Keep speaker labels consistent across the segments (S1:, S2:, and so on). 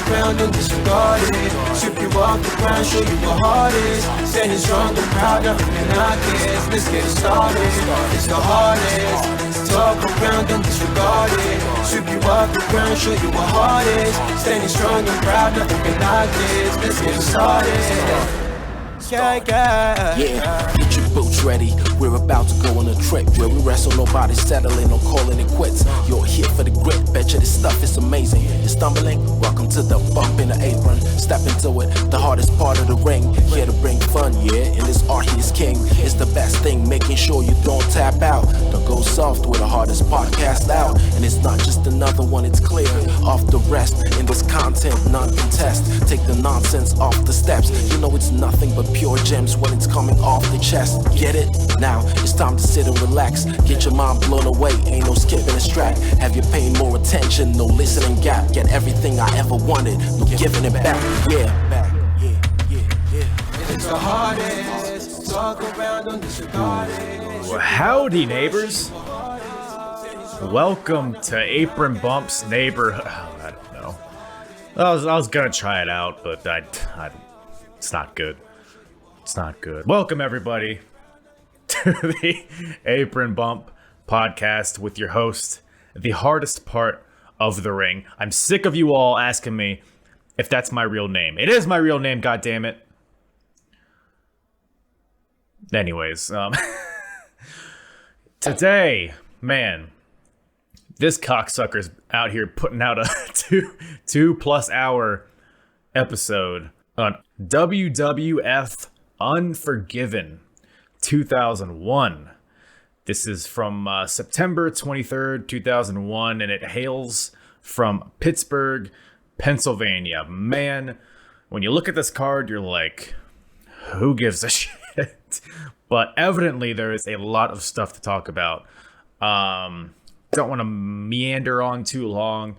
S1: around and disregard it. Strip you off the ground, show you what heart is. Standing strong and proud, nothing can knock it. Let's get it started, it's the hardest. Talk around and disregard it. Strip you off the ground, show you what heart is. Standing strong and proud, nothing can knock it. Let's get it started. Yeah,
S2: get your boots ready. We're about to go on a trip where we wrestle, nobody settling or calling it quits. You're here for the grit, betcha this stuff is amazing. You're stumbling, welcome to the bump in the apron. Step into it, the hardest part of the ring. Here to bring fun, yeah, in this art he is king. It's the best thing, making sure you don't tap out. Don't go soft with the hardest podcast out. And it's not just another one, it's clear. Off the rest, in this content, none contest. Take the nonsense off the steps. You know it's nothing but pure gems when it's coming off the chest. Get it? Now it's time to sit and relax. Get your mind blown away, ain't no skipping a track. Have you paying more attention, no listening gap. Get everything I ever wanted, no giving it back.
S1: It's the hardest. Talk around and disregard it.
S3: Howdy, neighbors. Welcome to Apron Bump's neighborhood. I don't know. I was gonna try it out, but it's not good. It's not good. Welcome, everybody, to the Apron Bump podcast with your host, the hardest part of the ring. I'm sick of you all asking me if that's my real name. It is my real name, goddammit. Anyways, today, man, this cocksucker's out here putting out a two plus hour episode on WWF Unforgiven 2001. This is from September 23rd, 2001, and it hails from Pittsburgh, Pennsylvania. Man, when you look at this card, you're like, who gives a shit? But evidently, there is a lot of stuff to talk about. Don't want to meander on too long,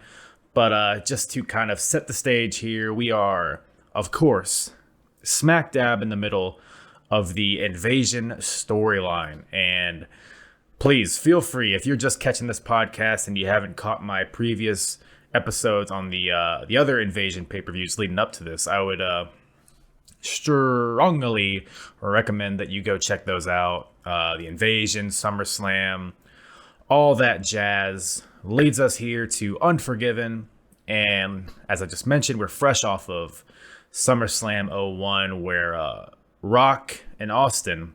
S3: but just to kind of set the stage here, we are, of course, smack dab in the middle of the invasion storyline. And please feel free, if you're just catching this podcast and you haven't caught my previous episodes on the other invasion pay-per-views leading up to this, I would strongly recommend that you go check those out. The Invasion, SummerSlam, all that jazz leads us here to Unforgiven. And as I just mentioned, we're fresh off of SummerSlam 01, where Rock and Austin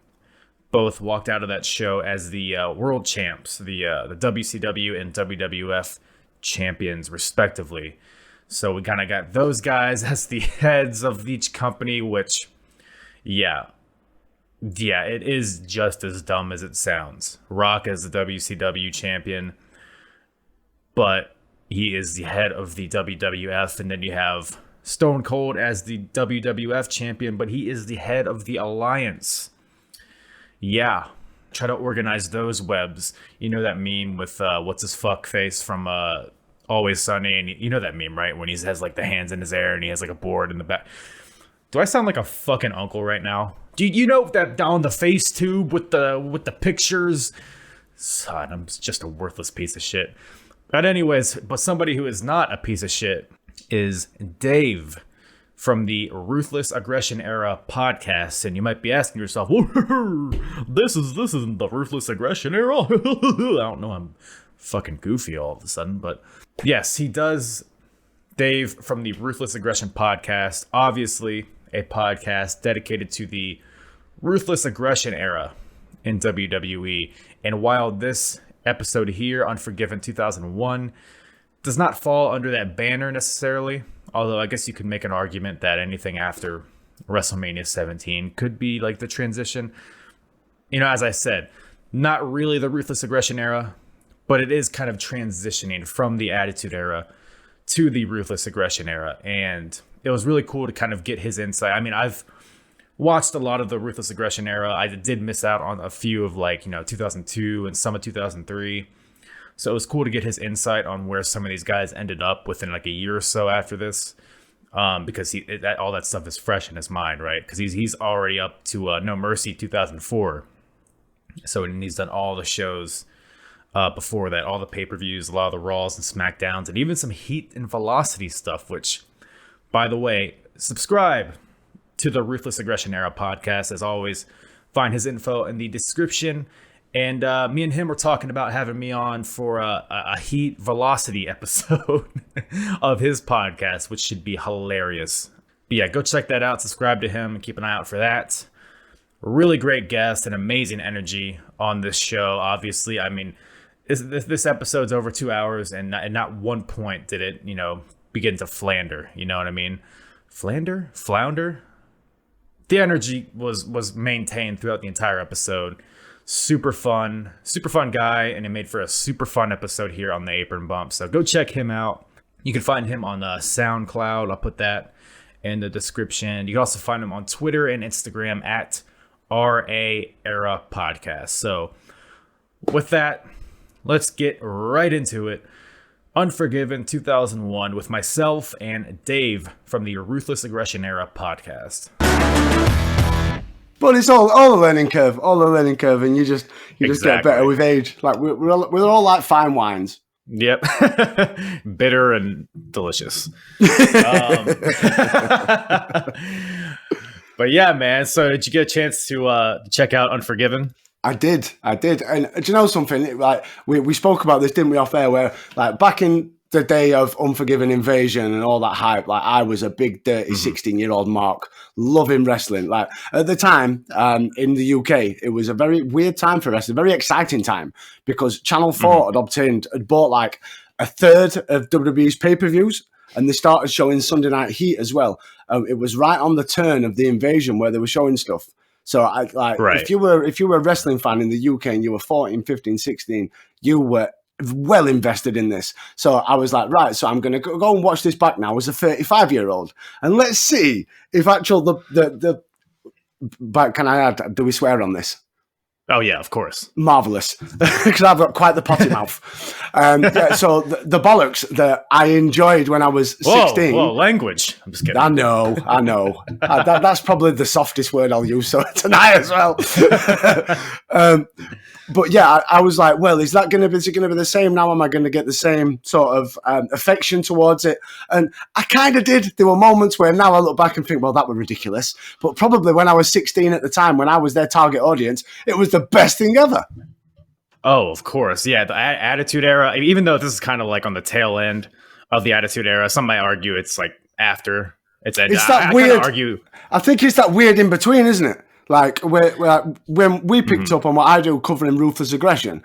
S3: both walked out of that show as the world champs, the WCW and WWF champions, respectively. So we kind of got those guys as the heads of each company, which, yeah, it is just as dumb as it sounds. Rock as the WCW champion, but he is the head of the WWF, and then you have Stone Cold as the WWF champion, but he is the head of the Alliance. Yeah, try to organize those webs. You know that meme with what's his fuck face from Always Sunny, and you know that meme, right? When he has like the hands in his air and he has like a board in the back. Do I sound like a fucking uncle right now? Do you know that down the face tube with the pictures? God, I'm just a worthless piece of shit. But anyways, but somebody who is not a piece of shit is Dave from the Ruthless Aggression Era podcast. And you might be asking yourself, this isn't the Ruthless Aggression Era. I don't know, I'm fucking goofy all of a sudden, but yes, he does. Dave from the Ruthless Aggression podcast, obviously a podcast dedicated to the Ruthless Aggression Era in WWE. And while this episode here, Unforgiven 2001, does not fall under that banner necessarily, although I guess you could make an argument that anything after WrestleMania 17 could be like the transition. You know, as I said, not really the Ruthless Aggression Era, but it is kind of transitioning from the Attitude Era to the Ruthless Aggression Era. And it was really cool to kind of get his insight. I mean, I've watched a lot of the Ruthless Aggression Era. I did miss out on a few of 2002 and some of 2003. So it was cool to get his insight on where some of these guys ended up within like a year or so after this. Because all that stuff is fresh in his mind, right? Because he's already up to No Mercy 2004. So he's done all the shows before that, all the pay-per-views, a lot of the Raws and SmackDowns, and even some Heat and Velocity stuff, which By the way, subscribe to the Ruthless Aggression Era podcast. As always, find his info in the description. And me and him were talking about having me on for a Heat Velocity episode of his podcast, which should be hilarious. But yeah, go check that out. Subscribe to him and keep an eye out for that. Really great guest and amazing energy on this show. Obviously, I mean, this episode's over 2 hours, and not one point did it, begin to flounder. You know what I mean? Flounder? The energy was maintained throughout the entire episode. Super fun guy, and it made for a super fun episode here on the Apron Bump. So go check him out. You can find him on SoundCloud. I'll put that in the description. You can also find him on Twitter and Instagram at RA Era Podcast. So with that, let's get right into it. Unforgiven 2001 with myself and Dave from the Ruthless Aggression Era podcast.
S4: But it's all a learning curve, and you just get better with age. Like we're all like fine wines.
S3: Yep, bitter and delicious. But yeah, man. So did you get a chance to check out Unforgiven?
S4: I did. And do you know something? Like we spoke about this, didn't we, off air? Where like back in the day of Unforgiven Invasion and all that hype, like I was a big dirty 16-year-old Mark, loving wrestling. Like at the time in the UK, it was a very weird time for wrestling, very exciting time, because Channel 4 had bought like a third of WWE's pay-per-views, and they started showing Sunday Night Heat as well. It was right on the turn of the Invasion where they were showing stuff. So if you were a wrestling fan in the UK and you were 14, 15, 16, you were well invested in this. So I was like, right, so I'm going to go and watch this back now as a 35-year-old. And let's see if the can I add, do we swear on this?
S3: Oh, yeah, of course.
S4: Marvellous, because I've got quite the potty mouth. So the bollocks that I enjoyed when I was 16.
S3: Whoa, language. I'm just kidding.
S4: I know. That's probably the softest word I'll use tonight as well. But yeah, I was like, well, is it going to be the same now? Am I going to get the same sort of affection towards it? And I kind of did. There were moments where now I look back and think, well, that was ridiculous. But probably when I was 16 at the time, when I was their target audience, it was the best thing ever.
S3: Oh, of course. Yeah, the Attitude Era, even though this is kind of like on the tail end of the Attitude Era, some might argue it's like after it's ended.
S4: It's that weird. I think it's that weird in between, isn't it? Like when we picked up on what I do covering Ruthless Aggression,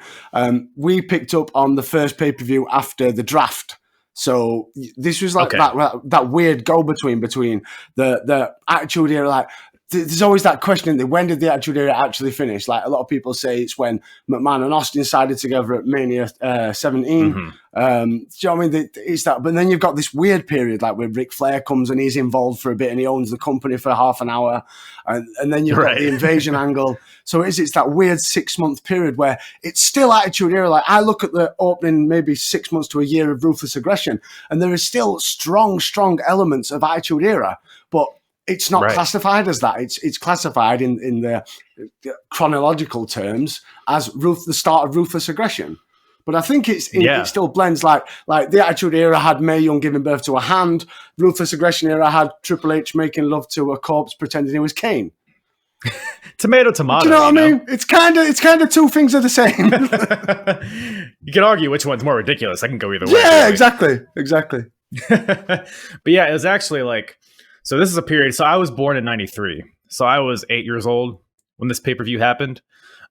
S4: we picked up on the first pay-per-view after the draft. So this was like that weird go-between between the Attitude Era. Like there's always that question, when did the Attitude Era actually finish? Like a lot of people say it's when McMahon and Austin sided together at Mania 17. Do you know what I mean? It's that, but then you've got this weird period, like where Ric Flair comes and he's involved for a bit and he owns the company for half an hour, and then you've got the Invasion angle. So it's that weird 6-month period where it's still Attitude Era. Like I look at the opening maybe 6 months to a year of Ruthless Aggression, and there is still strong elements of Attitude Era, but it's not classified as that. It's classified in the chronological terms as the start of Ruthless Aggression. But I think it still blends like the Attitude Era had Mae Young giving birth to a hand. Ruthless Aggression Era had Triple H making love to a corpse pretending he was Kane.
S3: Tomato.
S4: Do you know what I mean? It's kind of two things are the same.
S3: You can argue which one's more ridiculous. I can go either way.
S4: Yeah, exactly.
S3: But yeah, it was actually like, so this is a period. So I was born in 93. So I was 8 years old when this pay-per-view happened.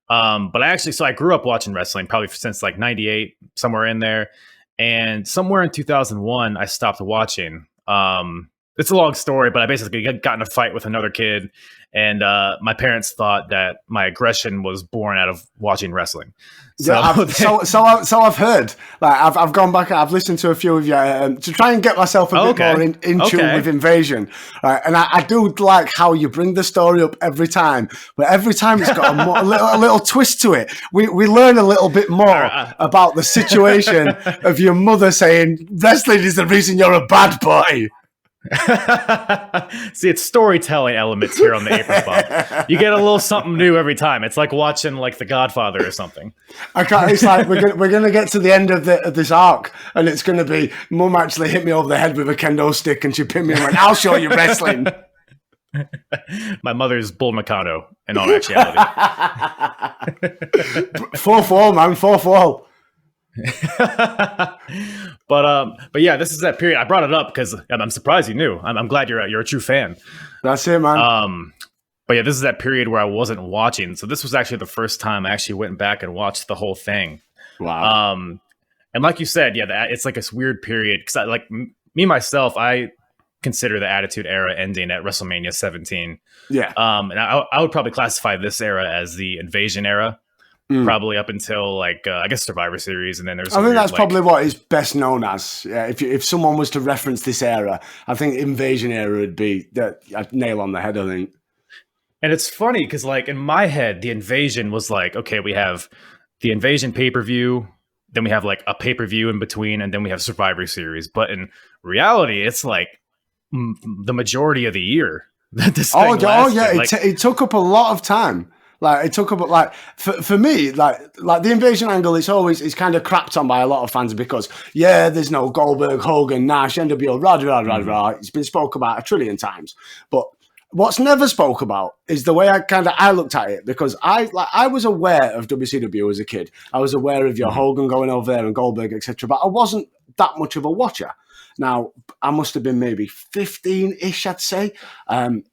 S3: But I grew up watching wrestling probably since like 98, somewhere in there. And somewhere in 2001, I stopped watching. It's a long story, but I basically got in a fight with another kid. And my parents thought that my aggression was born out of watching wrestling. So
S4: I've heard. Like I've gone back. I've listened to a few of you to try and get myself a bit more in tune with Invasion. Right, and I do like how you bring the story up every time, but every time it's got a little twist to it. We learn a little bit more about the situation of your mother saying wrestling is the reason you're a bad boy.
S3: See, it's storytelling elements here on the Apron Bump. You get a little something new every time. It's like watching like The Godfather or something.
S4: I can't. It's like we're gonna get to the end of this arc, and it's gonna be Mum actually hit me over the head with a kendo stick, and she pinned me and went, "I'll show you wrestling."
S3: My mother's Bull Nakano, in all actuality.
S4: 4-4, man, 4-4.
S3: But yeah, this is that period. I brought it up because I'm surprised you knew. I'm glad you're a true fan.
S4: That's it, man.
S3: But yeah, this is that period where I wasn't watching. So this was actually the first time I actually went back and watched the whole thing.
S4: Wow.
S3: And like you said, yeah, it's like this weird period because me myself, I consider the Attitude Era ending at WrestleMania 17.
S4: Yeah.
S3: And I would probably classify this era as the Invasion Era. Probably up until I guess Survivor Series, and then there's.
S4: I think that's probably what it's best known as. Yeah, if someone was to reference this era, I think Invasion Era would be that nail on the head. I think.
S3: And it's funny because, in my head, the Invasion was okay, we have the Invasion pay-per-view, then we have a pay-per-view in between, and then we have Survivor Series. But in reality, it's the majority of the year.
S4: It took up a lot of time. It took up for me, the Invasion angle. It's kind of crapped on by a lot of fans because there's no Goldberg, Hogan, Nash, NWO, rah. It's been spoke about a trillion times, but what's never spoke about is the way I looked at it, because I was aware of WCW as a kid. I was aware of your Hogan going over there and Goldberg, etc. But I wasn't that much of a watcher. Now, I must have been maybe 15-ish, I'd say. At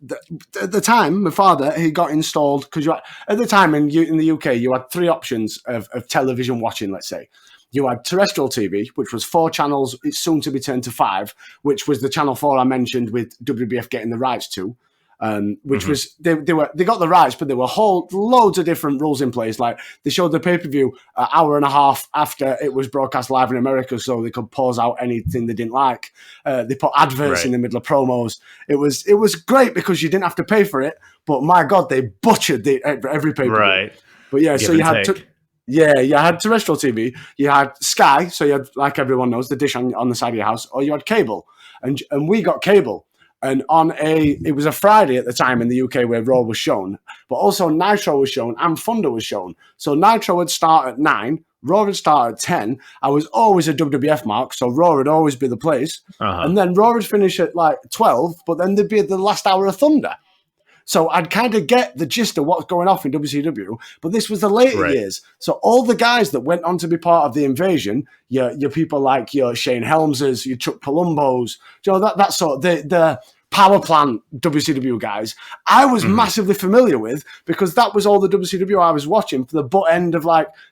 S4: the time, my father, he got installed, because at the time in the UK, you had three options of television watching, let's say. You had terrestrial TV, which was 4 channels. It's soon to be turned to 5, which was the Channel 4 I mentioned with WWF getting the rights to. Which was they got the rights, but there were loads of different rules in place. They showed the pay-per-view an hour and a half after it was broadcast live in America, so they could pause out anything they didn't like. They put adverts in the middle of promos. It was great because you didn't have to pay for it, but my God, they butchered every pay-per-view. Right. But yeah, so you had you had terrestrial TV, you had Sky, so you had, like everyone knows, the dish on the side of your house, or you had cable, and we got cable. And it was a Friday at the time in the UK where Raw was shown, but also Nitro was shown and Thunder was shown. So Nitro would start at 9, Raw would start at 10. I was always a WWF mark, so Raw would always be the place. And then Raw would finish at 12, but then there'd be the last hour of Thunder. So I'd kind of get the gist of what's going off in WCW, but this was the later years. So all the guys that went on to be part of the Invasion, your people like your Shane Helmses, your Chuck Palumbos, that sort of the power plant WCW guys, I was massively familiar with, because that was all the WCW I was watching for the butt end of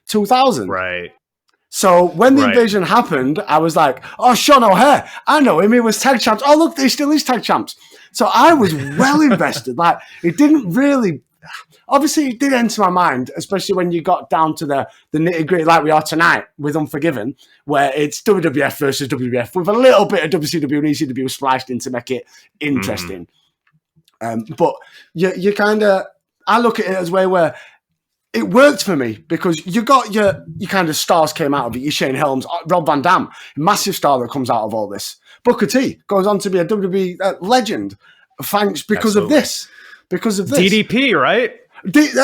S4: 2000.
S3: Right.
S4: So when the Invasion happened, I was like, oh, Sean O'Hare, I know him. He was tag champs. Oh, look, he still is tag champs. So I was well invested. It didn't really, obviously it did enter my mind, especially when you got down to the nitty gritty like we are tonight with Unforgiven, where it's WWF versus WWF with a little bit of WCW and ECW spliced in to make it interesting. But you kind of, I look at it as a way where it worked for me, because you got your kind of stars came out of it. Your Shane Helms, Rob Van Dam, massive star that comes out of all this. Booker T goes on to be a WWE legend, thanks because of this. Because of this.
S3: DDP, right?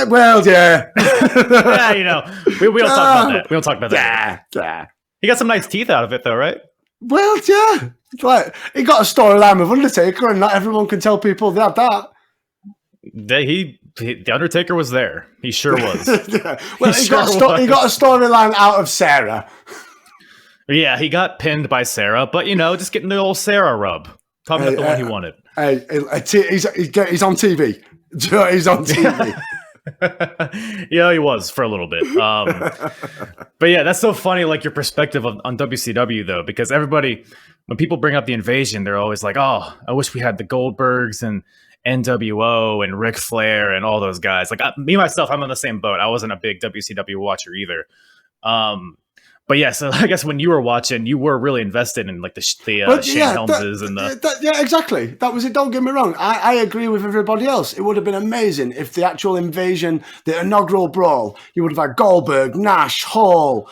S4: Well, yeah.
S3: Yeah, we don't talk about that. We don't talk about that.
S4: Yeah.
S3: He got some nice teeth out of it, though, right?
S4: Well, yeah. He got a storyline with Undertaker, and not everyone can tell people they had that.
S3: The Undertaker was there. He sure was.
S4: Well, he got a storyline out of Sarah.
S3: Yeah, he got pinned by Sarah, but just getting the old Sarah rub. Talking about the one he wanted.
S4: He's on TV. He's on TV.
S3: Yeah, he was for a little bit. But yeah, that's so funny, your perspective on WCW, though, because everybody, when people bring up the Invasion, they're always like, oh, I wish we had the Goldbergs and NWO and Ric Flair and all those guys. Me, myself, I'm on the same boat. I wasn't a big WCW watcher either. But yeah, so I guess when you were watching, you were really invested in like the Shane Helmses and the.
S4: Yeah, exactly. That was it. Don't get me wrong. I agree with everybody else. It would have been amazing if the actual invasion, the inaugural brawl, you would have had Goldberg, Nash, Hall,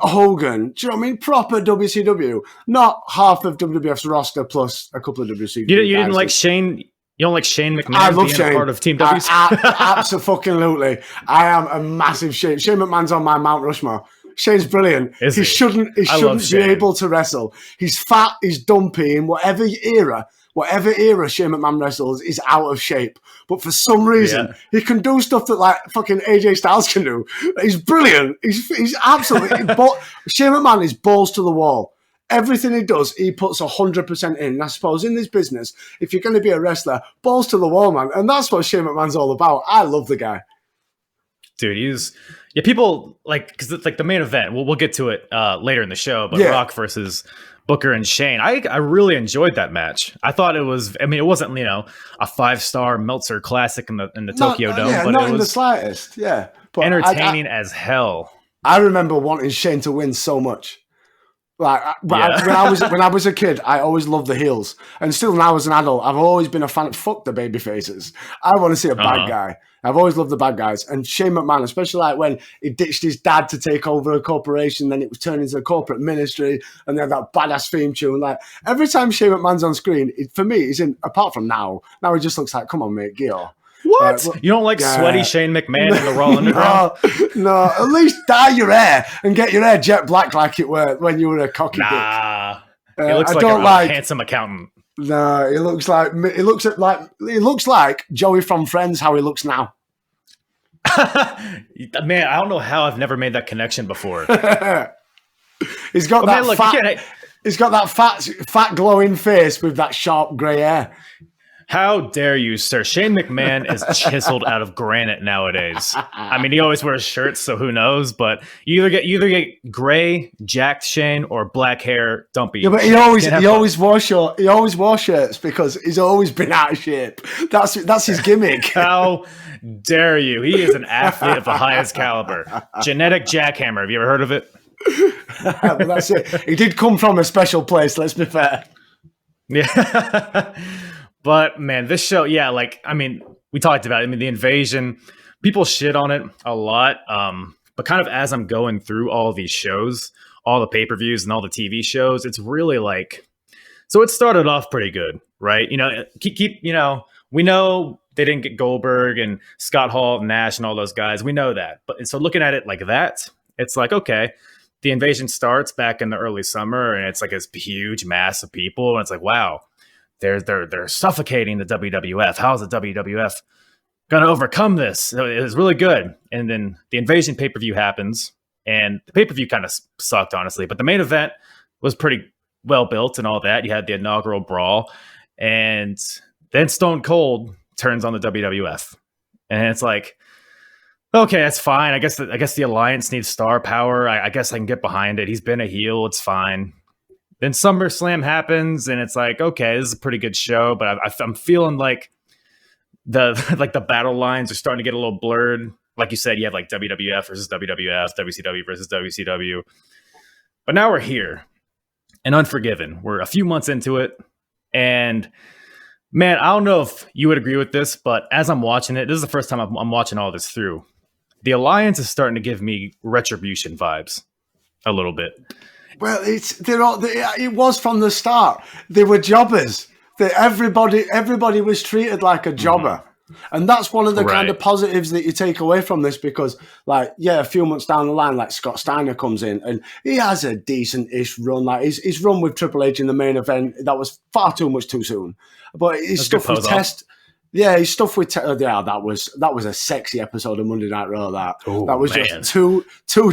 S4: Hogan. Do you know what I mean? Proper WCW, not half of WWF's roster plus a couple of WCW.
S3: You didn't like Shane. You don't like Shane McMahon
S4: I love
S3: being
S4: Shane.
S3: a part of Team W?
S4: Absolutely. I am a massive Shane. Shane McMahon's on my Mount Rushmore. Shane's brilliant. He shouldn't be able to wrestle. He's fat, he's dumpy, in whatever era Shane McMahon wrestles, he's out of shape. But for some reason, he can do stuff that like fucking AJ Styles can do. He's brilliant. He's absolutely... Shane McMahon is balls to the wall. Everything he does, he puts 100% in. And I suppose in this business, if you're going to be a wrestler, balls to the wall, man. And that's what Shane McMahon's all about. I love the guy.
S3: Dude, people like, because it's like the main event. We'll get to it later in the show, but Rock versus Booker and Shane. I really enjoyed that match. I thought it was. I mean, it wasn't a 5-star Meltzer classic in the Tokyo Dome, but
S4: not
S3: it was
S4: in the slightest. Yeah, but
S3: entertaining as hell.
S4: I remember wanting Shane to win so much. Like when I was a kid, I always loved the heels, and still now as an adult, I've always been a fan of fuck the baby faces. I want to see a bad guy. I've always loved the bad guys, and Shane McMahon, especially like when he ditched his dad to take over a corporation, then it was turned into a corporate ministry, and they had that badass theme tune. Like every time Shane McMahon's on screen, for me, he's in. Apart from now he just looks like, come on, mate, Gio.
S3: What? You don't like sweaty Shane McMahon in the Raw Underground?
S4: No, at least dye your hair and get your hair jet black like it were when you were a cocky dick.
S3: He looks like a handsome accountant.
S4: No, he looks like Joey from Friends. How he looks now.
S3: Man, I don't know how I've never made that connection before.
S4: He's got He's got that fat glowing face with that sharp grey hair.
S3: How dare you, sir? Shane McMahon is chiseled out of granite nowadays. I mean, he always wears shirts, so who knows? But you either get gray, jacked Shane, or black hair, dumpy.
S4: Yeah, but he always wore shirts because he's always been out of shape. That's his gimmick.
S3: How dare you? He is an athlete of the highest caliber. Genetic jackhammer. Have you ever heard of it?
S4: But that's it. He did come from a special place. Let's be fair.
S3: Yeah. But man, this show, we talked about it. I mean, the invasion, people shit on it a lot. But kind of as I'm going through all these shows, all the pay-per-views and all the TV shows, it's really like, so it started off pretty good, right? We know they didn't get Goldberg and Scott Hall, Nash and all those guys. We know that. But so looking at it like that, it's like, okay, the invasion starts back in the early summer and it's like this huge mass of people. And it's like, wow. They're suffocating the WWF. How's the WWF going to overcome this? It was really good. And then the invasion pay-per-view happens, and the pay-per-view kind of sucked, honestly. But the main event was pretty well built and all that. You had the inaugural brawl, and then Stone Cold turns on the WWF, and it's like, okay, that's fine. I guess the Alliance needs star power. I guess I can get behind it. He's been a heel. It's fine. Then SummerSlam happens, and it's like, okay, this is a pretty good show, but I'm feeling like the battle lines are starting to get a little blurred. Like you said, you have like WWF versus WWF, WCW versus WCW. But now we're here, and Unforgiven. We're a few months into it, and man, I don't know if you would agree with this, but as I'm watching it, this is the first time I'm watching all this through. The Alliance is starting to give me Retribution vibes a little bit.
S4: Well, it was from the start. They were jobbers. Everybody was treated like a jobber. And that's one of the kind of positives that you take away from this because, a few months down the line, Scott Steiner comes in and he has a decent-ish run. His run with Triple H in the main event, that was far too much too soon. But his stuff with Test... Yeah, his stuff with that was a sexy episode of Monday Night Raw. That was just two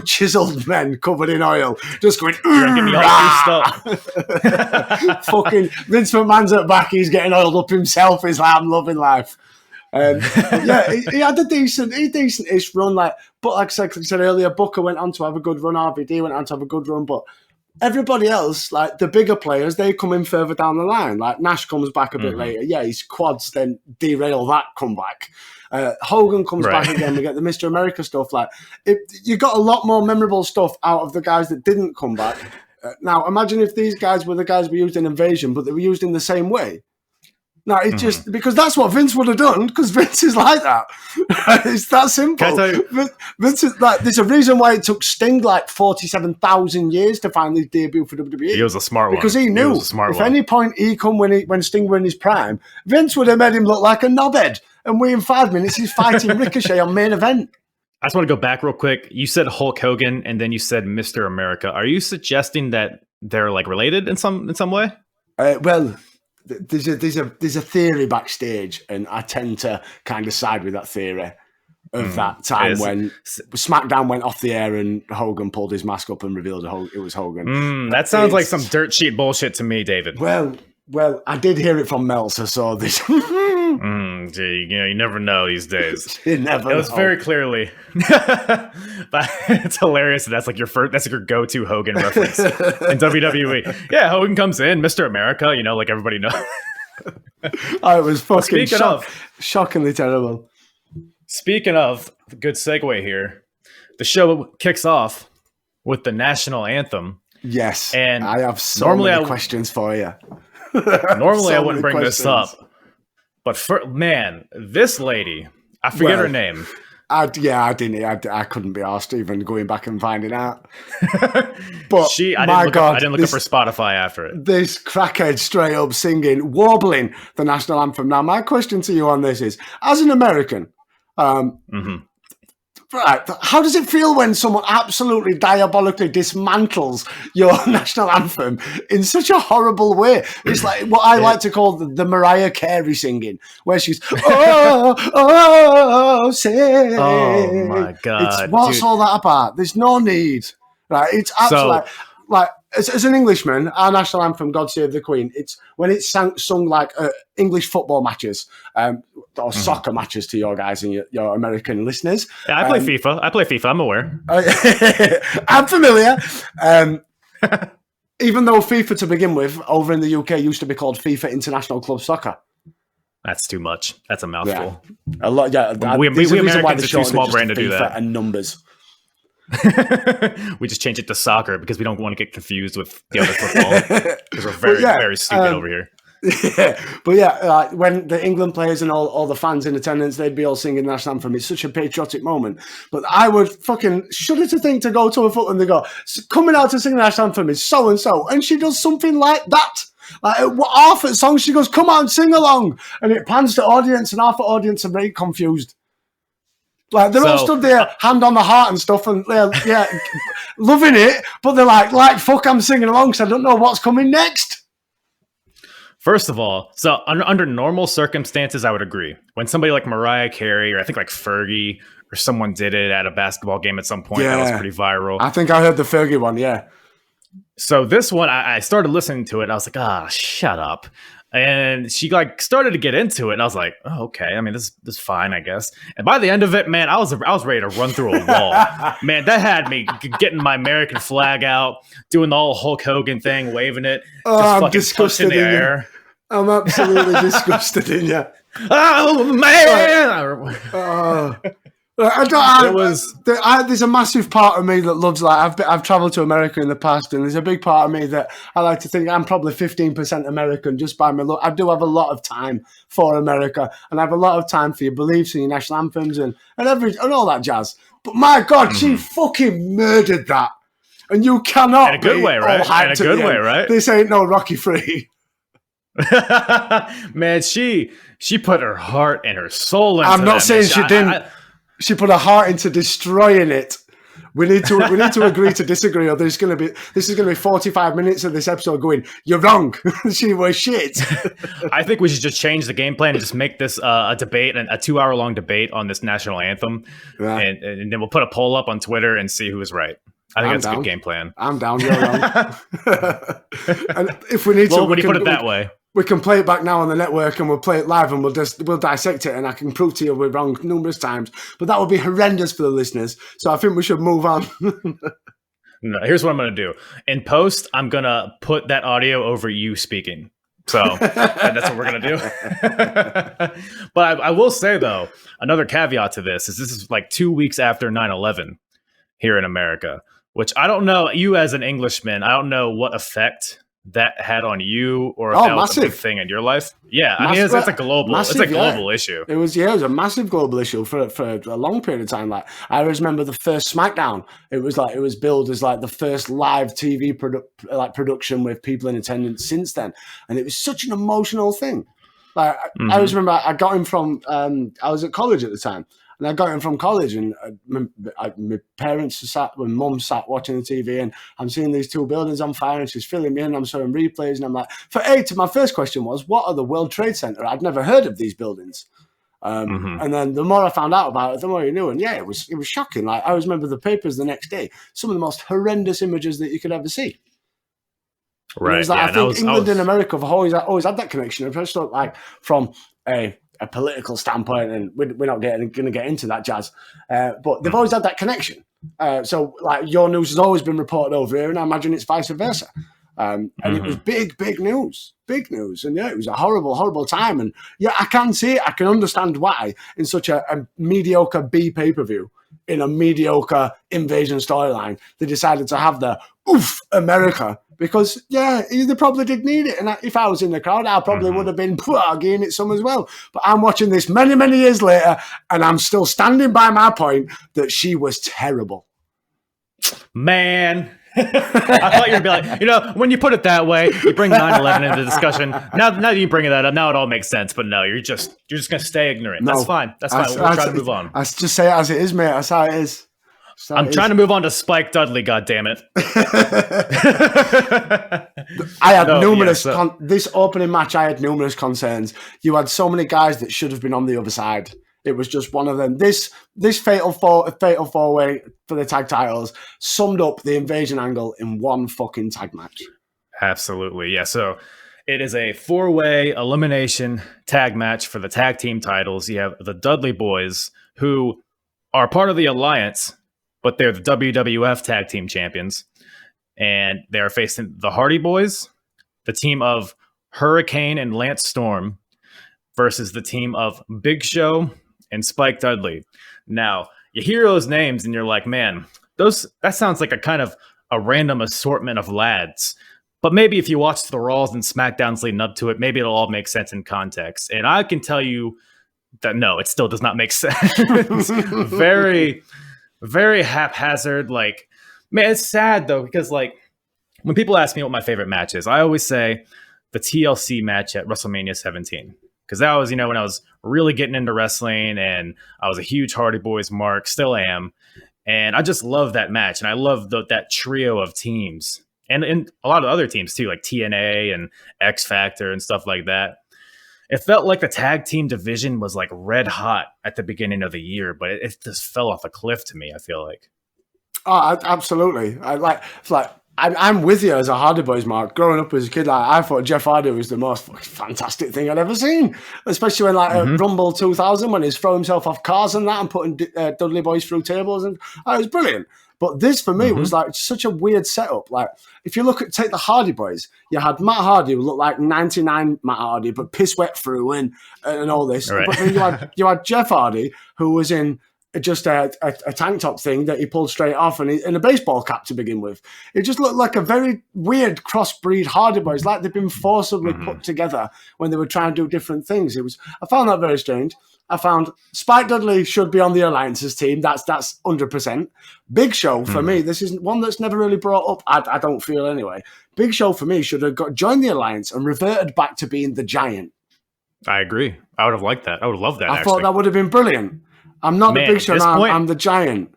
S4: chiseled men covered in oil, just going.
S3: Give me all your stuff.
S4: Fucking Vince McMahon's at back. He's getting oiled up himself. He's like, I'm loving life. He had a decent-ish run. But like I said earlier, Booker went on to have a good run. RVD went on to have a good run, but everybody else, like the bigger players, they come in further down the line. Like Nash comes back a bit later. Yeah, his quads then derail that comeback. Hogan comes back again. We get the Mr. America stuff. Like you got a lot more memorable stuff out of the guys that didn't come back. Now, imagine if these guys were the guys we used in Invasion, but they were used in the same way. No, it's just because that's what Vince would have done. Because Vince is like that. It's that simple.
S3: Can I tell you?
S4: Vince is like. There's a reason why it took Sting like 47,000 years to finally debut for WWE.
S3: He was a smart one.
S4: Because he knew if any point he come when Sting were in his prime, Vince would have made him look like a knobhead. And in 5 minutes, he's fighting Ricochet on main event.
S3: I just want to go back real quick. You said Hulk Hogan, and then you said Mr. America. Are you suggesting that they're like related in some way?
S4: Well. There's a theory backstage, and I tend to kind of side with that theory of that time when SmackDown went off the air and Hogan pulled his mask up and revealed it was Hogan.
S3: That sounds like some dirt sheet bullshit to me, David.
S4: Well, I did hear it from Meltzer, so this.
S3: Gee, you never know these days.
S4: You never.
S3: It was very clearly, but it's hilarious. That's like that's like your go-to Hogan reference in WWE. Yeah, Hogan comes in, Mr. America. Like everybody knows.
S4: It was fucking shockingly terrible.
S3: Speaking of, good segue here. The show kicks off with the national anthem.
S4: Yes,
S3: and
S4: I have so many questions for you.
S3: Normally, I wouldn't bring this up. But this lady, I forget her name.
S4: I didn't. I couldn't be asked even going back and finding out. But I didn't look up her Spotify after it. This crackhead straight up singing, warbling the national anthem. Now, my question to you on this is, as an American, right, how does it feel when someone absolutely diabolically dismantles your national anthem in such a horrible way? It's like what I like to call the Mariah Carey singing, where she's, say.
S3: Oh, my God.
S4: What's all that about? There's no need. Right? It's absolutely like as an Englishman, our national anthem, God Save the Queen, it's when it's sung like English football matches or soccer matches to your guys and your American listeners.
S3: Yeah, I play FIFA. I'm aware.
S4: I'm familiar. Even though FIFA, to begin with, over in the UK, used to be called FIFA International Club Soccer.
S3: That's too much. That's a mouthful.
S4: Yeah. A lot. Yeah,
S3: we Americans are too small brand to do that.
S4: And numbers.
S3: We just change it to soccer because we don't want to get confused with the other football because we're very stupid over here.
S4: Yeah, but when the England players and all the fans in attendance, they'd be all singing the national anthem. It's such a patriotic moment. But I would fucking shudder to think to go to a foot and they go, coming out to sing the national anthem is so and so, and she does something like that. Like half the song, she goes, "Come on, sing along," and it pans to audience, and half the audience are very confused. Like they're all stood there, hand on the heart and stuff, and they're loving it. But they're like fuck, I'm singing along because I don't know what's coming next.
S3: First of all, so under normal circumstances, I would agree. When somebody like Mariah Carey or I think like Fergie or someone did it at a basketball game at some point, that was pretty viral.
S4: I think I heard the Fergie one, yeah.
S3: So this one, I started listening to it, and I was like, shut up. And she started to get into it, and I was like, oh, okay. I mean, this is fine, I guess. And by the end of it, man, I was ready to run through a wall. Man, that had me getting my American flag out, doing the whole Hulk Hogan thing, waving it,
S4: I'm disgusted in the air. I'm absolutely disgusted in you.
S3: Oh man!
S4: There's a massive part of me that loves I've traveled to America in the past, and there's a big part of me that I like to think I'm probably 15% American just by my look. I do have a lot of time for America, and I have a lot of time for your beliefs and your national anthems and all that jazz. But my God, she fucking murdered that, and you cannot.
S3: In a good way, right? In a good way, right?
S4: This ain't no Rocky III.
S3: Man, she put her heart and her soul into
S4: I'm not saying she didn't. She put her heart into destroying it. We need to agree to disagree, or this is going to be 45 minutes of this episode going, you're wrong. She was shit.
S3: I think we should just change the game plan and just make this a debate, a 2-hour-long debate on this national anthem, and then we'll put a poll up on Twitter and see who is right. I think that's a good game plan.
S4: I'm down. You're wrong. And if we need to,
S3: when you put it that way.
S4: We can play it back now on the network, and we'll play it live, and we'll dissect it, and I can prove to you we're wrong numerous times. But that would be horrendous for the listeners. So I think we should move on.
S3: No, here's what I'm going to do. In post, I'm going to put that audio over you speaking. So that's what we're going to do. But I will say, though, another caveat to this is like 2 weeks after 9/11 here in America, which I don't know, you as an Englishman, I don't know what effect that had on you or if that was a big thing in your life. Yeah, I mean, it's a global issue.
S4: It was a massive global issue for a long period of time. Like, I remember the first SmackDown. It was billed as like the first live TV production with people in attendance since then, and it was such an emotional thing. Like, I always remember I got him from I was at college at the time. And I got him from college, and my parents my mum sat watching the TV, and I'm seeing these two buildings on fire, and she's filling me in. I'm showing replays, and I'm like, my first question was, what are the World Trade Center? I'd never heard of these buildings. And then the more I found out about it, the more you knew. And yeah, it was shocking. Like, I always remember the papers the next day, some of the most horrendous images that you could ever see.
S3: Right.
S4: I think England and America have always had that connection, especially like from a political standpoint, and we're not going to get into that jazz. But they've always had that connection. So like your news has always been reported over here, and I imagine it's vice versa. And it was big news. And yeah, it was a horrible, horrible time. And yeah, I can see it. I can understand why in such a mediocre B pay-per-view, in a mediocre invasion storyline, they decided to have the oof America, because yeah, they probably did need it. And if I was in the crowd, I probably would have been getting it some as well. But I'm watching this many, many years later, and I'm still standing by my point that she was terrible.
S3: Man. I thought you would be like, when you put it that way, you bring 9/11 into the discussion. Now that you bring that up, now it all makes sense. But no, you're just going to stay ignorant. No, that's fine. We'll try to move on.
S4: I just say it as it is, mate. That's how it is.
S3: I'm trying to move on to Spike Dudley, goddammit.
S4: I had this opening match, I had numerous concerns. You had so many guys that should have been on the other side. It was just one of them. This fatal four-way for the tag titles summed up the invasion angle in one fucking tag match.
S3: Absolutely, yeah. So it is a 4-way elimination tag match for the tag team titles. You have the Dudley Boys, who are part of the Alliance, but they're the WWF tag team champions. And they're facing the Hardy Boys, the team of Hurricane and Lance Storm, versus the team of Big Show and Spike Dudley. Now, you hear those names and you're like, man, that sounds like a kind of a random assortment of lads. But maybe if you watch the Raws and SmackDowns leading up to it, maybe it'll all make sense in context. And I can tell you that no, it still does not make sense. Very, very haphazard. Like, man, it's sad though, because like when people ask me what my favorite match is, I always say the TLC match at WrestleMania 17. Because that was, when I was really getting into wrestling, and I was a huge Hardy Boys mark, still am. And I just love that match. And I love that trio of teams. And a lot of other teams too, like TNA and X Factor and stuff like that. It felt like the tag team division was like red hot at the beginning of the year, but it just fell off a cliff to me, I feel like.
S4: Oh, absolutely. I'm with you as a Hardy Boys mark. Growing up as a kid, I thought Jeff Hardy was the most fantastic thing I'd ever seen. Especially when Rumble 2000, when he's throwing himself off cars and that, and putting Dudley Boys through tables, and it was brilliant. But this for me was like such a weird setup. Like, if you take the Hardy Boys, you had Matt Hardy who looked like 99 Matt Hardy, but piss wet through and all this. Right. But then you had Jeff Hardy who was in just a tank top thing that he pulled straight off, and in a baseball cap to begin with. It just looked like a very weird crossbreed Hardy Boys, like they'd been forcibly put together when they were trying to do different things. I found that very strange. I found Spike Dudley should be on the Alliance's team. That's 100%. Big Show, for me, this is one that's never really brought up, I don't feel anyway. Big Show, for me, should have joined the Alliance and reverted back to being the Giant.
S3: I agree. I would have liked that. I would have loved that,
S4: I thought that would have been brilliant. I'm not the Big Show now, I'm the Giant.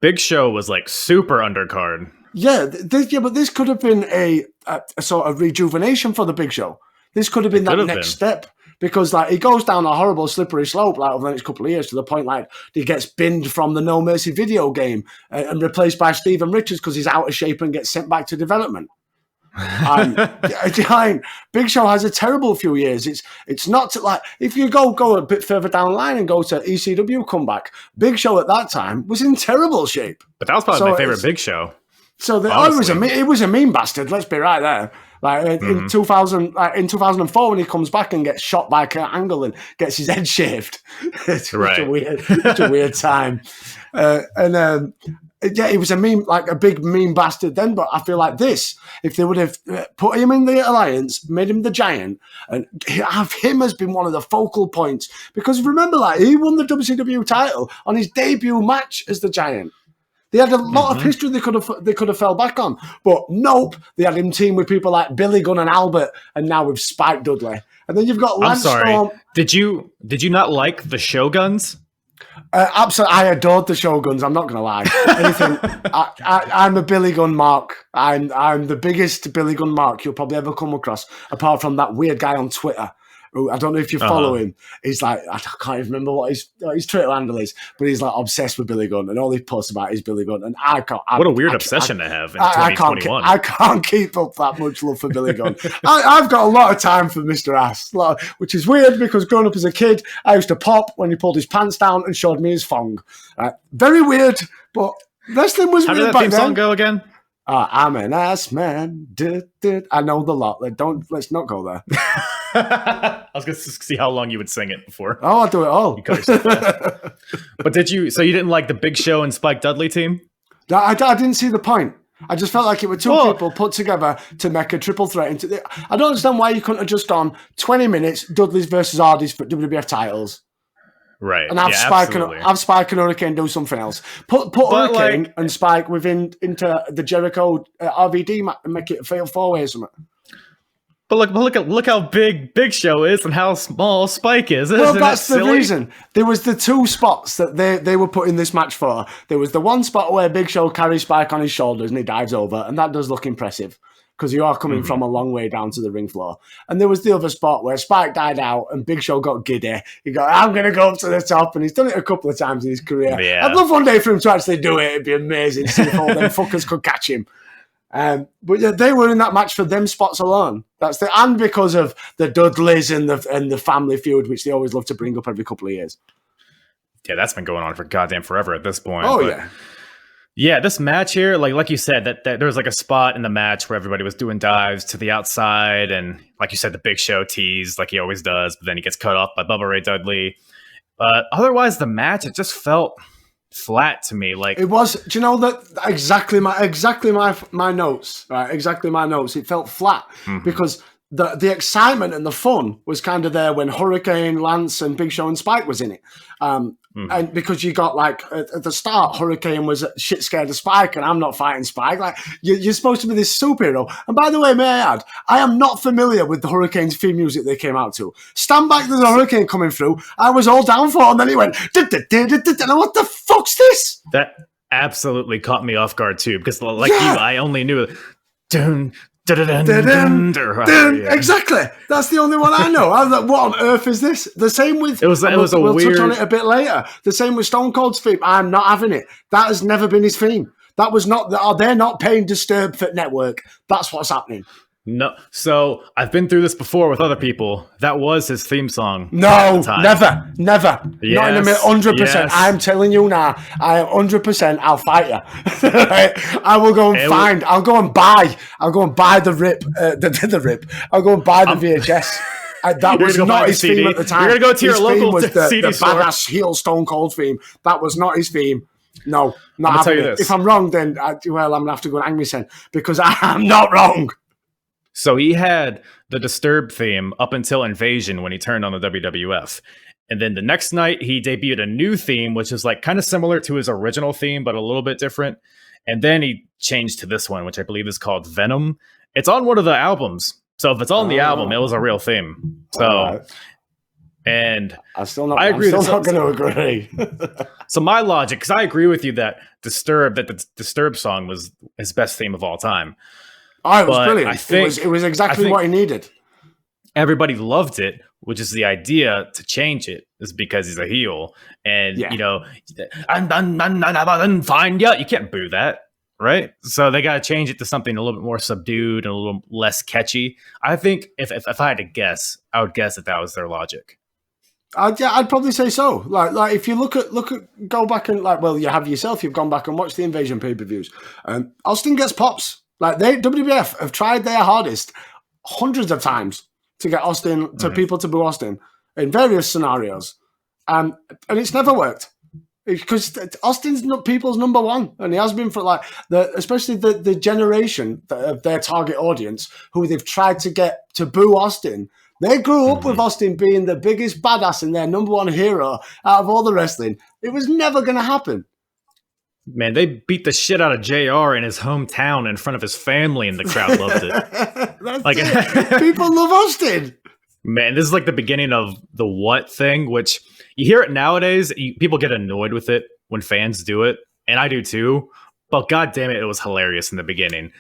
S3: Big Show was like super undercard.
S4: Yeah, but this could have been a sort of rejuvenation for the Big Show. This could have been that next step. Because he goes down a horrible slippery slope over the next couple of years, to the point he gets binned from the No Mercy video game and replaced by Steven Richards because he's out of shape and gets sent back to development. Big Show has a terrible few years. It's not if you go a bit further down the line and go to ECW comeback, Big Show at that time was in terrible shape.
S3: But that was probably my favorite Big Show.
S4: So it was a mean bastard. Let's be right there. Like in 2004, when he comes back and gets shot by Kurt Angle and gets his head shaved, it's such a weird time. He was a big mean bastard then. But I feel like if they would have put him in the alliance, made him the Giant, and have him as been one of the focal points, because remember, like, he won the WCW title on his debut match as the Giant. They had a lot of history they could have fell back on, but nope. They had him team with people like Billy Gunn and Albert, and now with Spike Dudley. And then you've got Lance Storm.
S3: Did you not like the Shoguns?
S4: Absolutely, I adored the Shoguns. I'm not going to lie. I'm a Billy Gunn mark. I'm the biggest Billy Gunn mark you'll probably ever come across, apart from that weird guy on Twitter. I don't know if you follow him. He's like, I can't even remember what his Twitter handle is, but he's like obsessed with Billy Gunn, and all he posts about is Billy Gunn. And I can't.
S3: What a weird obsession to have in 2021.
S4: I can't keep up that much love for Billy Gunn. I've got a lot of time for Mr. Ass, which is weird because growing up as a kid, I used to pop when he pulled his pants down and showed me his thong. Very weird, but wrestling was weird.
S3: How did that theme song go again?
S4: I'm an ass man. I know the lot. Let's not go there.
S3: I was going to see how long you would sing it before.
S4: Oh, I'll do it all.
S3: You cut yourself off. But so you didn't like the Big Show and Spike Dudley team?
S4: I didn't see the point. I just felt like it were two people put together to make a triple threat. I don't understand why you couldn't have just done 20 minutes, Dudley's versus Hardy's for WWF titles.
S3: Right.
S4: And have Spike and Hurricane do something else. Put Hurricane and Spike into the Jericho RVD and make it a fatal 4-way or something.
S3: But look how big Big Show is and how small Spike is.
S4: Well, that's the reason. There was the two spots that they were putting this match for. There was the one spot where Big Show carries Spike on his shoulders and he dives over, and that does look impressive because you are coming from a long way down to the ring floor. And there was the other spot where Spike died out and Big Show got giddy. He got, I'm going to go up to the top, and he's done it a couple of times in his career.
S3: Yeah.
S4: I'd love one day for him to actually do it. It'd be amazing to see if all them fuckers could catch him. But yeah, they were in that match for them spots alone. And because of the Dudleys and the family feud, which they always love to bring up every couple of years.
S3: Yeah, that's been going on for goddamn forever at this point. Yeah, this match here, like you said, that there was like a spot in the match where everybody was doing dives to the outside, and like you said, the Big Show teased like he always does, but then he gets cut off by Bubba Ray Dudley. But otherwise, the match, it just felt flat to me. Like,
S4: it was. Do you know that exactly my notes? Right, exactly my notes. It felt flat because the excitement and the fun was kind of there when Hurricane, Lance, and Big Show and Spike was in it. And because you got, like, at the start, Hurricane was shit scared of Spike, and I'm not fighting Spike. Like, you're supposed to be this superhero. And by the way, may I add, I am not familiar with the Hurricane's theme music they came out to. Stand Back, there's a hurricane coming through. I was all down for it, and then he went, what the fuck's this?
S3: That absolutely caught me off guard, too, because like you, I only knew dun,
S4: Exactly. That's the only one I know. I was like, what on earth is this? The same with... We'll touch on it a bit later. The same with Stone Cold's theme. I'm not having it. That has never been his theme. That was not... They're not paying Disturbed for network. That's what's happening.
S3: No. So, I've been through this before with other people. That was his theme song.
S4: No, never. Yes, not in a minute. 100%.
S3: Yes.
S4: I'm telling you now. I am 100%. I'll fight you. I will go and find. I'll go and buy the rip. The rip. I'll go and buy the VHS. That was not his theme at the time.
S3: You're going to go to your local CD
S4: the
S3: store.
S4: badass heel Stone Cold theme. That was not his theme. No, not
S3: I'll tell you
S4: it.
S3: this.
S4: If I'm wrong, then I'm going to have to go and hang myself because I'm not wrong.
S3: So he had the Disturbed theme up until Invasion when he turned on the WWF. And then the next night he debuted a new theme, which is like kind of similar to his original theme, but a little bit different. And then he changed to this one, which I believe is called Venom. It's on one of the albums. So if it's on the album, it was a real theme. So, and
S4: I'm still not going to agree.
S3: So my logic, because I agree with you that the Disturbed song was his best theme of all time.
S4: Oh, it was brilliant. It was exactly what he needed.
S3: Everybody loved it, which is the idea to change it is because he's a heel. And, you know, I'm fine. Yeah, you can't boo that, right? So they got to change it to something a little bit more subdued and a little less catchy. I think if I had to guess, I would guess that was their logic.
S4: I'd probably say so. Like if you look at go back and you have yourself. You've gone back and watched the Invasion pay-per-views. Austin gets pops. Like WWF have tried their hardest hundreds of times to get Austin to people to boo Austin in various scenarios, and it's never worked. Because Austin's people's number one, and he has been for especially the generation of their target audience who they've tried to get to boo Austin. They grew up with Austin being the biggest badass and their number one hero out of all the wrestling. It was never going to happen.
S3: Man, they beat the shit out of JR in his hometown in front of his family, and the crowd loved it.
S4: That's it. People love Austin.
S3: Man, this is like the beginning of the what thing, which you hear it nowadays. People get annoyed with it when fans do it, and I do too. But god damn it, it was hilarious in the beginning.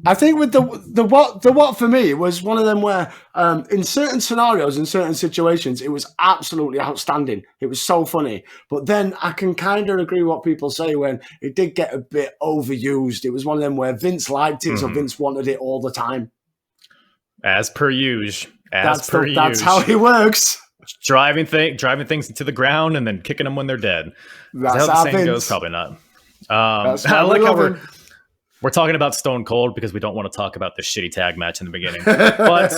S4: I think with the what for me was one of them where in certain scenarios, in certain situations, it was absolutely outstanding. It was so funny. But then I can kind of agree what people say when it did get a bit overused. It was one of them where Vince liked it, so Vince wanted it all the time.
S3: As per usual.
S4: That's how he works.
S3: Driving things into the ground and then kicking them when they're dead.
S4: That's
S3: how the saying goes. Probably not. I like how we're talking about Stone Cold because we don't want to talk about the shitty tag match in the beginning. But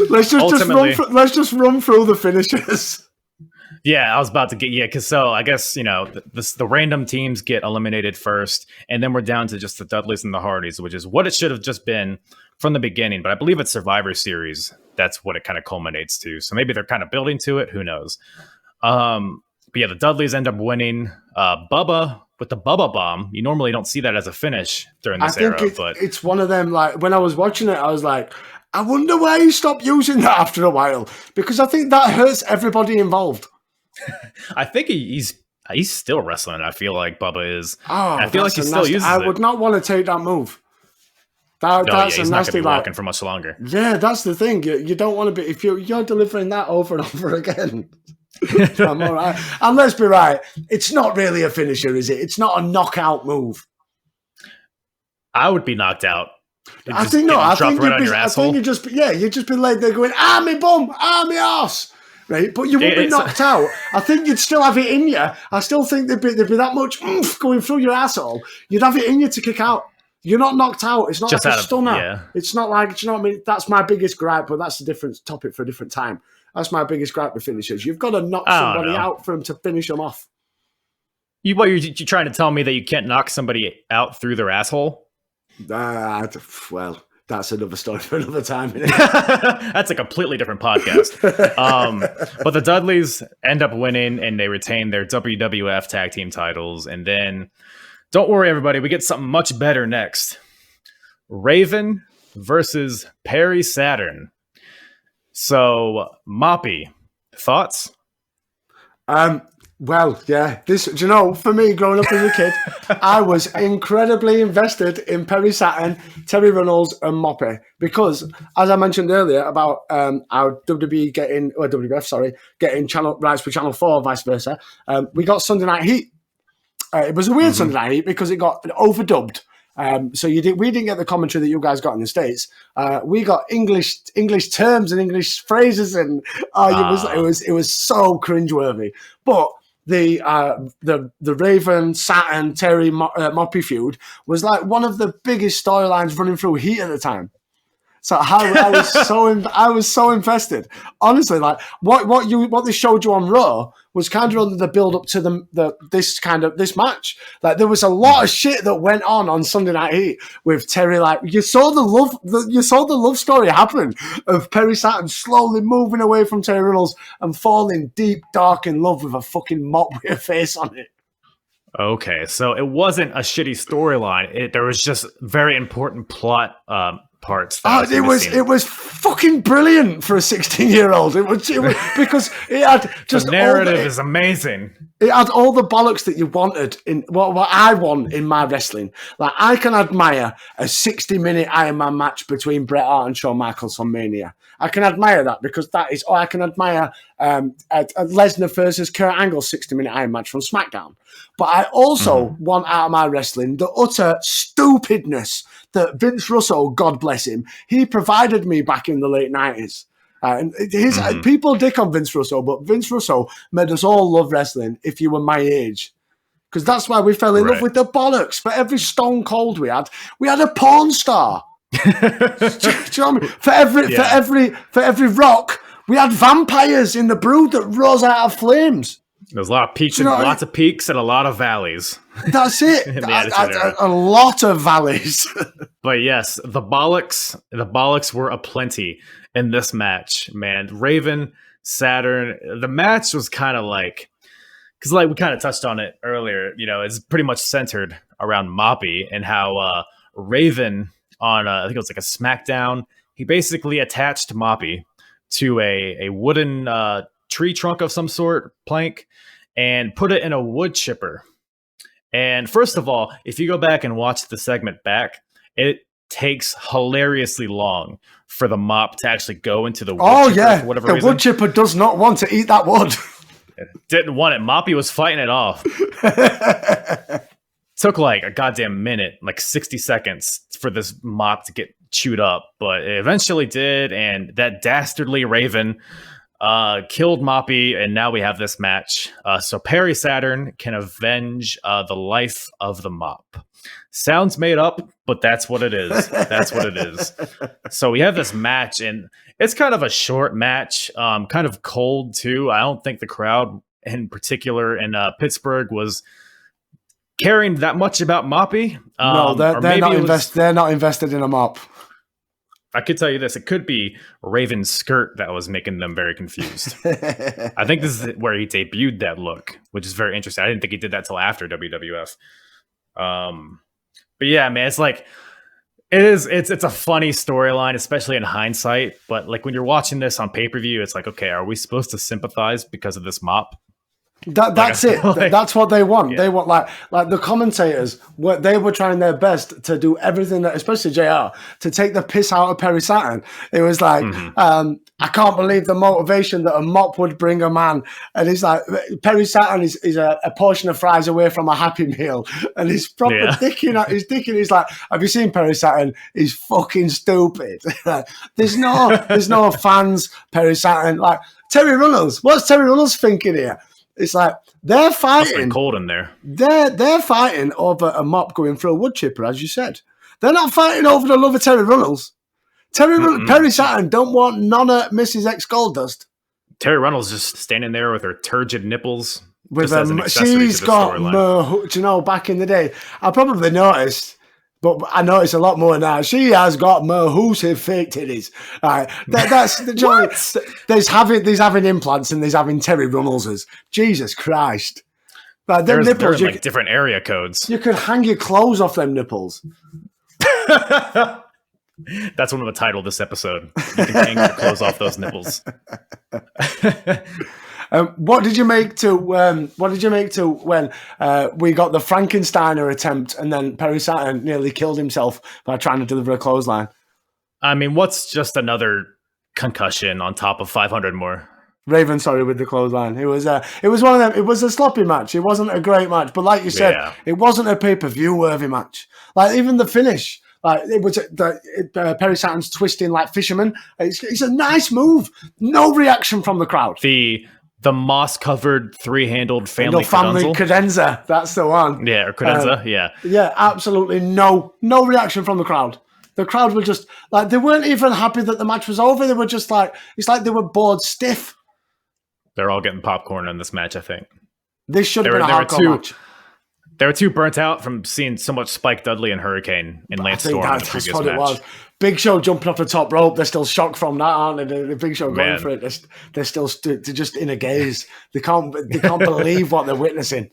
S4: let's just run through the finishes.
S3: Yeah, I was about to get because I guess the random teams get eliminated first, and then we're down to just the Dudleys and the Hardys, which is what it should have just been from the beginning. But I believe it's Survivor Series. That's what it kind of culminates to. So maybe they're kind of building to it. Who knows? But yeah, the Dudleys end up winning. Bubba with the Bubba Bomb. You normally don't see that as a finish during this era. But
S4: it's one of them, like, when I was watching it, I was like, I wonder why he stopped using that after a while. Because I think that hurts everybody involved.
S3: I think he's still wrestling. I feel like Bubba is.
S4: Oh,
S3: I feel like he still uses it.
S4: I would not want to take that move. That's
S3: he's
S4: a
S3: not
S4: nasty,
S3: going to be walking for much longer.
S4: Yeah, that's the thing. You don't want to be, if you're delivering that over and over again. I'm all right. And let's be right, it's not really a finisher, is it? It's not a knockout move.
S3: I would be knocked out.
S4: I think you'd just be laid there going, me bum, me arse. Right, but you wouldn't be knocked out. I think you'd still have it in you. I still think there'd be that much oomph going through your asshole. You'd have it in you to kick out. You're not knocked out. It's not just like a stunner. Yeah. It's not like, do you know what I mean? That's my biggest gripe, but that's a different topic for a different time. That's my biggest gripe with finishers. You've got to knock somebody out for them to finish them off.
S3: You're trying to tell me that you can't knock somebody out through their asshole?
S4: Well, that's another story for another time.
S3: That's a completely different podcast. But the Dudleys end up winning, and they retain their WWF tag team titles. And then, don't worry, everybody, we get something much better next. Raven versus Perry Saturn. So, Moppy, thoughts?
S4: Well, yeah. For me, growing up as a kid, I was incredibly invested in Perry Saturn, Terry Runnels, and Moppy because, as I mentioned earlier about our WWF getting channel rights for Channel 4, vice versa, we got Sunday Night Heat. It was a weird Sunday Night Heat because it got overdubbed. So we didn't get the commentary that you guys got in the States. We got English terms and English phrases, and it was so cringeworthy. But the Raven Saturn Terry Moppy feud was like one of the biggest storylines running through Heat at the time. So I was so invested. Honestly, like what they showed you on Raw was kind of under the build up to this match. Like there was a lot of shit that went on Sunday Night Heat with Terry. Like you saw the love story happen of Perry Saturn slowly moving away from Terry Runnels and falling deep, dark in love with a fucking mop with a face on it.
S3: Okay, so it wasn't a shitty storyline. There was just very important plot parts.
S4: It was fucking brilliant for a 16-year-old. It was because it had just
S3: the narrative is amazing.
S4: It had all the bollocks that you wanted in what I want in my wrestling. Like I can admire a 60-minute Iron Man match between Bret Hart and Shawn Michaels on Mania. I can admire that because that is. Or I can admire a Lesnar versus Kurt Angle 60-minute Iron match from SmackDown. But I also want out of my wrestling the utter stupidness that Vince Russo, God bless him, he provided me back in the late 90s. And people dick on Vince Russo, but Vince Russo made us all love wrestling if you were my age. Because that's why we fell in love with the bollocks. For every Stone Cold we had a porn star. Do you know what I mean? For every Rock, we had vampires in the Brood that rose out of flames.
S3: There's a lot of peaks, lots of peaks, and a lot of valleys.
S4: That's it. A lot of valleys.
S3: But yes, the bollocks were aplenty in this match, man. Raven, Saturn. The match was kind of like, because like we kind of touched on it earlier. It's pretty much centered around Moppy and how Raven on I think it was like a SmackDown. He basically attached Moppy to a wooden tree trunk of some sort, plank, and put it in a wood chipper. And first of all, if you go back and watch the segment back, it takes hilariously long for the mop to actually go into the wood chipper for whatever reason.
S4: The wood chipper does not want to eat that wood.
S3: It didn't want it. Moppy was fighting it off. Took like a goddamn minute, like 60 seconds for this mop to get chewed up, but it eventually did, and that dastardly Raven killed Moppy, and now we have this match. So Perry Saturn can avenge the life of the mop. Sounds made up, but that's what it is. That's what it is. So we have this match, and it's kind of a short match, kind of cold too. I don't think the crowd in particular in Pittsburgh was caring that much about Moppy.
S4: No, they're not invested in a mop.
S3: I could tell you this. It could be Raven's skirt that was making them very confused. I think this is where he debuted that look, which is very interesting. I didn't think he did that till after WWF. But yeah, man, it's like, it's a funny storyline, especially in hindsight. But like when you're watching this on pay-per-view, it's like, okay, are we supposed to sympathize because of this mop?
S4: That's it. That's what they want. Yeah. They want like the commentators. They were trying their best to do everything that, especially JR, to take the piss out of Perry Saturn. It was like, I can't believe the motivation that a mop would bring a man. And he's like, Perry Saturn is a portion of fries away from a Happy Meal, and he's proper dicking out. He's dicking. He's like, have you seen Perry Saturn? He's fucking stupid. There's no fans. Perry Saturn, like Terry Runnels. What's Terry Runnels thinking here? It's like they're fighting.
S3: It's cold in there.
S4: They're fighting over a mop going through a wood chipper, as you said. They're not fighting over the love of Terry Runnels. Perry Saturn don't want none of Mrs. X Goldust.
S3: Terry Runnels just standing there with her turgid nipples.
S4: With she's got do you know, back in the day, I probably noticed, but I notice a lot more now. She has got massive fake titties. Right. That's the joy. There's having implants and there's having Terry Runnelses. Jesus Christ. Like, them nipples,
S3: like different area codes.
S4: You could hang your clothes off them nipples.
S3: That's one of the title of this episode. You can hang your clothes off those nipples.
S4: What did you make to when we got the Frankensteiner attempt and then Perry Saturn nearly killed himself by trying to deliver a clothesline?
S3: I mean, what's just another concussion on top of 500 more?
S4: Raven, with the clothesline. It was one of them. It was a sloppy match. It wasn't a great match, but like you said, It wasn't a pay-per-view worthy match. Like even the finish. Like it was Perry Saturn's twisting like fisherman. It's a nice move. No reaction from the crowd.
S3: The moss-covered three-handled family
S4: credenza. That's the one.
S3: Yeah, or credenza. Yeah.
S4: Yeah, absolutely no reaction from the crowd. The crowd were just like, they weren't even happy that the match was over. They were just like, it's like they were bored stiff.
S3: They're all getting popcorn in this match, I think.
S4: This should have been a hardcore match.
S3: They were too burnt out from seeing so much Spike Dudley and Hurricane in Lance Storm in the previous match. It was.
S4: Big Show jumping off the top rope. They're still shocked from that, aren't they? The Big Show going for it. They're still they're just in a gaze. They can't believe what they're witnessing.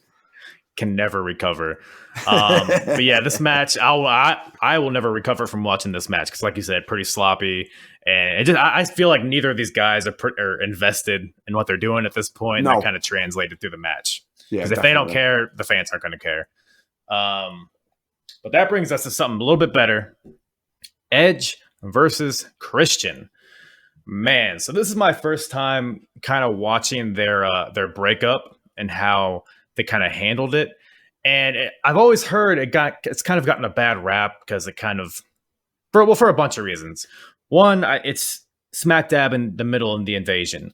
S3: Can never recover. But yeah, this match, I will never recover from watching this match because, like you said, pretty sloppy, and I feel like neither of these guys are invested in what they're doing at this point. No. That kind of translated through the match. Because if they don't care, the fans aren't going to care. But that brings us to something a little bit better. Edge versus Christian. Man, so this is my first time kind of watching their breakup and how they kind of handled it. And I've always heard it's kind of gotten a bad rap because it kind of, for a bunch of reasons. One, it's smack dab in the middle of the invasion.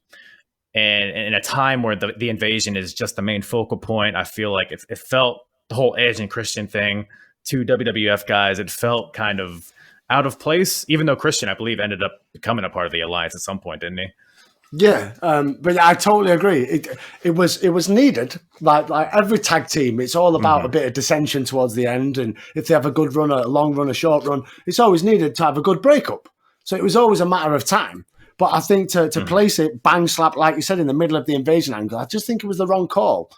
S3: And in a time where the invasion is just the main focal point, I feel like it felt the whole Edge and Christian thing, two WWF guys, it felt kind of out of place, even though Christian, I believe, ended up becoming a part of the alliance at some point, didn't he?
S4: Yeah, but I totally agree. It was needed. Like every tag team, it's all about a bit of dissension towards the end, and if they have a good run, a long run, a short run, it's always needed to have a good breakup. So it was always a matter of time. But I think to place it bang slap, like you said, in the middle of the invasion angle, I just think it was the wrong call.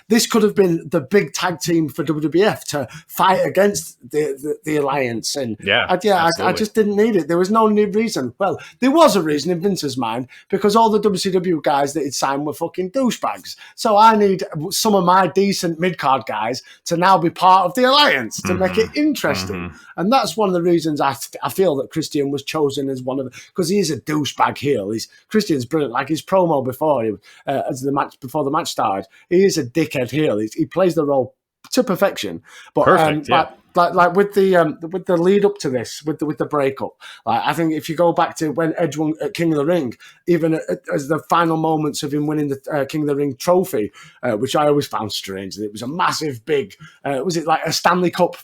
S4: This could have been the big tag team for WWF to fight against the alliance, and I just didn't need it. There was no reason. Well, there was a reason in Vince's mind, because all the WCW guys that he'd signed were fucking douchebags. So I need some of my decent mid-card guys to now be part of the alliance to make it interesting. And that's one of the reasons I feel that Christian was chosen as one of the, because he is a douchebag heel. Christian's brilliant. Like his promo before before the match started, he is a dickhead heel. He plays the role to perfection. But
S3: perfect,
S4: like with the lead up to this, with the breakup, I think if you go back to when Edge won at King of the Ring, even as the final moments of him winning the King of the Ring trophy, which I always found strange, that it was a massive big, was it like a Stanley Cup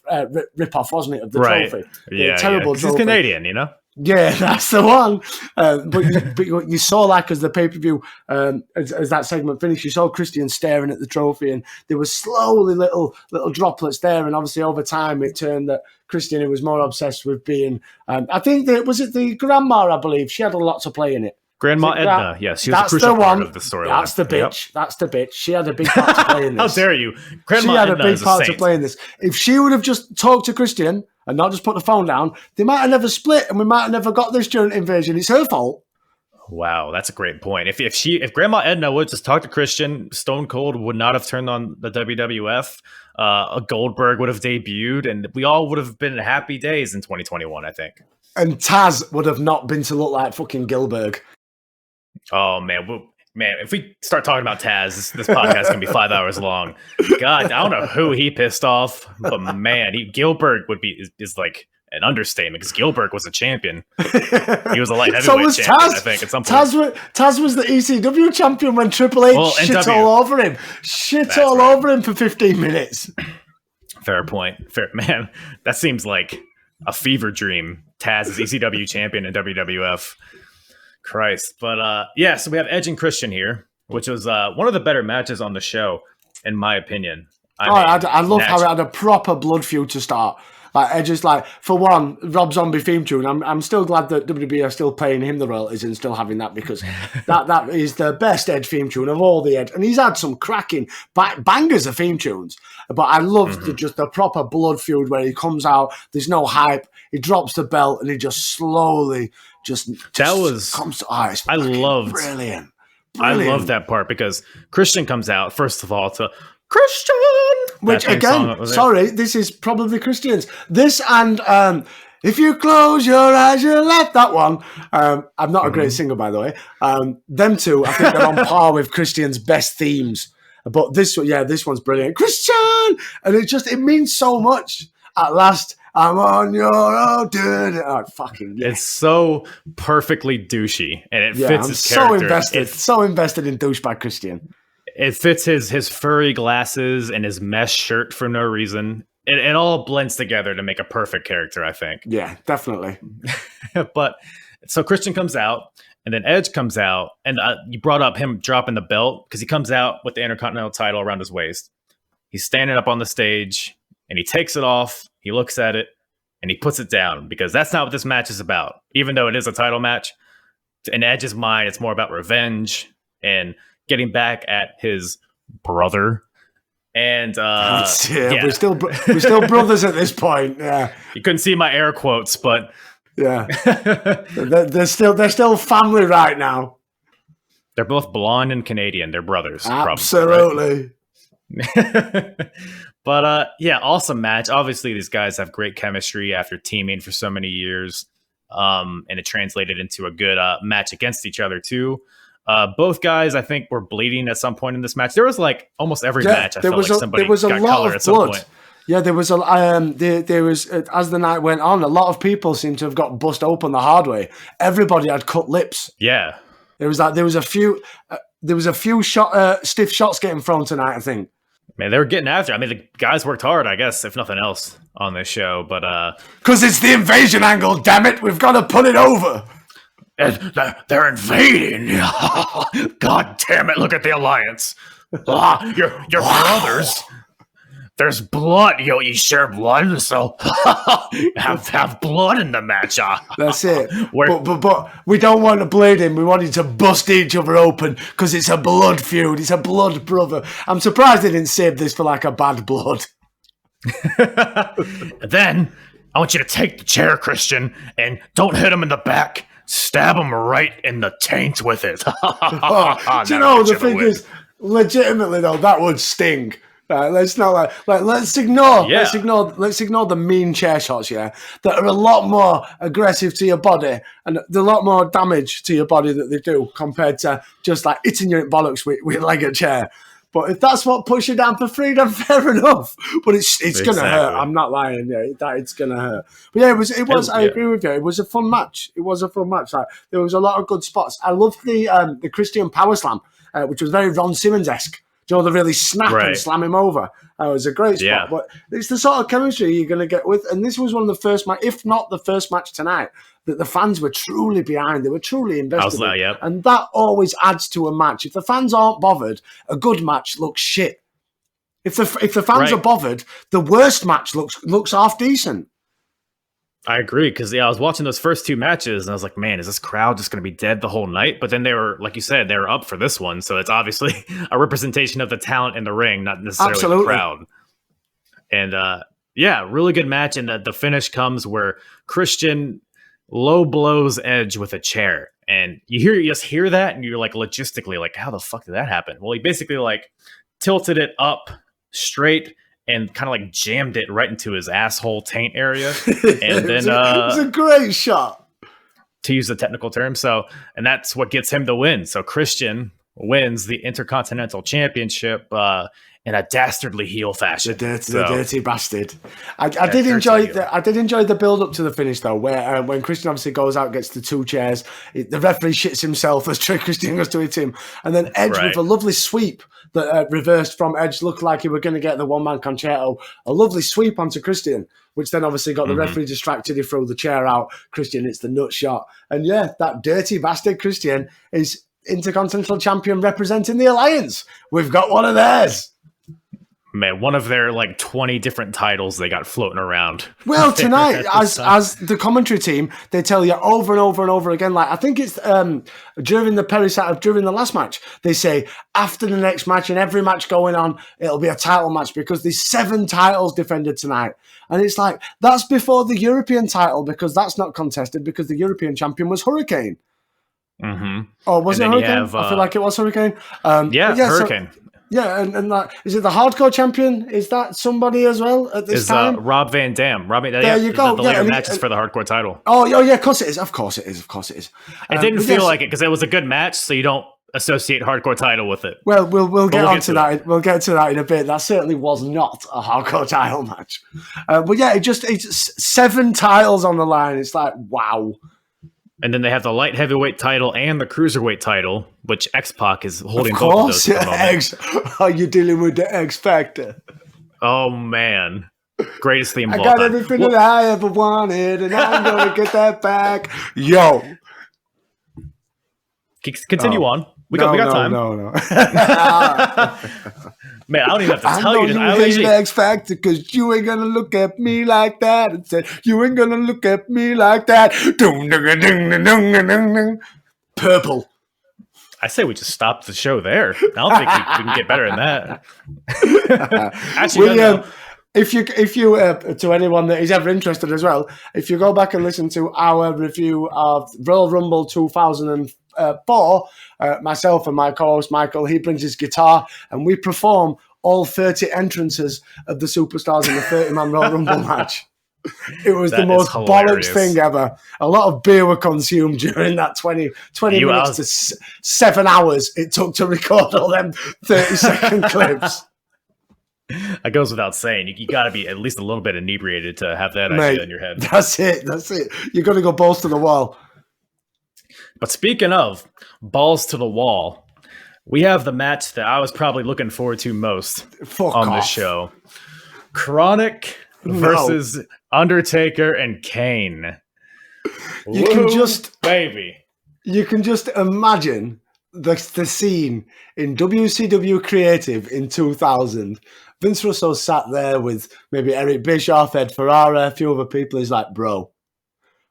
S4: rip-off, wasn't it, of the trophy?
S3: Yeah,
S4: terrible
S3: trophy. He's Canadian, you know?
S4: Yeah, that's the one. But you saw, like, as the pay-per-view, as that segment finished, you saw Christian staring at the trophy, and there were slowly little droplets there, and obviously over time it turned that Christian was more obsessed with being, I think, was it the grandma, I believe? She had a lot to play in it.
S3: Grandma Edna, yes. She was a crucial part of the storyline.
S4: That's the bitch. Yep. That's the bitch. She had a big part to play in this.
S3: How dare you? Grandma
S4: She had
S3: Edna
S4: a big part to play in this. If she would have just talked to Christian and not just put the phone down, they might have never split, and we might have never got this during invasion. It's her fault.
S3: Wow, that's a great point. If Grandma Edna would just talk to Christian, Stone Cold would not have turned on the WWF. Goldberg would have debuted, and we all would have been happy days in 2021, I think. And
S4: Taz would have not been to look like fucking Gilbert.
S3: Oh, man. If we start talking about Taz, this podcast is going to be 5 hours long. God, I don't know who he pissed off, but man, Gilbert is like an understatement, because Gilbert was a champion. He was a light heavyweight champion, I think, at some point.
S4: Taz was the ECW champion when Triple H shit all over him. Over him for 15 minutes.
S3: Fair point. Man, that seems like a fever dream. Taz is ECW champion in WWF. Christ. But so we have Edge and Christian here, which was one of the better matches on the show, in my opinion.
S4: I love how it had a proper blood feud to start. Like Edge is like, for one, Rob Zombie theme tune. I'm still glad that WWE are still paying him the royalties and still having that, because that is the best Edge theme tune of all the Edge, and he's had some cracking bangers of theme tunes. But I loved just the proper blood feud where he comes out. There's no hype. He drops the belt and he just slowly comes to eyes. Brilliant.
S3: I love that part, because Christian comes out first of all to Christian,
S4: which again, this is probably Christian's. This and if you close your eyes, you're left. That one. I'm not a great singer, by the way. Them two, I think, are on par with Christian's best themes. But this one's brilliant, Christian, and it means so much. At last, I'm on your own. Oh, fucking yeah.
S3: It's so perfectly douchey, and it fits his character.
S4: So invested in douchebag Christian.
S3: It fits his furry glasses and his mesh shirt for no reason. It all blends together to make a perfect character, I think.
S4: Yeah, definitely.
S3: But so Christian comes out, and then Edge comes out, and you brought up him dropping the belt, because he comes out with the Intercontinental title around his waist. He's standing up on the stage, and he takes it off. He looks at it, and he puts it down, because that's not what this match is about. Even though it is a title match, in Edge's mind, it's more about revenge and getting back at his brother. And
S4: we're still brothers at this point. Yeah,
S3: you couldn't see my air quotes, but
S4: yeah, they're still family right now.
S3: They're both blonde and Canadian. They're brothers.
S4: Absolutely.
S3: Probably, right? But awesome match. Obviously, these guys have great chemistry after teaming for so many years, and it translated into a good match against each other too. Both guys, I think, were bleeding at some point in this match. There was like almost every match. I felt like somebody got color at some point.
S4: Yeah, there was as the night went on, a lot of people seemed to have got bust open the hard way. Everybody had cut lips.
S3: Yeah.
S4: There was a few stiff shots getting thrown tonight, I think.
S3: Man, they were getting after it. I mean, the guys worked hard, I guess, if nothing else, on this show. But
S4: because it's the invasion angle, damn it, we've got to put it over.
S3: They're invading. God damn it! Look at the alliance. Your brothers. There's blood. You share blood, so have blood in the match.
S4: That's it. But we don't want to bleed him. We wanted to bust each other open because it's a blood feud. It's a blood brother. I'm surprised they didn't save this for like a bad blood.
S3: Then I want you to take the chair, Christian, and don't hit him in the back. Stab him right in the taint with it.
S4: Do you know the thing is, legitimately though, that would sting. Let's not let's ignore the mean chair shots, that are a lot more aggressive to your body and a lot more damage to your body that they do compared to just like hitting you in bollocks with like a chair. But if that's what puts you down for freedom, fair enough. But it's exactly. Gonna hurt. I'm not lying. Yeah, it's gonna hurt. But yeah, it was. I agree with you. It was a fun match. Like, there was a lot of good spots. I loved the Christian Power Slam, which was very Ron Simmons-esque. You know, they really snap and slam him over. It was a great spot. Yeah. But it's the sort of chemistry you're going to get with. And this was one of the first match, if not the first match tonight, that the fans were truly behind. They were truly invested in.
S3: Yep.
S4: And that always adds to a match. If the fans aren't bothered, a good match looks shit. If the fans are bothered, the worst match looks half decent.
S3: I agree, because I was watching those first two matches and I was like, man, is this crowd just going to be dead the whole night? But then they were, like you said, they were up for this one. So it's obviously a representation of the talent in the ring, not necessarily the crowd. And really good match. And the finish comes where Christian low blows Edge with a chair. And you just hear that and you're like, logistically, like, how the fuck did that happen? Well, he basically like tilted it up straight and kind of like jammed it right into his asshole taint area. And then
S4: it was a great shot,
S3: to use the technical term. So, and that's what gets him the win. So Christian wins the Intercontinental Championship in a dastardly heel fashion.
S4: The dirty bastard. I did enjoy the build up to the finish though, where when Christian obviously goes out, gets the two chairs, the referee shits himself as Christian goes to hit him, and then Edge with a lovely sweep that reversed from Edge, looked like he were going to get the one-man concerto, a lovely sweep onto Christian, which then obviously got the referee distracted. He threw the chair out. Christian hits the nut shot, and that dirty bastard Christian is Intercontinental Champion representing the Alliance. We've got one of theirs.
S3: Man, one of their like 20 different titles they got floating around.
S4: Well, tonight, as the commentary team, they tell you over and over and over again. Like I think it's during the last match, they say after the next match and every match going on, it'll be a title match because there's 7 titles defended tonight, and it's like that's before the European title because that's not contested because the European champion was Hurricane.
S3: Mm-hmm.
S4: Oh, was it Hurricane? I feel like it was Hurricane.
S3: Hurricane.
S4: And like, is it the hardcore champion? Is that somebody as well at this time?
S3: Rob Van Dam.
S4: There you go.
S3: The later matches for the hardcore title.
S4: Oh, yeah, of course it is. Of course it is.
S3: It didn't feel like it because it was a good match, so you don't associate hardcore title with it.
S4: Well, we'll get onto that. We'll get to that in a bit. That certainly was not a hardcore title match. But yeah, it's 7 titles on the line. It's like, wow.
S3: And then they have the light heavyweight title and the cruiserweight title, which X-Pac is holding both of those at the moment.
S4: Are you dealing with the X Factor?
S3: Oh, man. Greatest theme of all
S4: time. I got
S3: everything
S4: that I ever wanted, and I'm going to get that back. Yo.
S3: Continue on. We got time.
S4: No.
S3: Man, I don't even have to tell you.
S4: I hate the X Factor because you ain't gonna look at me like that. It said, you ain't gonna look at me like that. Purple.
S3: I say we just stop the show there. I don't think we can get better than that. Actually,
S4: if you to anyone that is ever interested as well, if you go back and listen to our review of Royal Rumble 2004, myself and my co-host Michael, he brings his guitar and we perform all 30 entrances of the superstars in the 30-man Royal Rumble match. It was the most bollocks thing ever. A lot of beer were consumed during that 20 minutes to 7 hours it took to record all them 30-second clips.
S3: That goes without saying. You got to be at least a little bit inebriated to have that
S4: Mate,
S3: idea in your head.
S4: That's it. You're going to go balls to the wall.
S3: But speaking of balls to the wall, we have the match that I was probably looking forward to most on this show. Kronik versus Undertaker and Kane.
S4: You can just imagine the scene in WCW Creative in 2000. Vince Russo sat there with maybe Eric Bischoff, Ed Ferrara, a few other people. He's like, bro,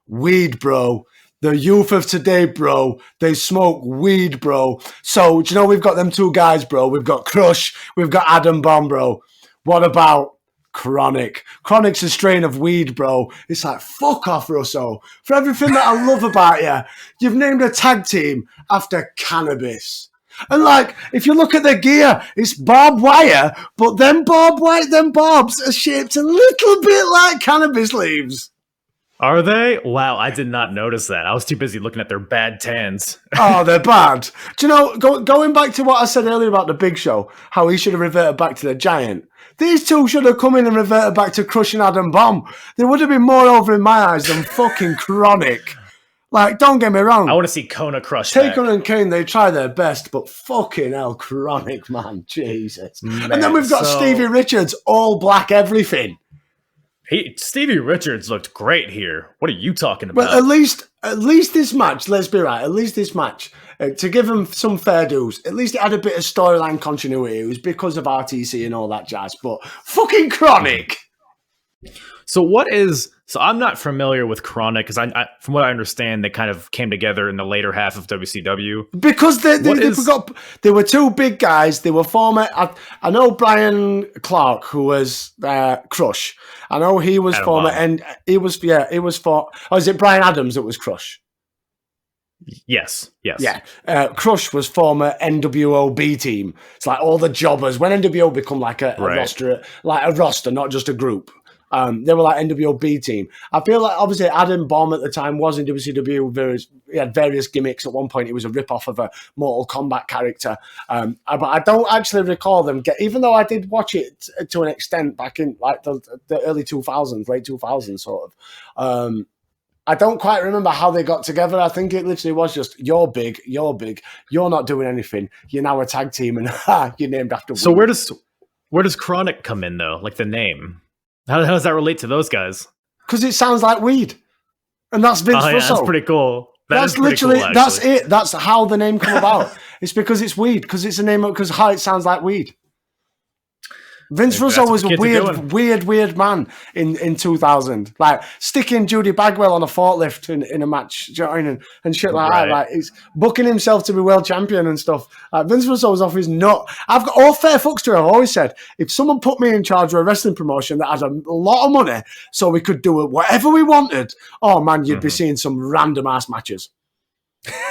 S4: weed, bro. The youth of today, bro, they smoke weed, bro. So, do you know, we've got them two guys, bro. We've got Crush, we've got Apron Bump, bro. What about Kronik? Kronik's a strain of weed, bro. It's like, fuck off, Russo. For everything that I love about you, you've named a tag team after cannabis. And like, if you look at their gear, it's barbed wire, but them barbs are shaped a little bit like cannabis leaves.
S3: Are they? Wow, I did not notice that. I was too busy looking at their bad tans.
S4: Oh, they're bad. Do you know, going back to what I said earlier about the Big Show, how he should have reverted back to the Giant, these two should have come in and reverted back to crushing Apron Bump. There would have been more over in my eyes than fucking Kronik. Like, don't get me wrong.
S3: I want to see Kona crush
S4: Taker and Kane, they try their best, but fucking hell, Kronik, man. Jesus.
S3: Man,
S4: and then we've got Stevie Richards, all black everything.
S3: Stevie Richards looked great here. What are you talking about?
S4: But at least this match, let's be right, at least this match, to give him some fair dues, at least it had a bit of storyline continuity. It was because of RTC and all that jazz, but fucking Kronik.
S3: So I'm not familiar with Kronik because I from what I understand, they kind of came together in the later half of WCW.
S4: Because they were two big guys. They were former. I know Brian Clark, who was Crush. I know he was former, and it was for. Oh, is it Brian Adams that was Crush?
S3: Yes.
S4: Yeah. Crush was former NWO B team. It's like all the jobbers. When NWO become like a roster, not just a group. They were like NWO B team. I feel like obviously Apron Bump at the time was in WCW. He had various gimmicks. At one point, he was a rip-off of a Mortal Kombat character. But I don't actually recall them even though I did watch it to an extent back in like the early 2000s, late 2000s sort of. I don't quite remember how they got together. I think it literally was just, you're big, you're not doing anything. You're now a tag team and you're named after
S3: So where does Kronik come in though? Like the name? How does that relate to those guys?
S4: Because it sounds like weed. And that's Vince Russo.
S3: That's pretty cool.
S4: That's literally, that's it. That's how the name come about. It's because it's weed, because it's a name, because how it sounds like weed. Vince Russo was a weird man in 2000. Like sticking Judy Bagwell on a forklift in a match, do you know what I mean? And shit like that. Like he's booking himself to be world champion and stuff. Vince Russo was off his nut. I've got all fair fucks to him. I've always said, if someone put me in charge of a wrestling promotion that has a lot of money so we could do whatever we wanted, oh man, you'd be seeing some random ass matches.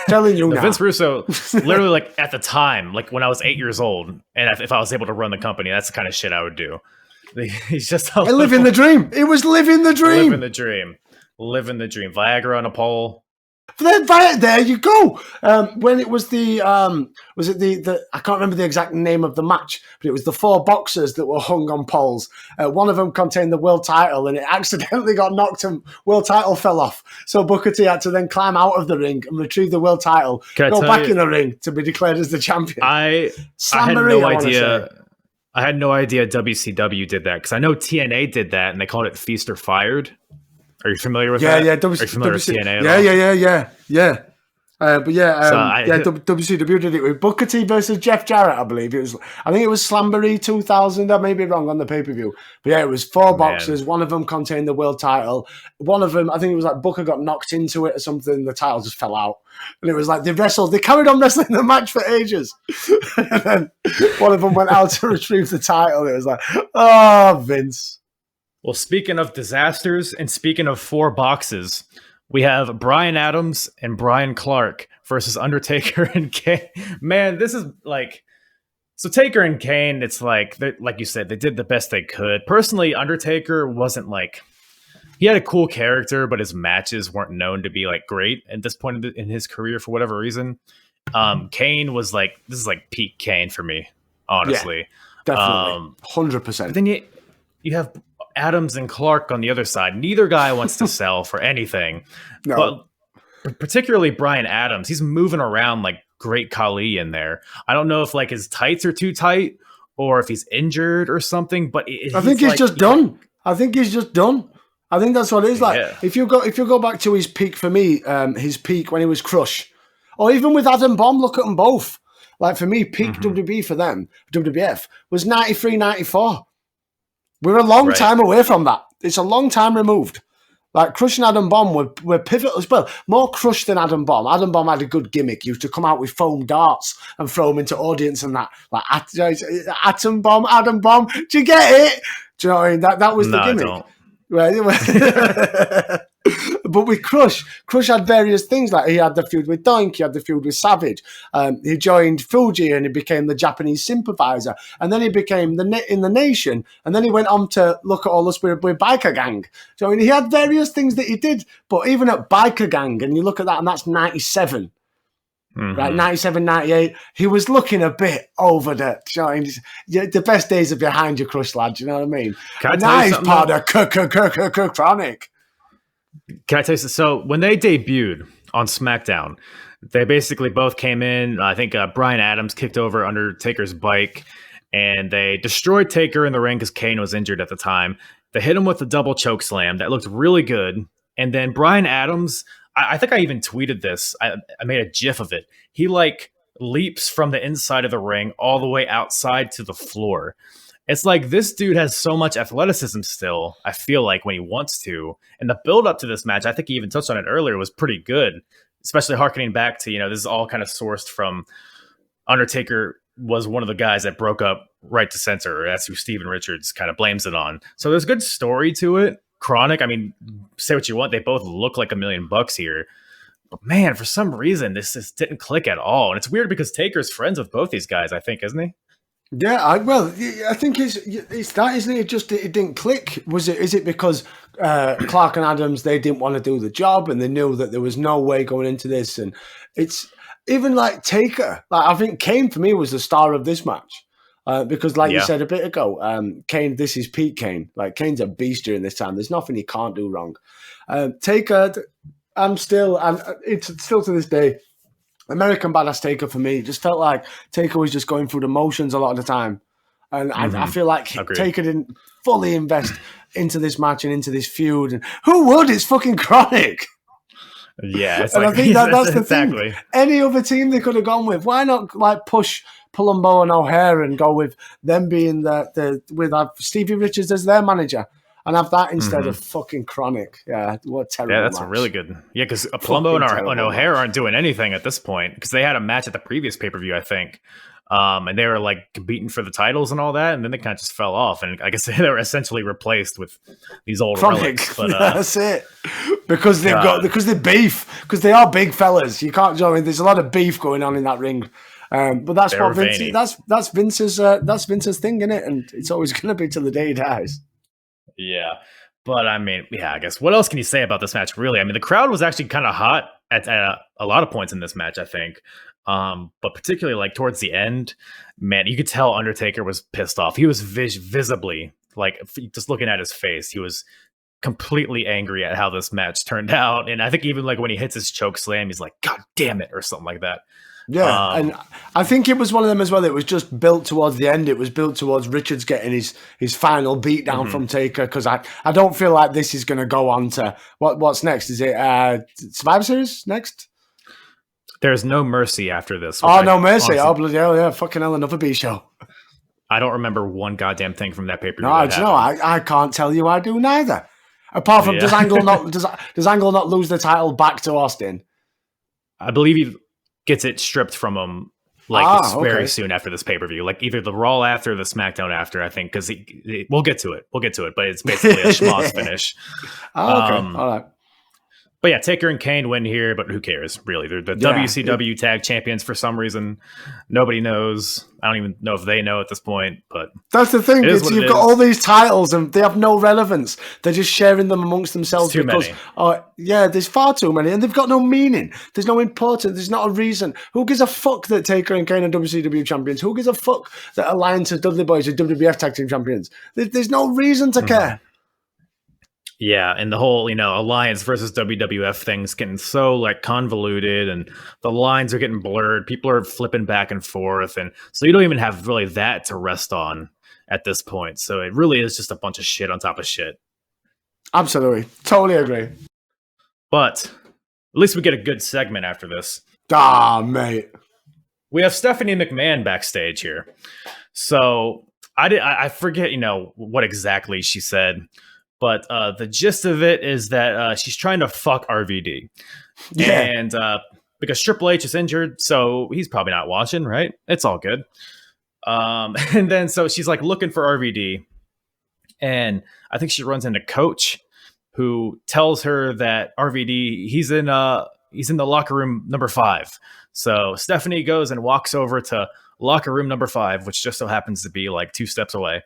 S4: Telling you now.
S3: Vince Russo, literally, like at the time, like when I was 8 years old, and if I was able to run the company, that's the kind of shit I would do. He's just
S4: living the dream. It was living the dream.
S3: Living the dream. Viagra on a pole.
S4: There you go. When it was was it the I can't remember the exact name of the match, but it was the four boxers that were hung on poles. One of them contained the world title, and it accidentally got knocked and world title fell off. So Booker T had to then climb out of the ring and retrieve the world title, go back in the ring to be declared as the champion.
S3: I had no idea. I had no idea WCW did that because I know TNA did that, and they called it Feast or Fired. Are you familiar with that?
S4: Yeah.
S3: Are you familiar with TNA
S4: Yeah. WCW did it with Booker T versus Jeff Jarrett, I believe. I think it was Slamboree 2000. I may be wrong on the pay-per-view. But yeah, it was four boxers. One of them contained the world title. One of them, I think it was like Booker got knocked into it or something. The title just fell out. And it was like they carried on wrestling the match for ages. And then one of them went out to retrieve the title. It was like, oh, Vince.
S3: Well, speaking of disasters and speaking of four boxes, we have Bryan Adams and Brian Clark versus Undertaker and Kane. Man, this is like... So Taker and Kane, it's like you said, they did the best they could. Personally, Undertaker wasn't like... He had a cool character, but his matches weren't known to be like great at this point in his career for whatever reason. Kane was like... This is like peak Kane for me, honestly.
S4: definitely, 100%.
S3: Then you have Adams and Clark on the other side. Neither guy wants to sell for anything.
S4: No.
S3: But particularly Brian Adams, he's moving around like Great Khali in there. I don't know if like his tights are too tight or if he's injured or something, but
S4: I think he's just done. I think he's just done. I think that's what it is. Like if you go back to his peak for me, his peak when he was Crush, or even with Adam Bomb, look at them both. Like for me, peak WB for them, WWF, was 93, 94. We're a long time away from that. It's a long time removed. Like Crush and Adam Bomb were pivotal as well. More Crush than Adam Bomb. Adam Bomb had a good gimmick. He used to come out with foam darts and throw them into audience and that. Like Atom Bomb, Adam Bomb. Do you get it? Do you know what I mean? That was the gimmick. I don't. But with Crush had various things. Like he had the feud with Doink, he had the feud with Savage. He joined Fuji and he became the Japanese sympathizer. And then he became in the Nation. And then he went on to look at all us with Biker Gang. So I mean, he had various things that he did. But even at Biker Gang, and you look at that, and that's 97. Right, 97, 98. He was looking a bit over the. You know, the best days are behind you, Crush lad. You know what I mean? Nice part of Kronik.
S3: Can I tell you? So when they debuted on SmackDown, they basically both came in. I think Brian Adams kicked over Undertaker's bike, and they destroyed Taker in the ring because Kane was injured at the time. They hit him with a double choke slam that looked really good, and then Brian Adams. I think I even tweeted this. I made a GIF of it. He like leaps from the inside of the ring all the way outside to the floor. It's like this dude has so much athleticism still, I feel like, when he wants to. And the build up to this match, I think he even touched on it earlier, was pretty good, especially harkening back to, this is all kind of sourced from Undertaker was one of the guys that broke up Right to Censor. That's who Steven Richards kind of blames it on. So there's good story to it. Kronik, I mean, say what you want. They both look like $1 million here. But man, for some reason, this just didn't click at all. And it's weird because Taker's friends with both these guys, I think, isn't he?
S4: Yeah, I think it's that, isn't it? It didn't click. Is it because Clark and Adams, they didn't want to do the job and they knew that there was no way going into this? And it's even like Taker. Like I think Kane for me was the star of this match because, like you said a bit ago, Kane. This is Pete Kane. Like Kane's a beast during this time. There's nothing he can't do wrong. Taker, it's still to this day. American Badass Taker for me just felt like Taker was just going through the motions a lot of the time. And I feel like Taker didn't fully invest into this match and into this feud. And who would? It's fucking Kronik.
S3: Yeah, it's
S4: and
S3: like,
S4: I think that's the
S3: exactly
S4: thing. Any other team they could have gone with. Why not like push Palumbo and O'Hare and go with them being with Stevie Richards as their manager? And have that instead of fucking Kronik. Yeah, what terrible.
S3: Yeah, that's
S4: match.
S3: really good. Yeah, because Palumbo and O'Hare aren't doing anything at this point because they had a match at the previous pay-per-view, I think. And they were like competing for the titles and all that, and then they kind of just fell off. And I guess they were essentially replaced with these old relics. But,
S4: that's it. Because they beef. Because they are big fellas. You can't join. There's a lot of beef going on in that ring. But that's what Vince. That's Vince's thing, isn't it? And it's always going to be till the day he dies.
S3: Yeah, but I mean, I guess what else can you say about this match, really? I mean, the crowd was actually kind of hot at a lot of points in this match, I think. But particularly like towards the end, man, you could tell Undertaker was pissed off. He was visibly, like, just looking at his face, he was completely angry at how this match turned out. And I think even like when he hits his choke slam, he's like, God damn it, or something like that.
S4: Yeah, and I think it was one of them as well. It was just built towards the end. It was built towards Richards getting his final beatdown from Taker, because I don't feel like this is going to go on to what's next. Is it Survivor Series next?
S3: There's No Mercy after this.
S4: Oh, No Mercy. Honestly, oh, bloody hell, yeah. Fucking hell, another B show.
S3: I don't remember one goddamn thing from that pay-per-view.
S4: No, I can't tell you I do neither. Apart from, does Angle not lose the title back to Austin?
S3: I believe he gets it stripped from him very soon after this pay-per-view, like either the Raw after or the SmackDown after, I think, because we'll get to it, but it's basically a schmoz finish.
S4: Oh, okay. All right.
S3: But yeah, Taker and Kane win here, but who cares, really? They're the WCW tag champions for some reason. Nobody knows. I don't even know if they know at this point, but
S4: that's the thing. You've got all these titles and they have no relevance. They're just sharing them amongst themselves because, there's far too many and they've got no meaning. There's no importance. There's not a reason. Who gives a fuck that Taker and Kane are WCW champions? Who gives a fuck that Alliance of Dudley Boys are WWF tag team champions? There's no reason to care.
S3: Yeah, and the whole, Alliance versus WWF thing's getting so like convoluted and the lines are getting blurred. People are flipping back and forth. And so you don't even have really that to rest on at this point. So it really is just a bunch of shit on top of shit.
S4: Absolutely. Totally agree.
S3: But at least we get a good segment after this.
S4: Mate.
S3: We have Stephanie McMahon backstage here. So I forget, what exactly she said. But the gist of it is that she's trying to fuck RVD. Yeah. And because Triple H is injured, so he's probably not watching, right? It's all good. And then so she's like looking for RVD. And I think she runs into Coach, who tells her that RVD, he's in the locker room number 5. So Stephanie goes and walks over to locker room number 5, which just so happens to be like 2 steps away.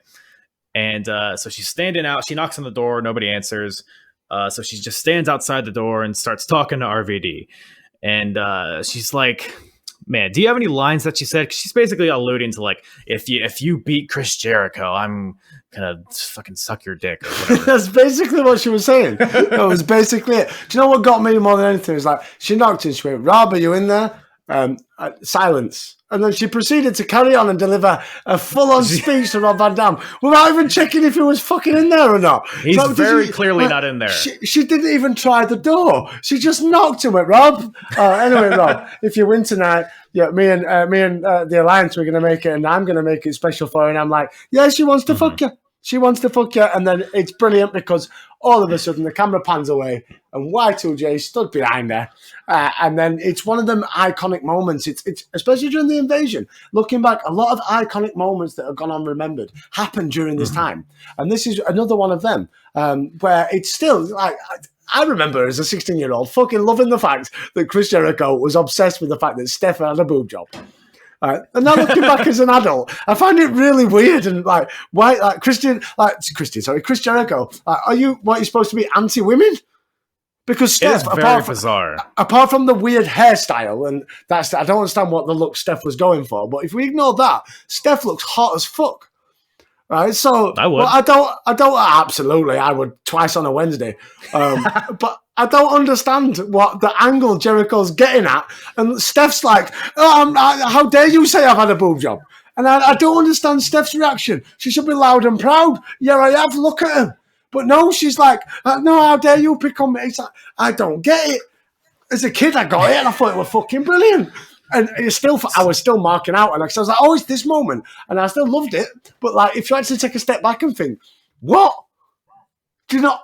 S3: And so she's standing out. She knocks on the door. Nobody answers. So she just stands outside the door and starts talking to RVD. And she's like, man, do you have any lines that she said? She's basically alluding to like, if you beat Chris Jericho, I'm going to fucking suck your dick or whatever.
S4: That's basically what she was saying. That was basically it. Do you know what got me more than anything? It was like, she knocked and she went, Rob, are you in there? Silence. And then she proceeded to carry on and deliver a full-on speech to Rob Van Dam without even checking if he was fucking in there or not.
S3: He's very clearly not in there.
S4: She didn't even try the door. She just knocked and went, Rob. Anyway, Rob, if you win tonight, me and the Alliance, we're going to make it, and I'm going to make it special for her. And I'm like, yeah, she wants to fuck you. She wants to fuck you. And then it's brilliant because all of a sudden the camera pans away and Y2J stood behind her. And then it's one of them iconic moments. It's especially during the invasion. Looking back, a lot of iconic moments that have gone unremembered happened during this time. And this is another one of them where it's still like... I remember as a 16-year-old fucking loving the fact that Chris Jericho was obsessed with the fact that Steph had a boob job. And now looking back as an adult, I find it really weird and like why like Chris Jericho. Are you supposed to be anti-women? Because Steph, apart from the weird hairstyle, and I don't understand what the look Steph was going for. But if we ignore that, Steph looks hot as fuck. Right, so
S3: I would.
S4: Well, I don't. Absolutely, I would twice on a Wednesday. But I don't understand what the angle Jericho's getting at. And Steph's like, how dare you say I've had a boob job? And I don't understand Steph's reaction. She should be loud and proud. Yeah, I have. Look at her. But no, she's like, no, how dare you pick on me? It's like, I don't get it. As a kid, I got it, and I thought it was fucking brilliant. And I was still marking out, and I was like, "Oh, it's this moment," and I still loved it. But like, if you actually take a step back and think, "What? Do you not,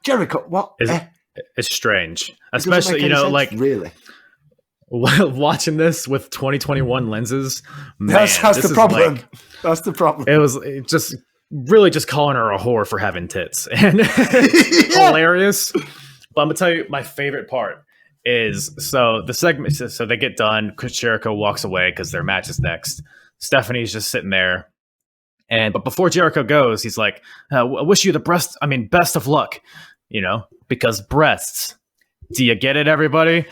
S4: Jericho? What?"
S3: It's strange, especially like
S4: really
S3: watching this with 2021 lenses. Man,
S4: that's the problem. That's the problem.
S3: It just really just calling her a whore for having tits, and hilarious. But I'm gonna tell you my favorite part. Is so the segment, so they get done. Chris Jericho walks away because their match is next. Stephanie's just sitting there, but before Jericho goes, he's like, "I wish you the best of luck," because breasts. Do you get it, everybody?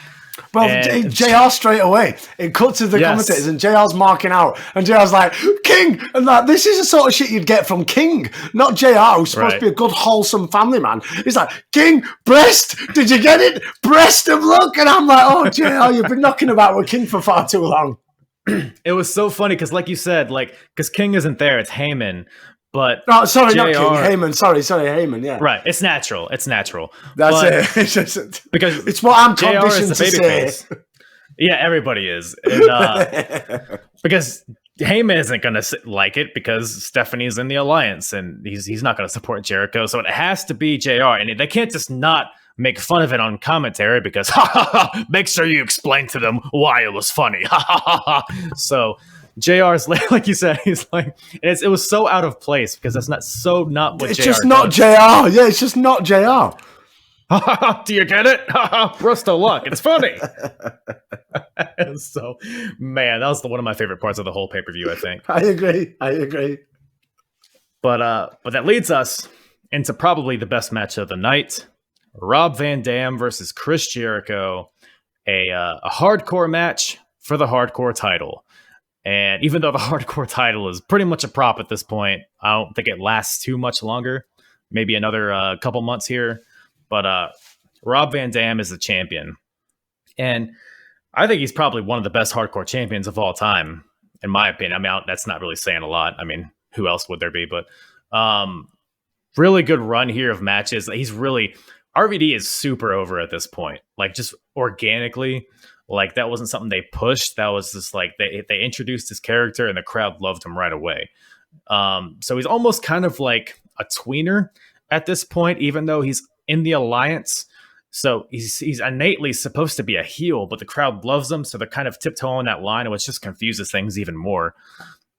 S4: Well, JR straight away. It cuts to the commentators and JR's marking out. And JR's like, King! And like, this is the sort of shit you'd get from King. Not JR, who's supposed to be a good, wholesome family man. He's like, King, breast! Did you get it? Breast of luck! And I'm like, oh, JR, you've been knocking about with King for far too long.
S3: It was so funny because like you said, because King isn't there, it's Heyman. But
S4: not King, Heyman. Sorry, Heyman. Yeah,
S3: right. It's natural. That's
S4: it. Because it's what I'm conditioned to say.
S3: Yeah, everybody is, and, because Heyman isn't going to like it because Stephanie's in the Alliance and he's not going to support Jericho, so it has to be JR, and they can't just not make fun of it on commentary because make sure you explain to them why it was funny. So. JR's like you said, he's like, it was so out of place because that's not what JR
S4: just
S3: does.
S4: not JR. Yeah, it's just not JR.
S3: Do you get it? Bristol luck. It's funny. So, man, that was one of my favorite parts of the whole pay-per-view, I think.
S4: I agree.
S3: But that leads us into probably the best match of the night. Rob Van Dam versus Chris Jericho. A hardcore match for the hardcore title. And even though the hardcore title is pretty much a prop at this point, I don't think it lasts too much longer. Maybe another couple months here. But Rob Van Dam is the champion. And I think he's probably one of the best hardcore champions of all time, in my opinion. I mean, that's not really saying a lot. I mean, who else would there be? But really good run here of matches. RVD is super over at this point. Like, just organically. Like, that wasn't something they pushed. That was just like they introduced his character and the crowd loved him right away. So he's almost kind of like a tweener at this point, even though he's in the alliance. So he's innately supposed to be a heel, but the crowd loves him. So they're kind of tiptoeing that line, which just confuses things even more.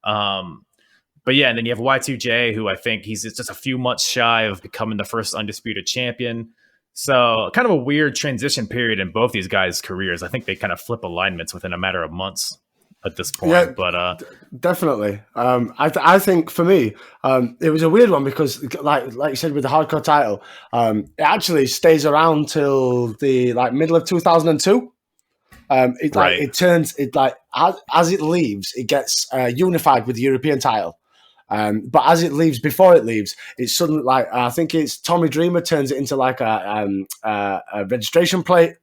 S3: But yeah, and then you have Y2J, who I think he's just a few months shy of becoming the first undisputed champion. So kind of a weird transition period in both these guys' careers. I think they kind of flip alignments within a matter of months at this point.
S4: Yeah,
S3: but
S4: definitely. I think for me, it was a weird one because, like you said, with the hardcore title, it actually stays around till the middle of 2002. As it leaves, it gets unified with the European title. But as it leaves, before it leaves, it's suddenly I think it's Tommy Dreamer turns it into a registration plate.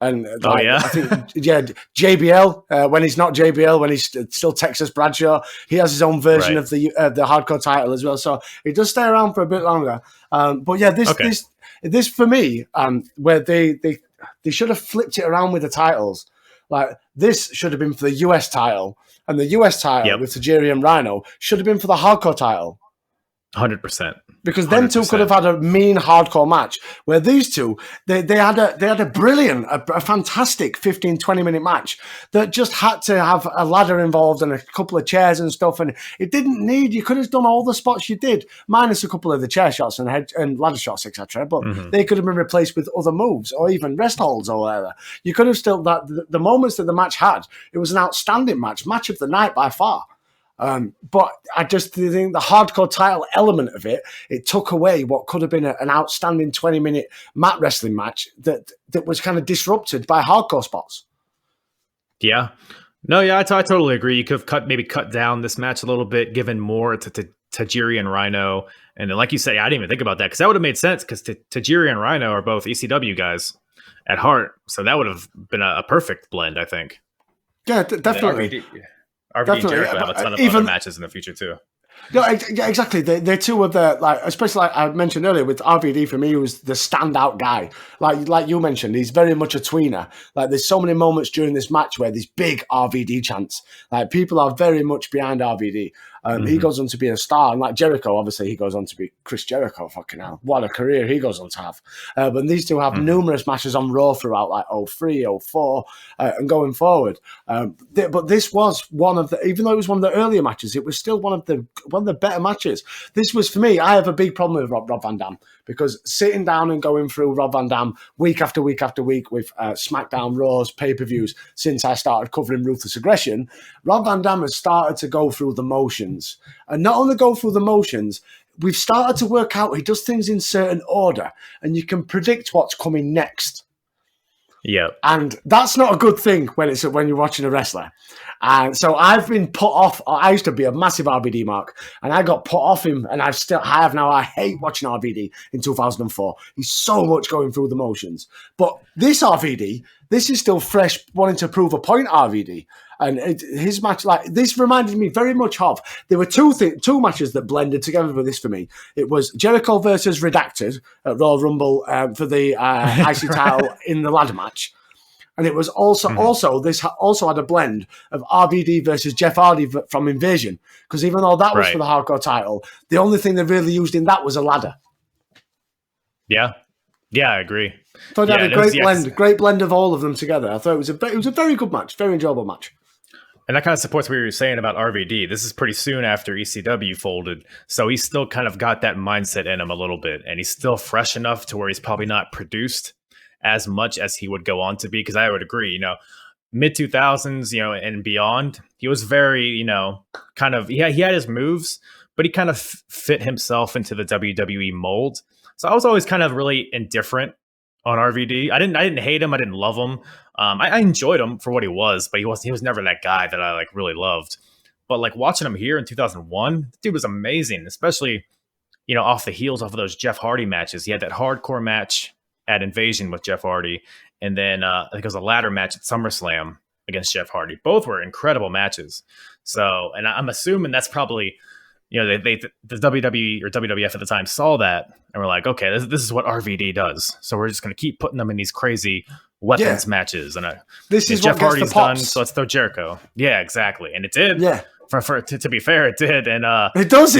S4: And I think JBL when he's not JBL, when he's still Texas Bradshaw, he has his own version of the hardcore title as well. So it does stay around for a bit longer. But yeah, this for me, where they should have flipped it around with the titles. Like, this should have been for the US title, and the US title with Tajiri and Rhino should have been for the hardcore title.
S3: 100%.
S4: Because them two could have had a mean hardcore match, where these two, they had a brilliant, a fantastic 15, 20-minute match that just had to have a ladder involved and a couple of chairs and stuff. And it didn't need, you could have done all the spots you did, minus a couple of the chair shots and ladder shots, etc. But they could have been replaced with other moves or even rest holds or whatever. You could have still, the moments that the match had, it was an outstanding match of the night by far. But I just think the hardcore title element of it took away what could have been an outstanding 20-minute mat wrestling match that was kind of disrupted by hardcore spots.
S3: Yeah. No, yeah, I totally agree. You could have cut down this match a little bit, given more to Tajiri and Rhino. And then, like you say, I didn't even think about that because that would have made sense because Tajiri and Rhino are both ECW guys at heart. So that would have been a perfect blend, I think.
S4: Yeah, definitely.
S3: RVD and Jericho have a ton of other matches in the future too.
S4: No, exactly. They're two of the, especially like I mentioned earlier with RVD, for me, he was the standout guy. Like you mentioned, he's very much a tweener. Like, there's so many moments during this match where there's big RVD chants. Like, people are very much behind RVD. He goes on to be a star. And like Jericho, obviously, he goes on to be Chris Jericho. Fucking hell. What a career he goes on to have. But these two have numerous matches on Raw throughout, like 03, 04, and going forward. But this was one of the, even though it was one of the earlier matches, it was still one of the better matches. This was, for me, I have a big problem with Rob Van Dam, because sitting down and going through Rob Van Dam week after week after week with SmackDown, Raws, pay-per-views since I started covering Ruthless Aggression, Rob Van Dam has started to go through the motions. And not only go through the motions, we've started to work out he does things in certain order, and you can predict what's coming next.
S3: Yeah,
S4: and that's not a good thing when you're watching a wrestler. And so I've been put off. I used to be a massive RVD mark, and I got put off him, and I have now. I hate watching RVD in 2004. He's so much going through the motions. But this RVD, this is still fresh, wanting to prove a point RVD. And his match, like this, reminded me very much of. There were two matches that blended together with this for me. It was Jericho versus Redacted at Royal Rumble for the IC title in the ladder match, and it was also this also had a blend of RVD versus Jeff Hardy from Invasion, because even though that was for the hardcore title, the only thing they really used in that was a ladder.
S3: Yeah, I agree.
S4: So they had a great blend of all of them together. I thought it was a very good match, very enjoyable match.
S3: And that kind of supports what you were saying about RVD. This is pretty soon after ECW folded. So he's still kind of got that mindset in him a little bit. And he's still fresh enough to where he's probably not produced as much as he would go on to be. Because I would agree, mid 2000s, and beyond, he was very, kind of, he had his moves, but he kind of fit himself into the WWE mold. So I was always kind of really indifferent on RVD. I didn't hate him. I didn't love him. I enjoyed him for what he was, but he was never that guy that I like really loved. But like watching him here in 2001, the dude was amazing, especially, off the heels of those Jeff Hardy matches. He had that hardcore match at Invasion with Jeff Hardy. And then I think it was a ladder match at SummerSlam against Jeff Hardy. Both were incredible matches. So, and I'm assuming that's probably, the WWE or WWF at the time saw that and were like, okay, this is what RVD does. So we're just going to keep putting them in these crazy weapons matches. And
S4: this is
S3: Jeff
S4: what gets
S3: Hardy's
S4: the pops.
S3: done, so let's throw Jericho. Yeah, exactly. And it did.
S4: Yeah.
S3: To be fair, it did. And
S4: it does.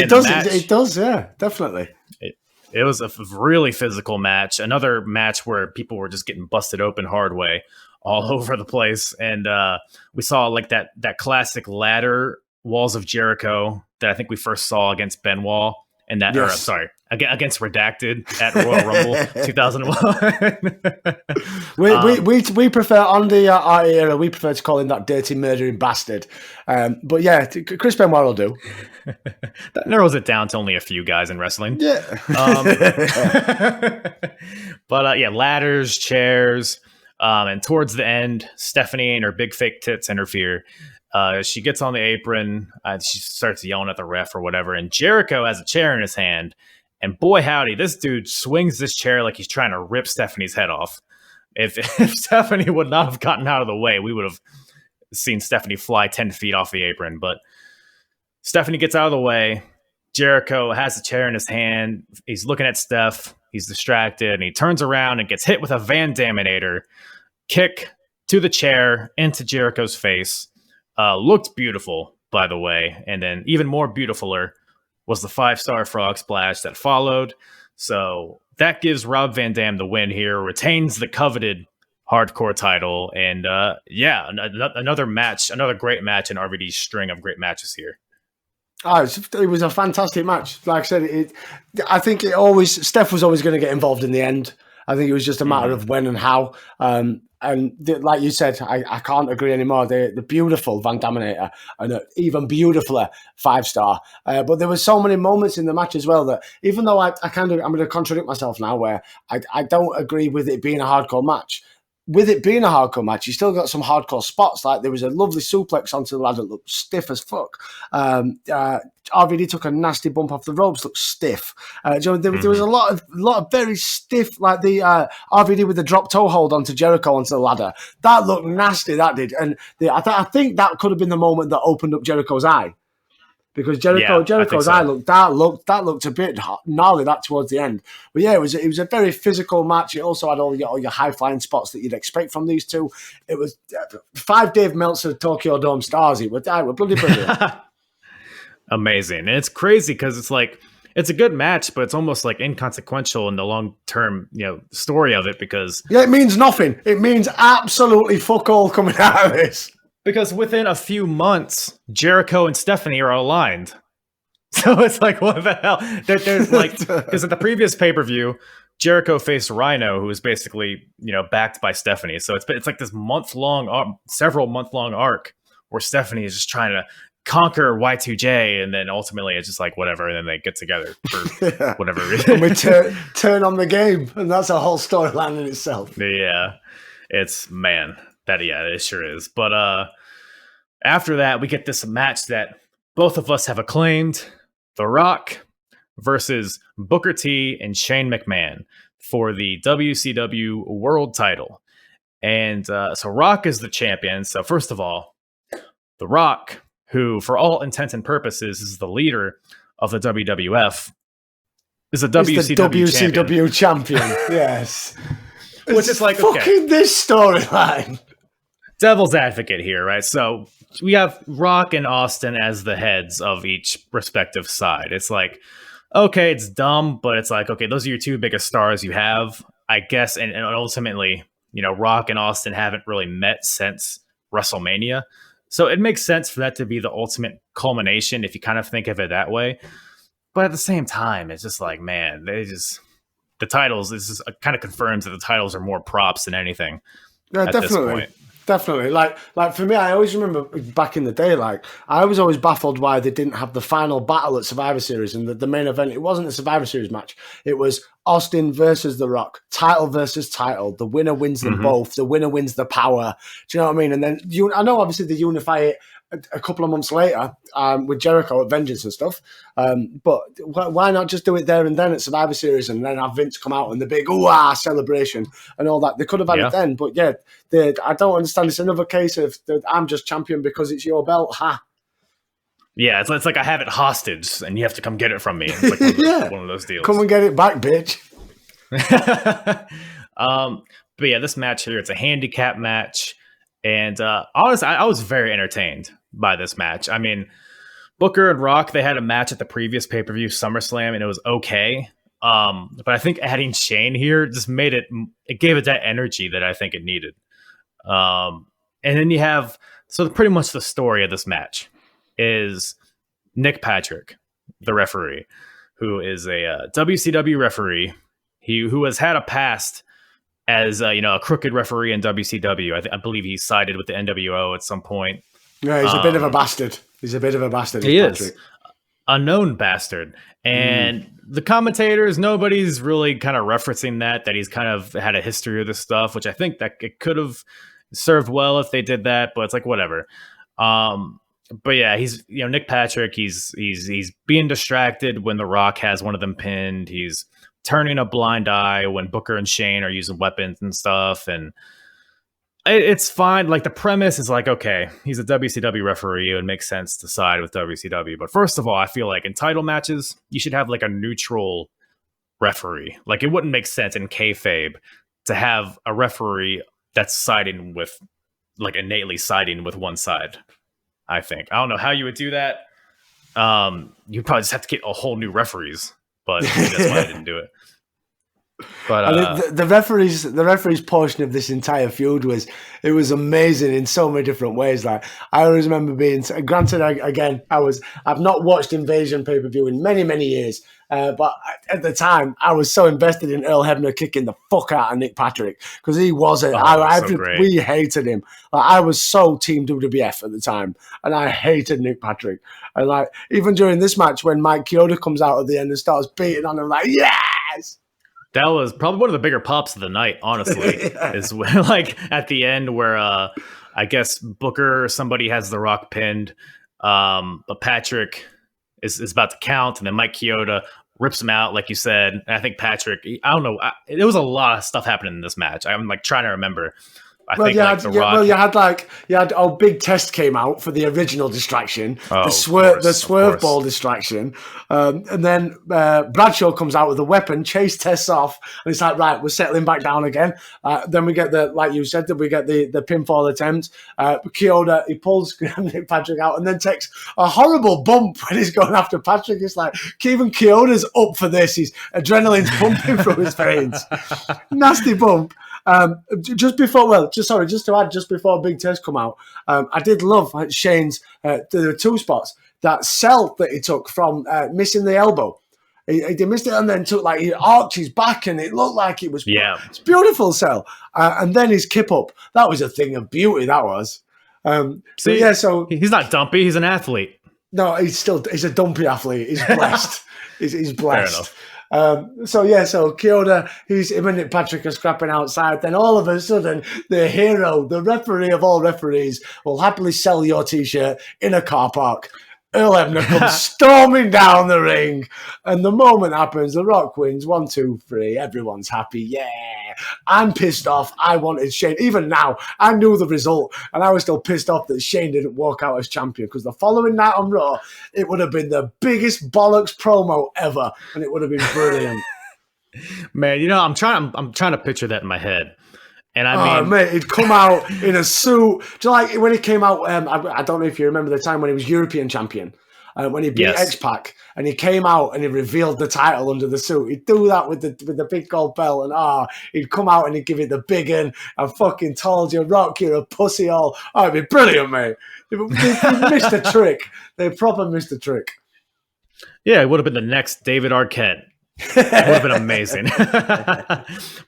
S4: Yeah, definitely.
S3: It was a really physical match. Another match where people were just getting busted open hard way all over the place. And we saw like that classic ladder Walls of Jericho that I think we first saw against Benoit and that, against Redacted at Royal Rumble 2001.
S4: We prefer on the our era. We prefer to call him that dirty murdering bastard. But yeah, Chris Benoit will do.
S3: That narrows it down to only a few guys in wrestling.
S4: Yeah.
S3: But ladders, chairs, and towards the end, Stephanie and her big fake tits interfere. She gets on the apron. She starts yelling at the ref or whatever. And Jericho has a chair in his hand. And boy, howdy, this dude swings this chair like he's trying to rip Stephanie's head off. If Stephanie would not have gotten out of the way, we would have seen Stephanie fly 10 feet off the apron. But Stephanie gets out of the way. Jericho has a chair in his hand. He's looking at Steph. He's distracted. And he turns around and gets hit with a Van Daminator kick to the chair into Jericho's face. Looked beautiful, by the way. And then even more beautifuler was the 5-star frog splash that followed. So that gives Rob Van Dam the win here, retains the coveted hardcore title. And another match, another great match in RVD's string of great matches here.
S4: Oh, it was a fantastic match. Like I said, I think Steph was always going to get involved in the end. I think it was just a matter of when and how. Like you said, I can't agree anymore. The beautiful Van Daminator and an even beautifuler 5-star. But there were so many moments in the match as well that even though I'm going to contradict myself now where I don't agree with it being a hardcore match. With it being a hardcore match, you still got some hardcore spots. Like there was a lovely suplex onto the ladder that looked stiff as fuck. RVD took a nasty bump off the ropes, looked stiff. There was a lot of very stiff, like the RVD with the drop toe hold onto Jericho onto the ladder. That looked nasty, that did. And I think that could have been the moment that opened up Jericho's eye. Because Jericho's eye looked a bit gnarly that towards the end. But yeah, it was a very physical match. It also had all your high flying spots that you'd expect from these two. It was 5 Dave Meltzer Tokyo Dome stars. We're bloody brilliant.
S3: Amazing. And it's crazy because it's like it's a good match, but it's almost like inconsequential in the long term, story of it because
S4: it means nothing. It means absolutely fuck all coming out of this.
S3: Because within a few months, Jericho and Stephanie are aligned. So it's like, what the hell? There's like, because at the previous pay-per-view, Jericho faced Rhino, who was basically, backed by Stephanie. So it's like this several month-long arc where Stephanie is just trying to conquer Y2J, and then ultimately it's just like, whatever, and then they get together for whatever reason.
S4: And we turn on the game, and that's a whole storyline in itself.
S3: Yeah, it sure is. But after that, we get this match that both of us have acclaimed: The Rock versus Booker T and Shane McMahon for the WCW World Title. And so Rock is the champion. So first of all, The Rock, who for all intents and purposes is the leader of the WWF, is a WCW
S4: champion. Yes.
S3: Which is like,
S4: fucking this storyline.
S3: Devil's advocate here, right? So we have Rock and Austin as the heads of each respective side. It's like, okay, it's dumb, but it's like, okay, those are your two biggest stars you have, I guess. And ultimately, Rock and Austin haven't really met since WrestleMania. So it makes sense for that to be the ultimate culmination if you kind of think of it that way. But at the same time, it's just like, man, the titles, this is kind of confirms that the titles are more props than anything at this point.
S4: Definitely. Like for me, I always remember back in the day, like I was always baffled why they didn't have the final battle at Survivor Series and the main event. It wasn't a Survivor Series match. It was Austin versus The Rock, title versus title. The winner wins them both. The winner wins the power. Do you know what I mean? And then I know obviously they unify it a couple of months later with Jericho at Vengeance and stuff. But why not just do it there and then at Survivor Series and then have Vince come out and the big ooh-ah celebration and all that? They could have had it then, but yeah, I don't understand. It's another case of I'm just champion because it's your belt. Ha.
S3: Yeah, it's like I have it hostage and you have to come get it from me. It's like one of those deals.
S4: Come and get it back, bitch.
S3: But yeah, this match here, it's a handicap match. And honestly, I was very entertained by this match. I mean, Booker and Rock, they had a match at the previous pay-per-view, SummerSlam, and it was okay. But I think adding Shane here just made it gave it that energy that I think it needed. And then you have, so pretty much the story of this match is Nick Patrick, the referee, who is a WCW referee, who has had a past as a crooked referee in WCW. I believe he sided with the NWO at some point.
S4: Yeah, he's a bit of a bastard. He
S3: is a known bastard. And the commentators, nobody's really kind of referencing that he's kind of had a history of this stuff, which I think that it could have served well if they did that, but it's like, whatever. But yeah, he's, Nick Patrick, he's being distracted when The Rock has one of them pinned. He's turning a blind eye when Booker and Shane are using weapons and stuff. And it's fine. Like, the premise is like, okay, he's a WCW referee. It would make sense to side with WCW. But first of all, I feel like in title matches, you should have like a neutral referee. Like, it wouldn't make sense in kayfabe to have a referee that's siding with, like, innately siding with one side. I think. I don't know how you would do that. You'd probably just have to get a whole new referees. But that's why I didn't do it. But
S4: the referee's portion of this entire feud was amazing in so many different ways. Like, I always remember being granted, I've not watched Invasion pay-per-view in many years, but at the time I was so invested in Earl Hebner kicking the fuck out of Nick Patrick because he wasn't. We hated him. Like, I was so team WWF at the time, and I hated Nick Patrick. And like, even during this match when Mike Chioda comes out at the end and starts beating on him, like, yes.
S3: That was probably one of the bigger pops of the night, honestly, is when, like, at the end where I guess Booker or somebody has The Rock pinned, but Patrick is about to count, and then Mike Chioda rips him out, like you said. And I think Patrick, I don't know, there was a lot of stuff happening in this match. I'm like trying to remember. Big Test came out for the original distraction, the swerve ball distraction, and then Bradshaw comes out with a weapon, chase Test off, and it's like, right, we're settling back down again. Then we get like you said, we get the pinfall attempt. Chioda, he pulls Nick Patrick out, and then takes a horrible bump when he's going after Patrick. It's like, even Chioda's up for this. His adrenaline's pumping through his veins. Nasty bump. Just to add, just before Big Test come out, I did love Shane's, the two spots, that sell that he took from missing the elbow. He missed it and then he arched his back and it looked like it was, it's beautiful sell. And then his kip up, that was a thing of beauty, that was. So he's not dumpy, he's an athlete.
S4: No, he's a dumpy athlete. He's blessed. he's blessed.
S3: Fair enough.
S4: So Chioda, him and Nick Patrick are scrapping outside. Then all of a sudden, the hero, the referee of all referees, will happily sell your T-shirt in a car park. Earl Hebner comes storming down the ring, and the moment happens, The Rock wins. 1, 2, 3. Everyone's happy. Yeah, I'm pissed off. I wanted Shane. Even now, I knew the result, and I was still pissed off that Shane didn't walk out as champion, because the following night on Raw, it would have been the biggest bollocks promo ever, and it would have been brilliant.
S3: Man, I'm trying to picture that in my head. And I mean,
S4: mate, he'd come out in a suit. Just like when he came out, I don't know if you remember the time when he was European champion. when he beat
S3: Yes.
S4: X-Pac, and he came out and he revealed the title under the suit. He'd do that with the big gold belt, and he'd come out and he'd give it the big un. I fucking told you, Rock, you're a pussy all. Oh, it'd be brilliant, mate. They missed a trick. They proper missed a trick.
S3: Yeah, it would have been the next David Arquette. It would have been amazing.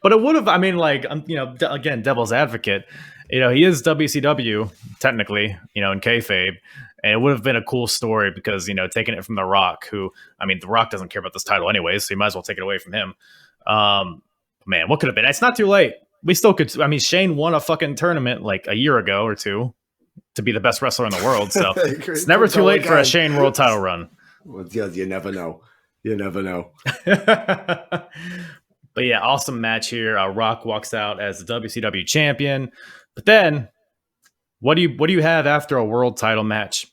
S3: But it would have, I mean, like, again, devil's advocate, he is WCW, technically, in kayfabe. And it would have been a cool story because, taking it from The Rock, who, I mean, The Rock doesn't care about this title anyways, so you might as well take it away from him. Man, what could have been? It's not too late. We still could. I mean, Shane won a fucking tournament like a year ago or two to be the best wrestler in the world. So it's never too late for a Shane world title run.
S4: Well, you never know. You never know.
S3: But yeah, awesome match here. Rock walks out as the WCW champion. But then, what do you have after a world title match?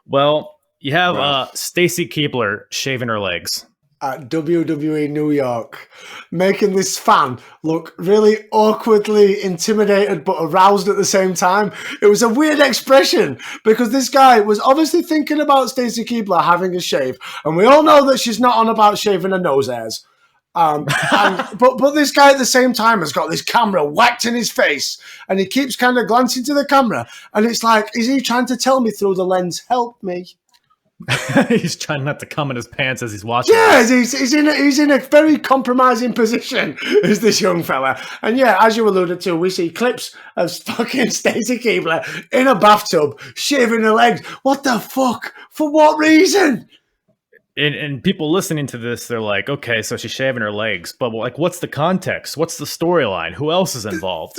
S3: Well, you have Stacy Keibler shaving her legs
S4: at WWE New York, making this fan look really awkwardly intimidated but aroused at the same time. It was a weird expression because this guy was obviously thinking about Stacy Keibler having a shave, and we all know that she's not on about shaving her nose hairs. But this guy at the same time has got this camera whacked in his face, and he keeps kind of glancing to the camera, and it's like, is he trying to tell me through the lens, help me?
S3: He's trying not to cum in his pants as he's watching.
S4: Yeah, he's in a very compromising position as this young fella. And yeah, as you alluded to, we see clips of fucking Stacy Keibler in a bathtub shaving her legs. What the fuck? For what reason?
S3: And people listening to this, they're like, okay, so she's shaving her legs, but like, what's the context? What's the storyline? Who else is involved?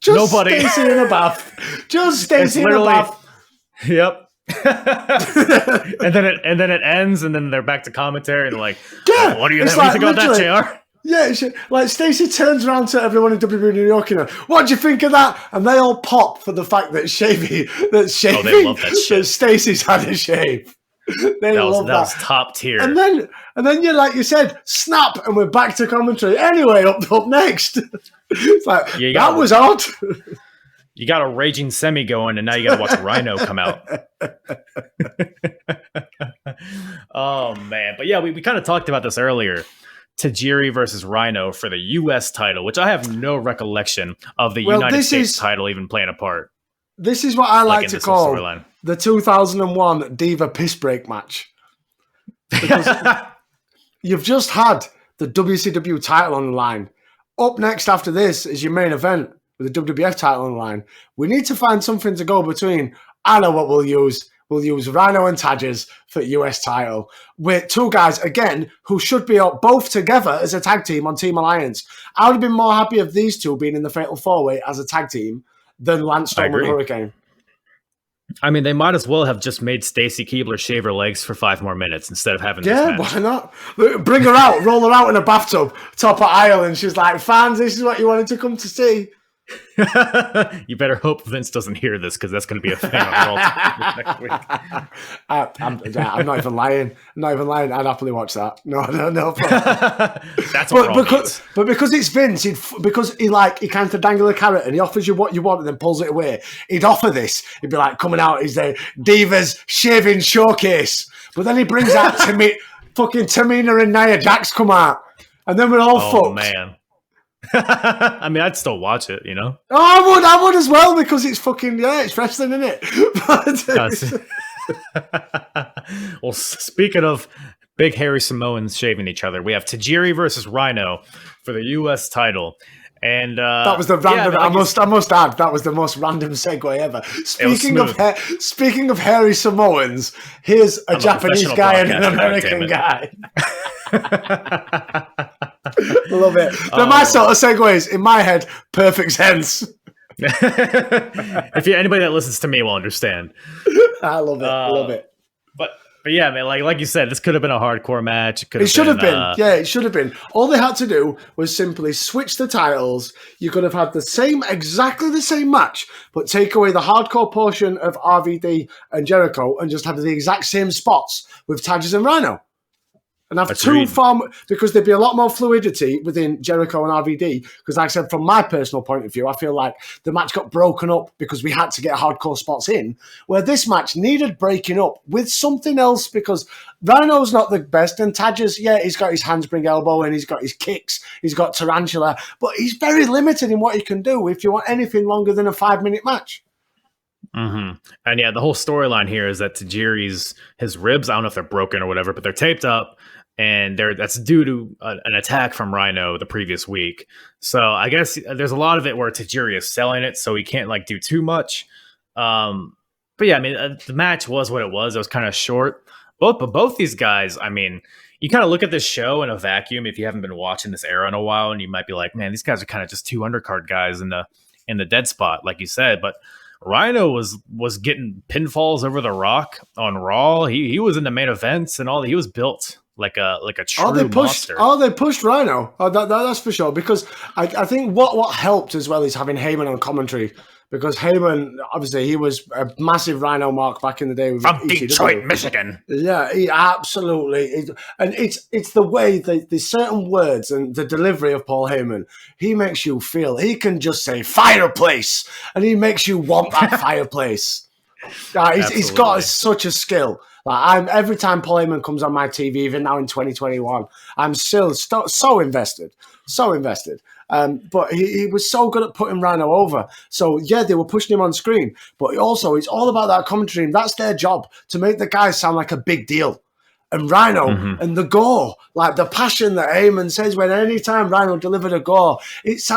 S3: Nobody.
S4: Stacy in a bath. Just Stacy in a bath.
S3: Yep. and then it ends, and then they're back to commentary, and they're like, oh, what do you think about that, JR?
S4: Yeah, like Stacey turns around to everyone in WWE New York, what do you think of that? And they all pop for the fact that they love that shit. That Stacey's had a shave. That was
S3: top tier.
S4: And then you, like you said, snap, and we're back to commentary. Anyway, up next. It's like, that was odd.
S3: You got a raging semi going, and now you got to watch Rhino come out. Oh, man. But yeah, we kind of talked about this earlier. Tajiri versus Rhino for the U.S. title, which I have no recollection of the United States title even playing a part.
S4: This is what I like to call the 2001 Diva Piss Break match. Because you've just had the WCW title on the line. Up next after this is your main event with the WWF title on the line. We need to find something to go between. I know what we'll use. We'll use Rhino and Tadges for US title. With two guys, again, who should be both together as a tag team on Team Alliance. I would have been more happy of these two being in the Fatal 4-Way as a tag team than Lance Storm and Hurricane.
S3: I mean, they might as well have just made Stacy Keibler shave her legs for 5 more minutes instead of having this match.
S4: Why not? Bring her out, roll her out in a bathtub, top of aisle, and she's like, fans, this is what you wanted to come to see.
S3: You better hope Vince doesn't hear this, because that's going to be a thing on Raw next week.
S4: I'm not even lying. I'd happily watch that. No.
S3: That's what
S4: but because it's Vince, because he kind of dangle a carrot and he offers you what you want and then pulls it away. He'd offer this. He'd be like, coming out is the Divas Shaving Showcase. But then he brings out fucking Tamina and Nia Jax come out, and then we're all fucked. Oh man.
S3: I mean, I'd still watch it,
S4: Oh, I would as well, because it's fucking, it's wrestling, isn't it?
S3: Well, speaking of big hairy Samoans shaving each other, we have Tajiri versus Rhino for the U.S. title. And
S4: that was the random. I must add, that was the most random segue ever. Speaking of hairy Samoans, here's a Japanese guy and an American guy. Love it. They're my sort of segues. In my head, perfect sense.
S3: If anybody that listens to me will understand.
S4: I love it. Love it.
S3: But yeah, man, like you said, this could have been a hardcore match.
S4: It should have been. Yeah, it should have been. All they had to do was simply switch the titles. You could have had exactly the same match, but take away the hardcore portion of RVD and Jericho and just have the exact same spots with Tadges and Rhino. And have
S3: Agreed.
S4: because there'd be a lot more fluidity within Jericho and RVD. Because, like I said, from my personal point of view, I feel like the match got broken up because we had to get hardcore spots in. Where this match needed breaking up with something else because Rhino's not the best, and Tadger's, he's got his handspring elbow and he's got his kicks, he's got tarantula, but he's very limited in what he can do if you want anything longer than a 5-minute match.
S3: Mm-hmm. And yeah, the whole storyline here is that Tajiri's his ribs, I don't know if they're broken or whatever, but they're taped up. And that's due to an attack from Rhino the previous week. So I guess there's a lot of it where Tajiri is selling it, so he can't like do too much. But yeah, I mean, the match was what it was. It was kind of short. Both these guys, I mean, you kind of look at this show in a vacuum if you haven't been watching this era in a while, and you might be like, man, these guys are kind of just two undercard guys in the dead spot, like you said. But Rhino was getting pinfalls over the Rock on Raw. He was in the main events and all. He was built like a true monster.
S4: They pushed Rhino. That's for sure. Because I think what helped as well is having Heyman on commentary. Because Heyman, obviously, he was a massive Rhino mark back in the day.
S3: From Detroit, Michigan.
S4: Yeah, he absolutely. And it's the way, the certain words and the delivery of Paul Heyman, he makes you feel. He can just say, fireplace, and he makes you want that fireplace. He's got such a skill. Like every time Paul Heyman comes on my TV, even now in 2021, I'm still so invested. But he was so good at putting Rhino over. So, yeah, they were pushing him on screen. But also, it's all about that commentary. And that's their job, to make the guy sound like a big deal. And Rhino and the gore, like the passion that Heyman says when any time Rhino delivered a gore, it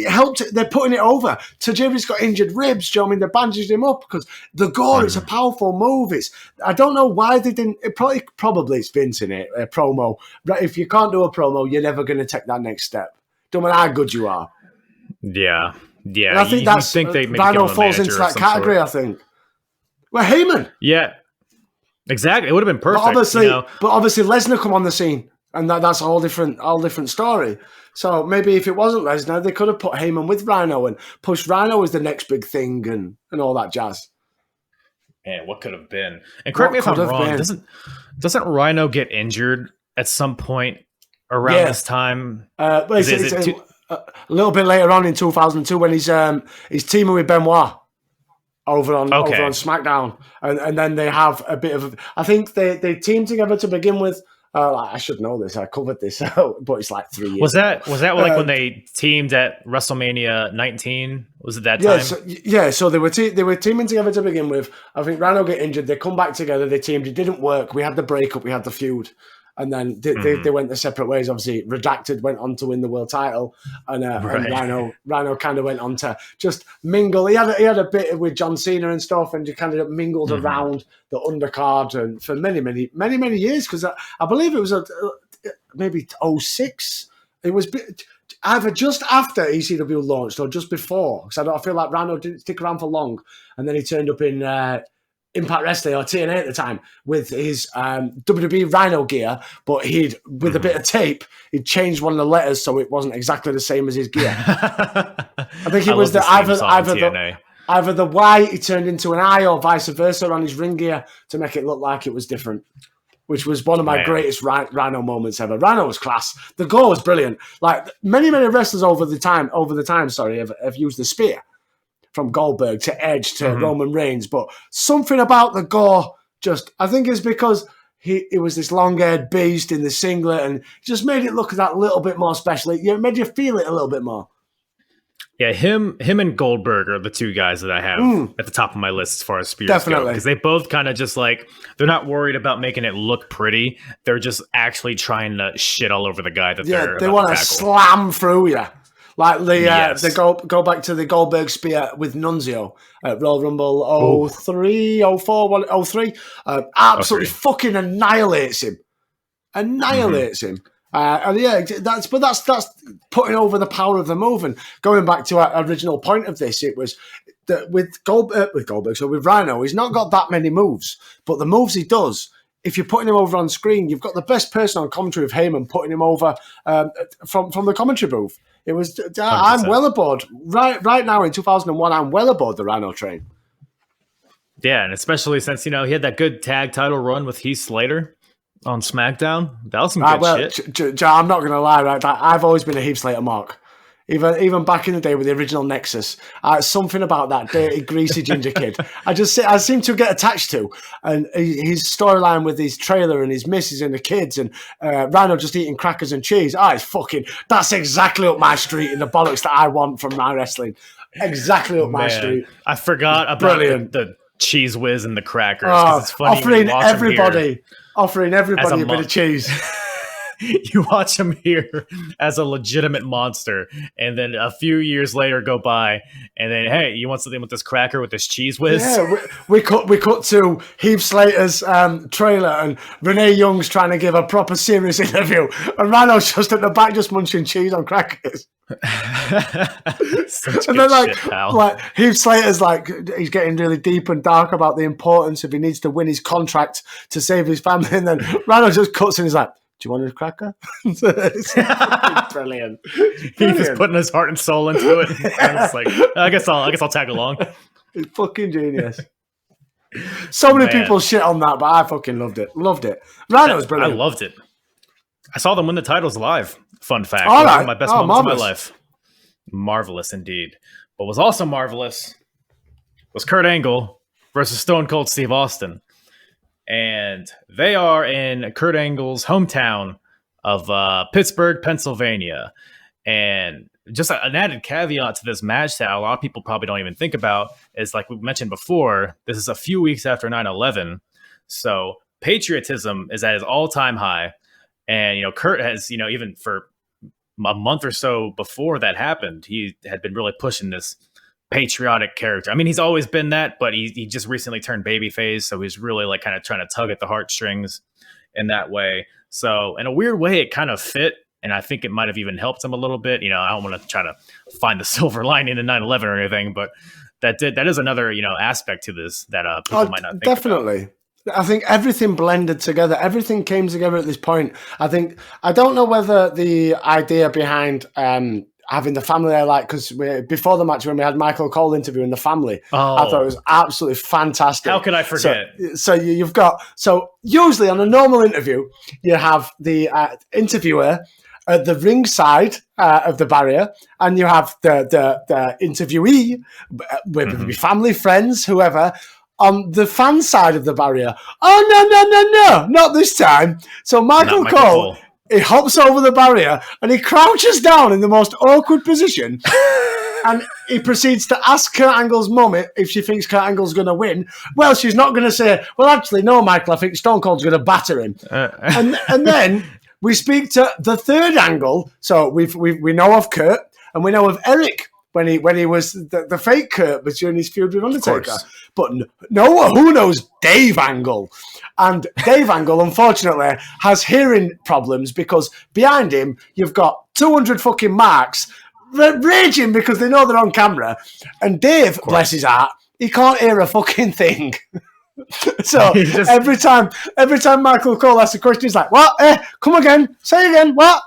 S4: helped. They're putting it over. Tajiri's got injured ribs. Do you know what I mean? They bandaged him up because the gore is a powerful move. I don't know why they didn't. Probably it's Vince in it, a promo. If you can't do a promo, you're never going to take that next step. Don't matter how good you are.
S3: Yeah.
S4: And I think they Rhino falls into that category. I think. Well, Heyman.
S3: Yeah. Exactly, it would have been perfect.
S4: But obviously, Lesnar come on the scene, and that's a whole different story. So maybe if it wasn't Lesnar, they could have put Heyman with Rhino and pushed Rhino as the next big thing and all that jazz.
S3: Man, what could have been? And correct me if I'm wrong. Doesn't Rhino get injured at some point around this time?
S4: A little bit later on in 2002 when he's teaming with Benoit. Over on SmackDown, and then they have a bit of. I think they teamed together to begin with. I should know this. I covered this, but it's like 3 years.
S3: Was that like when they teamed at WrestleMania 19? Was it that time?
S4: So they were teaming together to begin with. I think Rhino get injured. They come back together. They teamed. It didn't work. We had the breakup. We had the feud. And then they went their separate ways. Obviously, Redacted went on to win the world title, and Rhino kind of went on to just mingle. He had a bit with John Cena and stuff, and just kind of mingled around the undercard and for many years. Because I believe it was maybe 06. It was either just after ECW launched or just before. Because I feel like Rhino didn't stick around for long, and then he turned up in Impact Wrestling or TNA at the time with his WWE Rhino gear, but with a bit of tape, he'd changed one of the letters so it wasn't exactly the same as his gear. I think it was either the Y he turned into an I or vice versa on his ring gear to make it look like it was different, which was one of my greatest Rhino moments ever. Rhino was class. The gore was brilliant. Like many wrestlers over the time, have used the spear. From Goldberg to Edge to Roman Reigns, but something about the gore I think it's because he was this long-haired beast in the singlet and just made it look that little bit more special. It made you feel it a little bit more.
S3: Yeah, him and Goldberg are the two guys that I have at the top of my list as far as spears go. Because they both kind of just like, they're not worried about making it look pretty. They're just actually trying to shit all over the guy that they want to
S4: slam through you. Like they go back to the Goldberg spear with Nunzio at Royal Rumble 03, 04, 03. Absolutely fucking annihilates him. And that's putting over the power of the move. And going back to our original point of this, it was that with Goldberg, so with Rhino, he's not got that many moves, but the moves he does. If you're putting him over on screen, you've got the best person on commentary of Heyman putting him over from the commentary booth. It was. I'm well aboard right now in 2001. I'm well aboard the Rhino train.
S3: Yeah, and especially since he had that good tag title run with Heath Slater. on SmackDown. That was some good shit.
S4: I'm not going to lie, right? I've always been a Heath Slater mark. Even back in the day with the original Nexus, something about that dirty, greasy ginger kid, I seem to get attached to, and his storyline with his trailer and his missus and the kids and Rhino just eating crackers and cheese. That's exactly up my street in the bollocks that I want from my wrestling. Exactly up my street.
S3: I forgot about the cheese whiz and the crackers. It's funny
S4: offering everybody a bit of cheese.
S3: You watch him here as a legitimate monster, and then a few years later go by, and then, hey, you want something with this cracker with this cheese whiz?
S4: Yeah, we cut to Heath Slater's trailer, and Renee Young's trying to give a proper serious interview, and Rhino's just at the back just munching cheese on crackers. And then like Heath Slater's he's getting really deep and dark about the importance if he needs to win his contract to save his family, and then Rhino just cuts and he's like, do you want a cracker? It's brilliant.
S3: He's just putting his heart and soul into it. And it's like, I guess I'll tag along.
S4: It's fucking genius. So many people shit on that, but I fucking loved it. Rhino was brilliant.
S3: I loved it. I saw them win the titles live. Fun fact.
S4: All right.
S3: One of my best moments of my life. Marvelous indeed. What was also marvelous was Kurt Angle versus Stone Cold Steve Austin. And they are in Kurt Angle's hometown of Pittsburgh, Pennsylvania. And just an added caveat to this match that a lot of people probably don't even think about is, like we mentioned before, this is a few weeks after 9/11. So patriotism is at its all-time high. And, Kurt has, even for a month or so before that happened, he had been really pushing this patriotic character. I mean, he's always been that, but he just recently turned babyface, so he's really kind of trying to tug at the heartstrings in that way. So in a weird way, it kind of fit, and I think it might have even helped him a little bit. I don't want to try to find the silver lining in 9/11 or anything, but that is another aspect to this that people might not think
S4: definitely about. I think everything blended together. Everything came together at this point. I don't know whether the idea behind having the family there, because before the match when we had Michael Cole interviewing the family, I thought it was absolutely fantastic.
S3: How could I forget?
S4: So usually on a normal interview, you have the interviewer at the ringside of the barrier, and you have the interviewee, whether it be family, friends, whoever, on the fan side of the barrier. Oh, no, not this time. So Michael Cole, he hops over the barrier and he crouches down in the most awkward position. And he proceeds to ask Kurt Angle's mum if she thinks Kurt Angle's going to win. Well, she's not going to say, well, actually, no, Michael, I think Stone Cold's going to batter him. And then we speak to the third Angle. So we know of Kurt and we know of Eric when he was the fake Kurt during his feud with Undertaker. But who knows Dave Angle? And Dave Angle, unfortunately, has hearing problems because behind him, you've got 200 fucking marks raging because they know they're on camera. And Dave, bless his heart, he can't hear a fucking thing. So every time Michael Cole asks a question, he's like, what? Come again. Say again. What?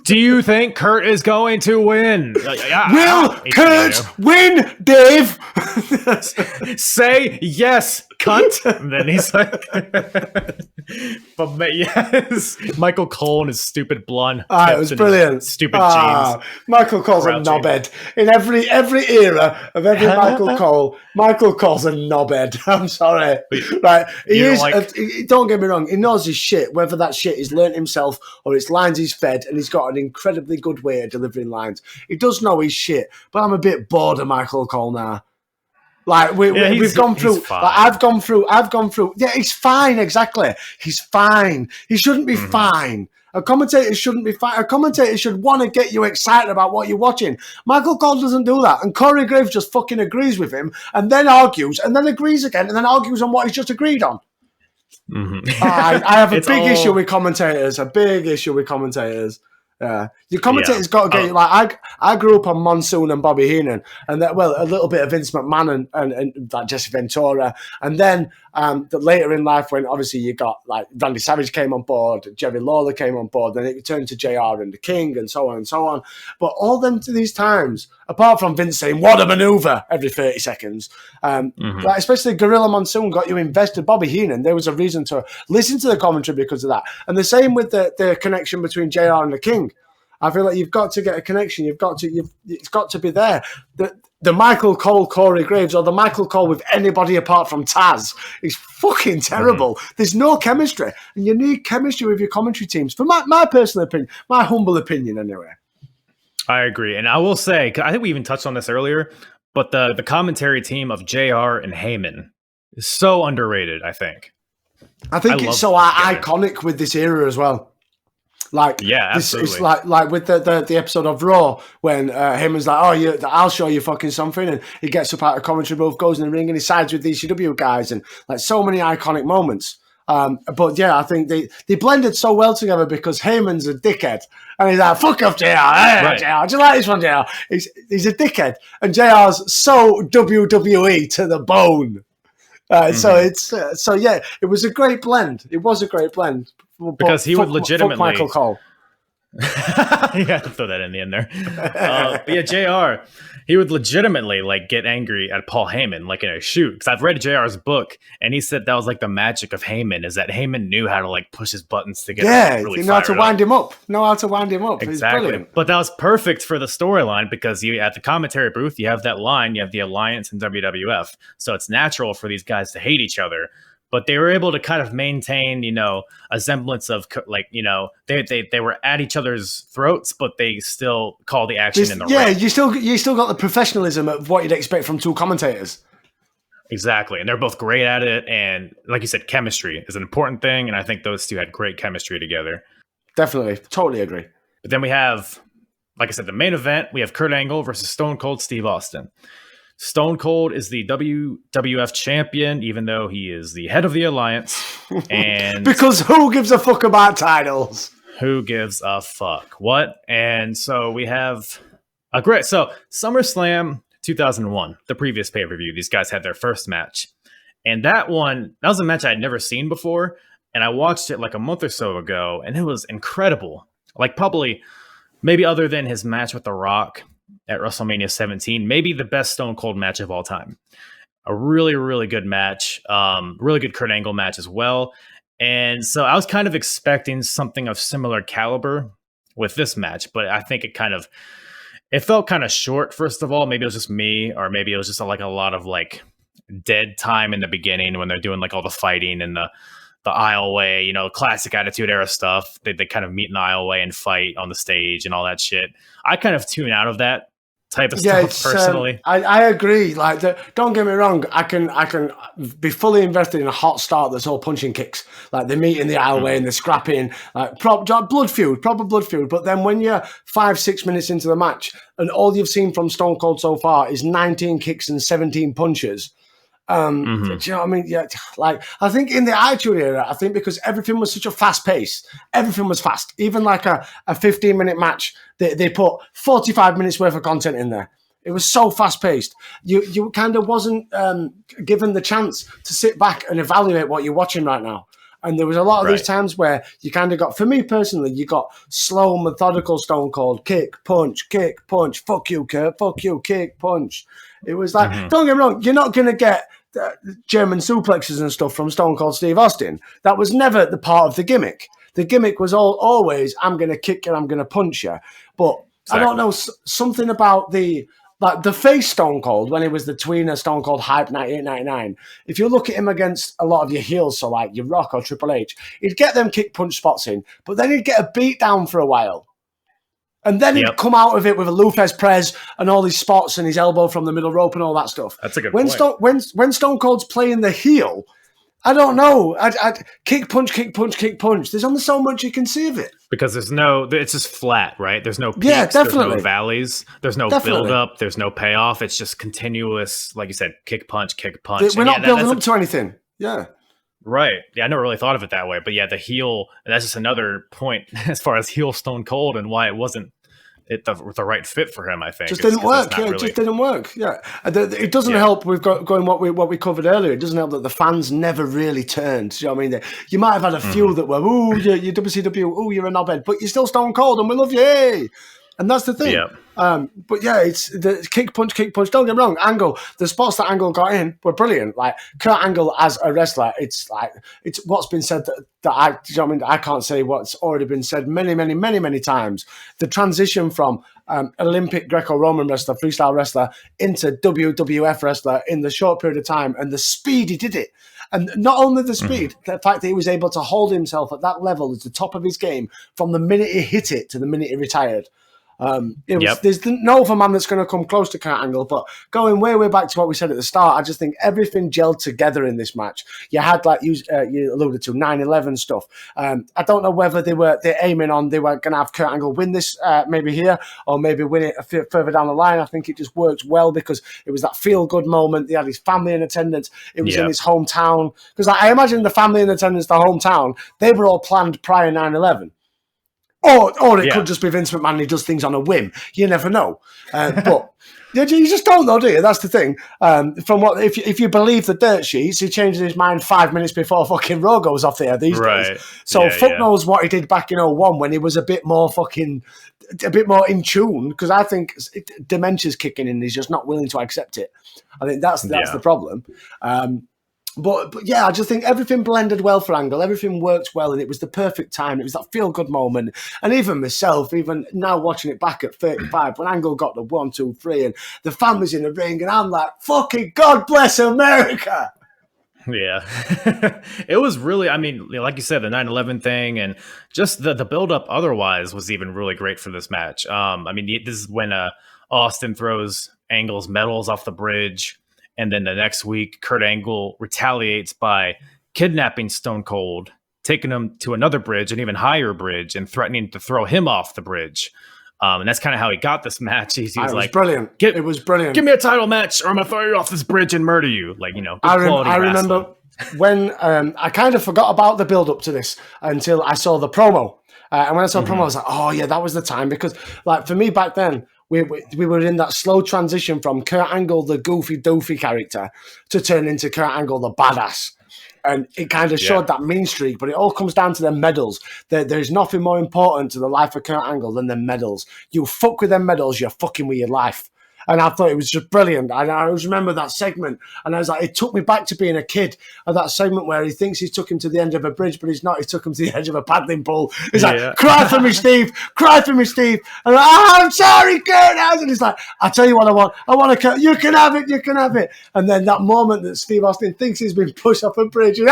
S3: Do you think Kurt is going to win?
S4: Will Kurt win, Dave?
S3: Say yes, cunt. And then he's like, but yes, Michael Cole and his stupid blonde.
S4: It was brilliant.
S3: Stupid jeans.
S4: Michael Cole's a knobhead. In every era of every Michael Cole's a knobhead. I'm sorry. Right? He is. Don't get me wrong. He knows his shit. Whether that shit is learnt himself or it's lines he's fed, and he's got an incredibly good way of delivering lines. He does know his shit, but I'm a bit bored of Michael Cole now. We've gone through. I've gone through. Yeah, he's fine. Exactly. He's fine. He shouldn't be fine. A commentator shouldn't be fine. A commentator should want to get you excited about what you're watching. Michael Cole doesn't do that, and Corey Graves just fucking agrees with him, and then argues, and then agrees again, and then argues on what he's just agreed on. I have a big issue with commentators. Your commentators got to get like I grew up on Monsoon and Bobby Heenan, and that, well, a little bit of Vince McMahon and like Jesse Ventura, and then later in life when obviously you got like Randy Savage came on board, Jerry Lawler came on board, then it turned to JR and the King and so on and so on. But all them to these times, apart from Vince saying "what a maneuver" every 30 seconds, like especially Gorilla Monsoon got you invested. Bobby Heenan, there was a reason to listen to the commentary because of that, and the same with the connection between JR and the King. I feel like you've got to get a connection. It's got to be there. The Michael Cole, Corey Graves, or the Michael Cole with anybody apart from Taz is fucking terrible. There's no chemistry, and you need chemistry with your commentary teams. For my personal opinion, my humble opinion, anyway.
S3: I agree, and I will say, 'cause I think we even touched on this earlier, but the commentary team of JR and Heyman is so underrated. I think
S4: it's so iconic with this era as well. Like,
S3: yeah, absolutely.
S4: It's like with the episode of Raw when Heyman's like, "Oh, I'll show you fucking something," and he gets up out of commentary booth, goes in the ring, and he sides with the ECW guys, and like so many iconic moments. But yeah, I think they blended so well together because Heyman's a dickhead, and he's like, "Fuck off, JR, hey, JR, do you like this one, JR?" He's a dickhead, and JR's so WWE to the bone. So yeah, it was a great blend. It was a great blend.
S3: Because he would legitimately
S4: Michael Cole.
S3: Yeah, throw that in the end there. But yeah, JR, he would legitimately like get angry at Paul Heyman, like in a shoot. Because I've read JR's book, and he said that was like the magic of Heyman, is that Heyman knew how to like push his buttons together.
S4: Yeah,
S3: really
S4: you know how to wind him up.
S3: Exactly. But that was perfect for the storyline because you at the commentary booth, you have that line, you have the alliance in WWF, so it's natural for these guys to hate each other. But they were able to kind of maintain, a semblance of like, they were at each other's throats, but they still call the action in the ring.
S4: Yeah, you still got the professionalism of what you'd expect from two commentators.
S3: Exactly, and they're both great at it. And like you said, chemistry is an important thing, and I think those two had great chemistry together.
S4: Definitely, totally agree.
S3: But then we have, like I said, the main event. We have Kurt Angle versus Stone Cold Steve Austin. Stone Cold is the WWF champion, even though he is the head of the alliance. And
S4: because who gives a fuck about titles?
S3: Who gives a fuck? What? And so we have a great... So SummerSlam 2001, the previous pay-per-view, these guys had their first match. And that was a match I had never seen before. And I watched it like a month or so ago, and it was incredible. Like probably, maybe other than his match with The Rock at WrestleMania 17, maybe the best Stone Cold match of all time. A really, really good match. Really good Kurt Angle match as well. And so I was kind of expecting something of similar caliber with this match, but I think it felt kind of short, first of all. Maybe it was just me, or maybe it was just like a lot of like dead time in the beginning when they're doing like all the fighting and the aisleway, classic Attitude Era stuff. They kind of meet in the aisleway and fight on the stage and all that shit. I kind of tune out of that type of stuff personally.
S4: I agree. Like, don't get me wrong. I can be fully invested in a hot start that's all punching kicks. Like they meet in the aisleway and they're scrapping, like proper blood feud. But then when you're 5-6 minutes into the match and all you've seen from Stone Cold so far is 19 kicks and 17 punches. Do you know what I mean? Yeah, like I think in the Attitude Era, I think because everything was such a fast pace, everything was fast. Even like a 15-minute match, they put 45 minutes worth of content in there. It was so fast paced. You kind of wasn't given the chance to sit back and evaluate what you're watching right now. And there was a lot of these times where you kind of got, for me personally, you got slow, methodical Stone Cold, kick, punch, fuck you, Kurt, fuck you, kick, punch. It was like, don't get me wrong, you're not going to get German suplexes and stuff from Stone Cold Steve Austin. That was never the part of the gimmick. The gimmick was always, I'm going to kick you, I'm going to punch you. But I don't know, something about the face Stone Cold, when he was the tweener Stone Cold Hype 98-99, if you look at him against a lot of your heels, so like your Rock or Triple H, he'd get them kick punch spots in, but then he'd get a beat down for a while. And then he'd come out of it with a Lufes Prez and all these spots and his elbow from the middle rope and all that stuff.
S3: That's a good point.
S4: When Stone Cold's playing the heel, I don't know. I'd kick, punch. There's only so much you can see of it.
S3: Because it's just flat, right? There's no peaks,
S4: definitely.
S3: There's no valleys, there's no build-up, there's no payoff. It's just continuous, like you said, kick, punch.
S4: We're not building up to anything. Yeah.
S3: Right. Yeah, I never really thought of it that way. But yeah, the heel, and that's just another point as far as heel Stone Cold and why it wasn't the right fit for him, I think.
S4: Just
S3: It's
S4: didn't
S3: 'cause it's
S4: work.
S3: not
S4: Yeah, it
S3: really,
S4: just didn't work. Yeah, it doesn't
S3: Yeah.
S4: help. We've got going what we covered earlier. It doesn't help that the fans never really turned. Do you know what I mean? You might have had a few that were, "Ooh, you're WCW. Ooh, you're a knobhead," but you're still Stone Cold, and we love you. Hey! And that's the thing.
S3: Yeah.
S4: But yeah, it's the kick punch. Don't get me wrong. Angle, the spots that Angle got in were brilliant. Like Kurt Angle as a wrestler, it's what's been said that I, do you know what I mean? I can't say what's already been said many times. The transition from Olympic Greco-Roman wrestler, freestyle wrestler, into WWF wrestler in the short period of time, and the speed he did it. And not only the speed, the fact that he was able to hold himself at that level at the top of his game from the minute he hit it to the minute he retired. There's no other man that's going to come close to Kurt Angle, but going way back to what we said at the start, I just think everything gelled together in this match. You had, like you alluded to, 9/11 stuff. I don't know whether they're aiming on they were going to have Kurt Angle win this maybe here or maybe win it further down the line. I think it just worked well because it was that feel-good moment. He had his family in attendance. It was in his hometown. Because I imagine the family in attendance, the hometown, they were all planned prior 9/11. Or it could just be Vince McMahon. He does things on a whim. You never know. But you just don't know, do you? That's the thing. From what if you believe the dirt sheets, he changes his mind 5 minutes before fucking Raw goes off the air these days. So knows what he did back in 01 when he was a bit more in tune. Because I think dementia's kicking in. He's just not willing to accept it. I think that's the problem. But yeah, I just think everything blended well for Angle. Everything worked well, and it was the perfect time. It was that feel-good moment. And even myself, even now watching it back at 35, when Angle got the 1, 2, 3, and the family's in the ring, and I'm like, fucking God bless America!
S3: Yeah. It was really, I mean, like you said, the 9/11 thing and just the build-up otherwise was even really great for this match. I mean, this is when Austin throws Angle's medals off the bridge. And then the next week, Kurt Angle retaliates by kidnapping Stone Cold, taking him to another bridge, an even higher bridge, and threatening to throw him off the bridge. And that's kind of how he got this match. He was like,
S4: brilliant. It was brilliant.
S3: Give me a title match or I'm going to throw you off this bridge and murder you. Like,
S4: I remember when I kind of forgot about the build-up to this until I saw the promo. And when I saw the promo, I was like, oh, yeah, that was the time. Because, like, for me back then, we were in that slow transition from Kurt Angle, the goofy, doofy character, to turn into Kurt Angle, the badass. And it kind of showed that mean streak, but it all comes down to the medals. There's nothing more important to the life of Kurt Angle than the medals. You fuck with them medals, you're fucking with your life. And I thought it was just brilliant. I always remember that segment. And I was like, it took me back to being a kid at that segment where he thinks he took him to the end of a bridge, but he's not. He took him to the edge of a paddling pool. He's like, cry for me, Steve. Cry for me, Steve. And I'm like, I'm sorry, Kurt. And he's like, I'll tell you what I want. I want to, you can have it. You can have it. And then that moment that Steve Austin thinks he's been pushed off a bridge. And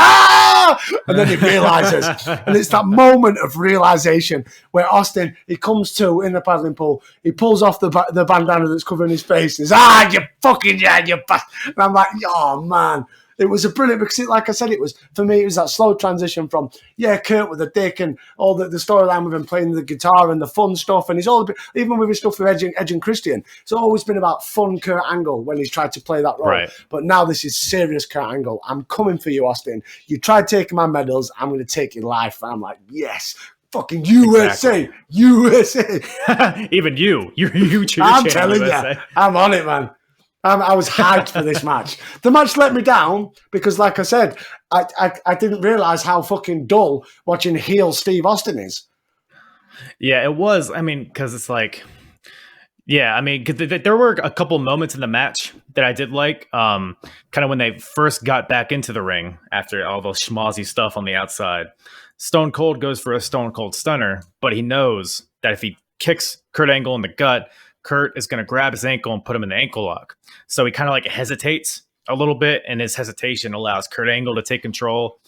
S4: then he realizes. And it's that moment of realization where Austin, he comes to in the paddling pool. He pulls off the bandana that's covering his face. And he's, you fucking, you bastard. And I'm like, oh, man. It was a brilliant, because like I said, it was, for me, it was that slow transition from, Kurt with the dick and all the storyline with him playing the guitar and the fun stuff. And he's all, even with his stuff with Edge and Christian, it's always been about fun Kurt Angle when he's tried to play that role. Right. But now this is serious Kurt Angle. I'm coming for you, Austin. You tried taking my medals. I'm going to take your life. And I'm like, yes. Fucking USA, exactly. USA.
S3: Even you
S4: I'm telling you, I'm on it, man. I was hyped for this match. The match let me down because, like I said, I didn't realize how fucking dull watching heel Steve Austin is.
S3: Yeah, it was. I mean, because it's like, yeah, I mean, there were a couple moments in the match that I did like. Kind of when they first got back into the ring after all those schmozzy stuff on the outside. Stone Cold goes for a Stone Cold Stunner, but he knows that if he kicks Kurt Angle in the gut, Kurt is going to grab his ankle and put him in the ankle lock. So he kind of like hesitates a little bit, and his hesitation allows Kurt Angle to take control.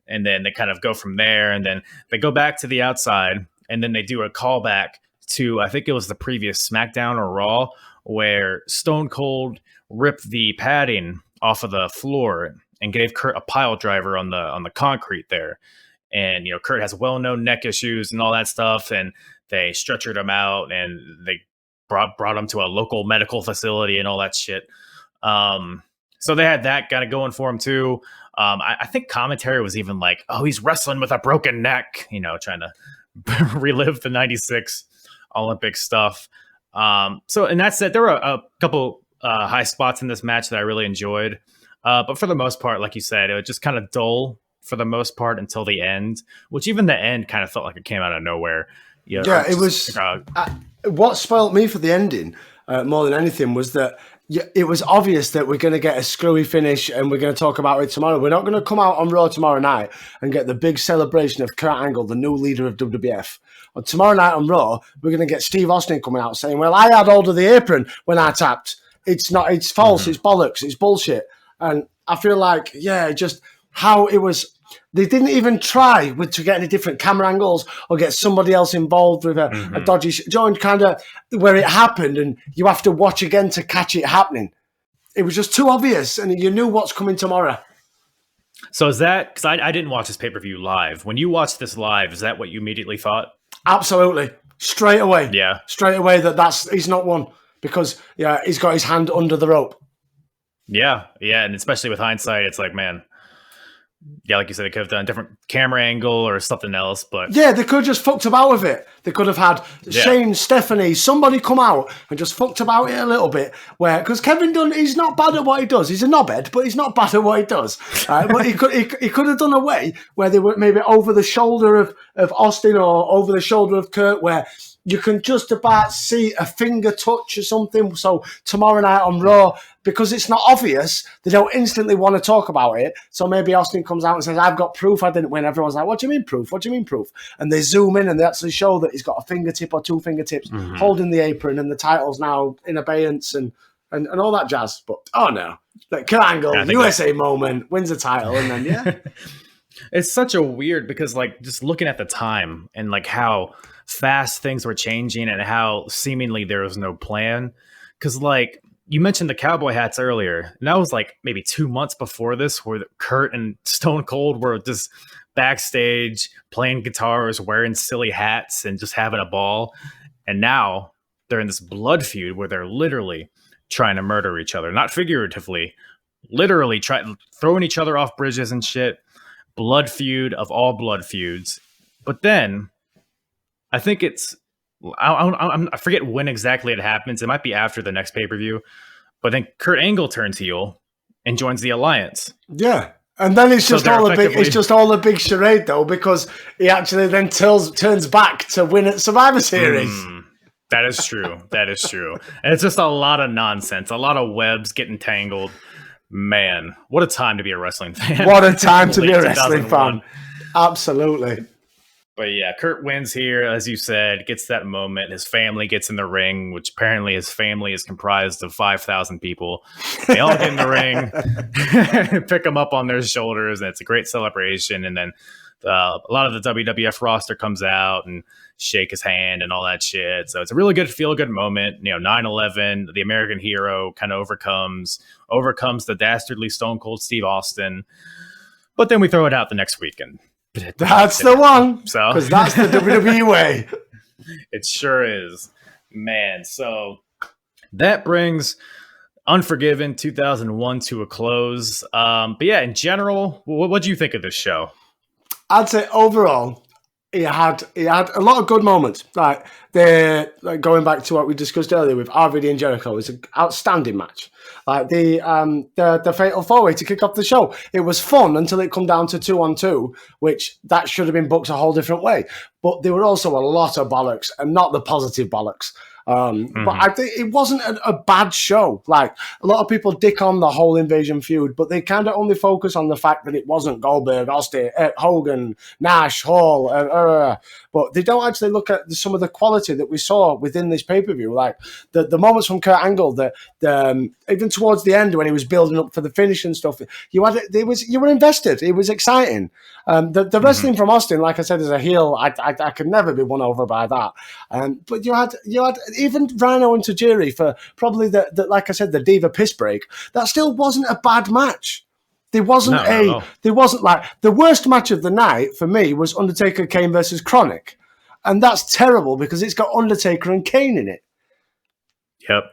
S3: And then they kind of go from there. And then they go back to the outside, and then they do a callback to, I think it was the previous SmackDown or Raw, where Stone Cold ripped the padding off of the floor and gave Kurt a pile driver on the concrete there. And, Kurt has well-known neck issues and all that stuff. And they stretchered him out, and they brought him to a local medical facility and all that shit. So they had that kind of going for him too. I think commentary was even like, oh, he's wrestling with a broken neck, trying to relive the 96 Olympic stuff. So, and that said, there were a couple high spots in this match that I really enjoyed. But for the most part, like you said, it was just kind of dull for the most part until the end, which even the end kind of felt like it came out of nowhere.
S4: Yeah, it was. What spoiled me for the ending more than anything was that it was obvious that we're going to get a screwy finish and we're going to talk about it tomorrow. We're not going to come out on Raw tomorrow night and get the big celebration of Kurt Angle, the new leader of WWF. Or tomorrow night on Raw, we're going to get Steve Austin coming out saying, well, I had hold of the apron when I tapped. It's false, it's bollocks, it's bullshit. And I feel like, just how it was. They didn't even try to get any different camera angles or get somebody else involved with a dodgy joint, kind of where it happened, and you have to watch again to catch it happening. It was just too obvious, and you knew what's coming tomorrow.
S3: So is that, because I didn't watch this pay-per-view live. When you watched this live, is that what you immediately thought?
S4: Absolutely. Straight away.
S3: Yeah.
S4: Straight away he's not won because he's got his hand under the rope.
S3: Yeah. Yeah. And especially with hindsight, it's like, man, yeah, like you said, they could have done a different camera angle or something else, but
S4: yeah, they could have just fucked about with it. They could have had Shane, Stephanie, somebody come out and just fucked about it a little bit. Because Kevin Dunn, he's not bad at what he does. He's a knobhead, but he's not bad at what he does. But he could have done a way where they were maybe over the shoulder of Austin or over the shoulder of Kurt, where you can just about see a finger touch or something. So tomorrow night on Raw, because it's not obvious, they don't instantly want to talk about it. So maybe Austin comes out and says, I've got proof I didn't win. Everyone's like, what do you mean proof? What do you mean proof? And they zoom in and they actually show that he's got a fingertip or two fingertips holding the apron, and the title's now in abeyance and all that jazz. But, oh no. Like, Kurt Angle, USA moment, wins the title, and then,
S3: It's such a weird, because like just looking at the time and like how fast things were changing and how seemingly there was no plan. Because like you mentioned the cowboy hats earlier, and that was like maybe 2 months before this, where Kurt and Stone Cold were just backstage playing guitars, wearing silly hats, and just having a ball. And now they're in this blood feud where they're literally trying to murder each other, not figuratively, literally throwing each other off bridges and shit. Blood feud of all blood feuds. But then I think it's, I forget when exactly it happens. It might be after the next pay-per-view. But then Kurt Angle turns heel and joins the Alliance.
S4: Yeah. And then it's just all a big charade, though, because he actually then turns back to win at Survivor Series.
S3: That is true. That is true. And it's just a lot of nonsense, a lot of webs getting tangled. Man, what a time to be a wrestling fan.
S4: What a time to be a wrestling fan. Absolutely.
S3: But yeah, Kurt wins here, as you said, gets that moment. His family gets in the ring, which apparently his family is comprised of 5,000 people. They all get in the ring, pick him up on their shoulders, and it's a great celebration. And then a lot of the WWF roster comes out and shake his hand and all that shit. So it's a really good feel-good moment. 9/11, the American hero kind of overcomes the dastardly Stone Cold Steve Austin. But then we throw it out the next week, and
S4: that's the one. So because that's the WWE way.
S3: It sure is, man. So that brings Unforgiven 2001 to a close. But yeah, in general, what do you think of this show?
S4: I'd say overall, he had a lot of good moments. Like going back to what we discussed earlier with RVD and Jericho, it's an outstanding match. Like the fatal four-way to kick off the show, it was fun until it come down to 2-on-2, which that should have been booked a whole different way. But there were also a lot of bollocks, and not the positive bollocks. But I think it wasn't a bad show. Like, a lot of people dick on the whole Invasion feud, but they kind of only focus on the fact that it wasn't Goldberg, Austin, Hogan, Nash, Hall, but they don't actually look at some of the quality that we saw within this pay-per-view. Like the moments from Kurt Angle, even towards the end when he was building up for the finish and stuff, you were invested. It was exciting. The wrestling from Austin, like I said, as a heel, I could never be won over by that. But you had even Rhino and Tajiri for probably the like I said, the Diva piss break. That still wasn't a bad match. There wasn't like the worst match of the night for me was Undertaker Kane versus Kronik, and that's terrible because it's got Undertaker and Kane in it.
S3: Yep.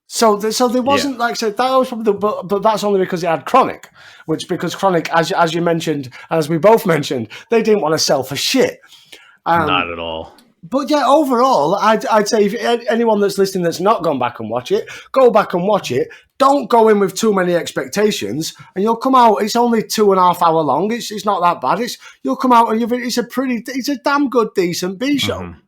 S4: So there wasn't, like I said, that was probably but that's only because it had Kronik, because Kronik, as you mentioned, as we both mentioned, they didn't want to sell for shit.
S3: Not at all.
S4: But yeah, overall, I'd say if anyone that's listening that's not gone back and watch it, go back and watch it. Don't go in with too many expectations, and you'll come out. It's only 2.5 hours long. It's not that bad. You'll come out and it's a damn good, decent B show.
S3: Mm-hmm.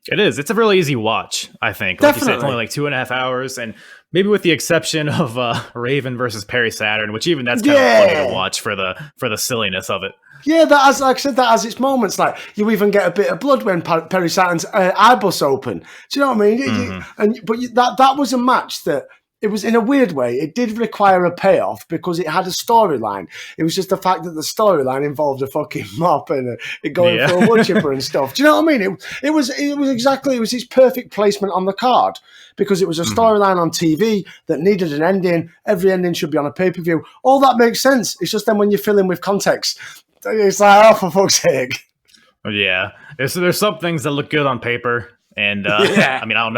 S3: It is. It's a really easy watch, I think. Like you said, it's only like 2.5 hours, and maybe with the exception of Raven versus Perry Saturn, which even that's kind of funny to watch for the silliness of it.
S4: Yeah, like I said, that has its moments. Like you even get a bit of blood when Perry Saturn's eye bust open. Do you know what I mean? But that was a match that. It was, in a weird way, it did require a payoff because it had a storyline. It was just the fact that the storyline involved a fucking mop and it going for a wood chipper and stuff. Do you know what I mean? It was its perfect placement on the card because it was a storyline on TV that needed an ending. Every ending should be on a pay-per-view. All that makes sense. It's just then when you fill in with context, it's like, oh, for fuck's sake.
S3: Yeah. There's some things that look good on paper. And I mean, I don't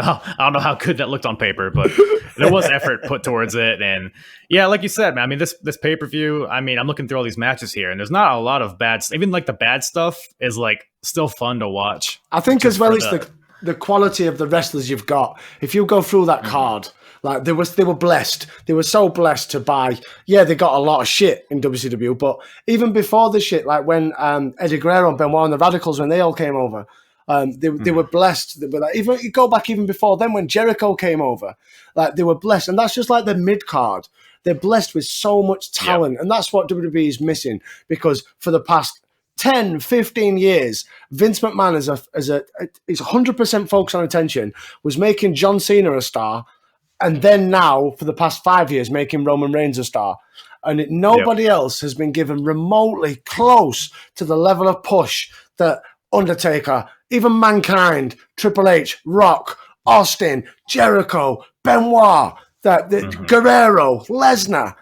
S3: know how good that looked on paper, but there was effort put towards it. And yeah, like you said, man, I mean, this pay-per-view, I mean, I'm looking through all these matches here and there's not a lot of bad, even like the bad stuff is like still fun to watch.
S4: I think as well, it's the quality of the wrestlers you've got. If you go through that card, like they were blessed. They were so blessed to buy. Yeah, they got a lot of shit in WCW, but even before the shit, like when Eddie Guerrero and Benoit and the Radicals, when they all came over, they were blessed. But like, even you go back even before then, when Jericho came over, like they were blessed, and that's just like the mid card. They're blessed with so much talent, and that's what WWE is missing. Because for the past 10, 15 years, Vince McMahon is 100% focused on attention, was making John Cena a star, and then now for the past 5 years making Roman Reigns a star. And nobody else has been given remotely close to the level of push that Undertaker, even Mankind, Triple H, Rock, Austin, Jericho, Benoit, Guerrero, Lesnar.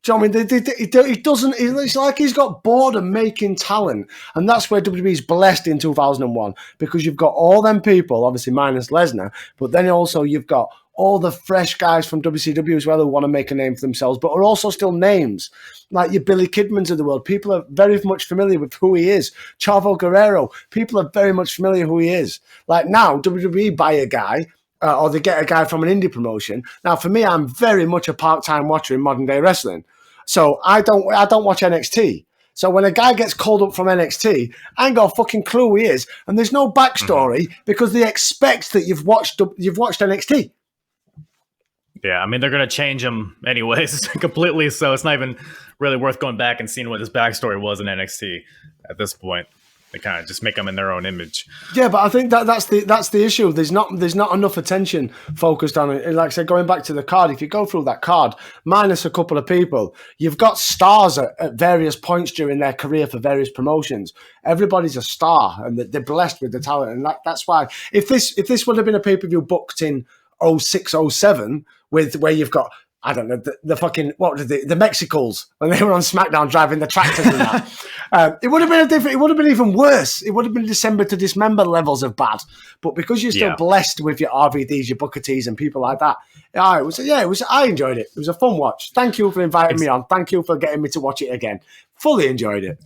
S4: Do you know what I mean? He doesn't. It's like he's got bored of making talent, and that's where WWE is blessed in 2001 because you've got all them people, obviously minus Lesnar, but then also you've got all the fresh guys from WCW as well who want to make a name for themselves, but are also still names like your Billy Kidmans of the world. People are very much familiar with who he is. Chavo Guerrero, people are very much familiar who he is. Like now, WWE buy a guy. Or they get a guy from an indie promotion. Now, for me, I'm very much a part-time watcher in modern day wrestling, so I don't watch NXT. So when a guy gets called up from NXT, I ain't got a fucking clue who he is, and there's no backstory because they expect that you've watched NXT.
S3: Yeah, I mean they're gonna change him anyways completely, so it's not even really worth going back and seeing what his backstory was in NXT at this point. They kind of just make them in their own image.
S4: Yeah, but I think that's the issue. There's not enough attention focused on it. Like I said, going back to the card, if you go through that card, minus a couple of people, you've got stars at various points during their career for various promotions. Everybody's a star, and they're blessed with the talent, and that's why if this would have been a pay-per-view booked in 06, 07, where you've got, I don't know, the fucking, what did the Mexicals, when they were on SmackDown driving the tractors and that. It would have been it would have been even worse. It would have been December to Dismember levels of bad. But because you're still blessed with your RVDs, your Booker T's and people like that, I enjoyed it. It was a fun watch. Thank you for inviting me on. Thank you for getting me to watch it again. Fully enjoyed it.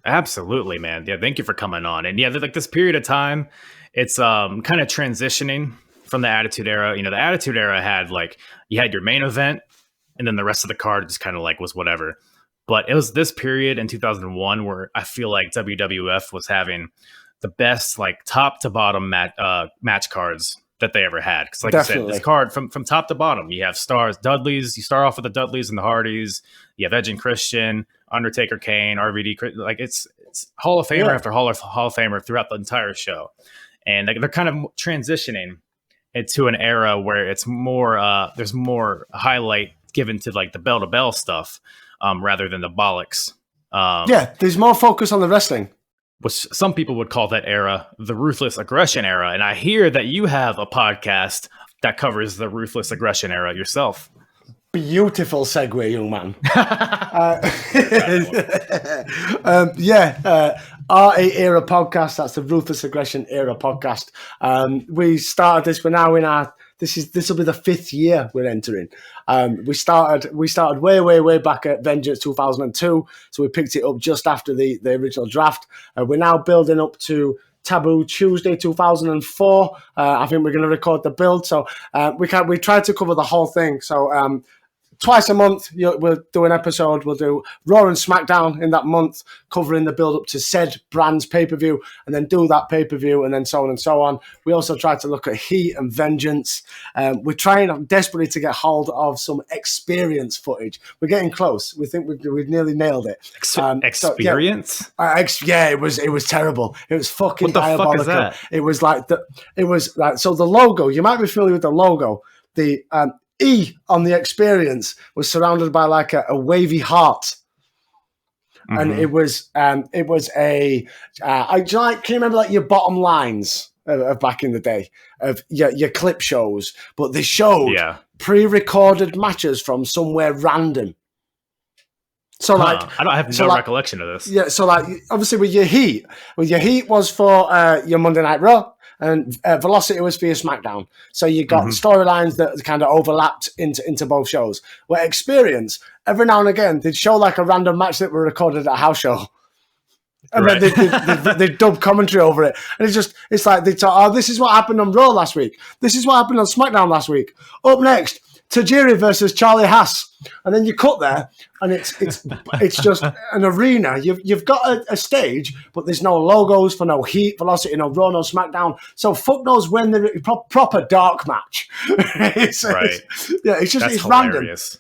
S3: Absolutely, man. Yeah, thank you for coming on. And yeah, like this period of time, it's kind of transitioning from the Attitude Era. You know, the Attitude Era had like, you had your main event and then the rest of the card just kind of like was whatever. But it was this period in 2001 where I feel like WWF was having the best like top to bottom match cards that they ever had. Because like I said, this card from top to bottom, you have stars, Dudleys. You start off with the Dudleys and the Hardys. You have Edge and Christian, Undertaker, Kane, RVD. Like it's Hall of Famer after Hall of Famer throughout the entire show. And they're kind of transitioning into an era where it's more there's more highlight given to like the bell to bell stuff rather than the bollocks.
S4: There's more focus on the wrestling,
S3: which some people would call that era the Ruthless Aggression Era. And I hear that you have a podcast that covers the Ruthless Aggression Era yourself.
S4: Beautiful segue, young man. RA Era podcast. That's the Ruthless Aggression Era podcast. We started this. We're now in our this will be the 5th year we're entering. We started way back at Vengeance 2002, so we picked it up just after the original draft. We're now building up to Taboo Tuesday 2004. I think we're going to record the build, so we tried to cover the whole thing. So twice a month, we'll do an episode. We'll do Raw and SmackDown in that month, covering the build-up to said brand's pay-per-view, and then do that pay-per-view, and then so on and so on. We also try to look at Heat and Vengeance. We're trying desperately to get hold of some experience footage. We're getting close. We think we've nearly nailed it.
S3: Experience?
S4: Yeah, it was terrible. It was fucking
S3: what the
S4: diabolical.
S3: Fuck is that?
S4: It was like so the logo. You might be familiar with the logo. The E on the experience was surrounded by like a wavy heart. And it was a can you remember like your bottom lines of back in the day of your clip shows, but they showed pre-recorded matches from somewhere random. So like
S3: I have no recollection of this.
S4: Yeah, so like obviously with your Heat was for your Monday Night Raw. And Velocity was for your SmackDown. So you got storylines that kind of overlapped into both shows. Where Experience, every now and again, they'd show like a random match that were recorded at a house show. And then they'd dub commentary over it. And it's like they talk, this is what happened on Raw last week. This is what happened on SmackDown last week. Up next, Tajiri versus Charlie Haas. And then you cut there, and it's just an arena. You've got a stage, but there's no logos for no Heat, Velocity, no Raw, no SmackDown. So fuck knows when the proper dark match. It's random.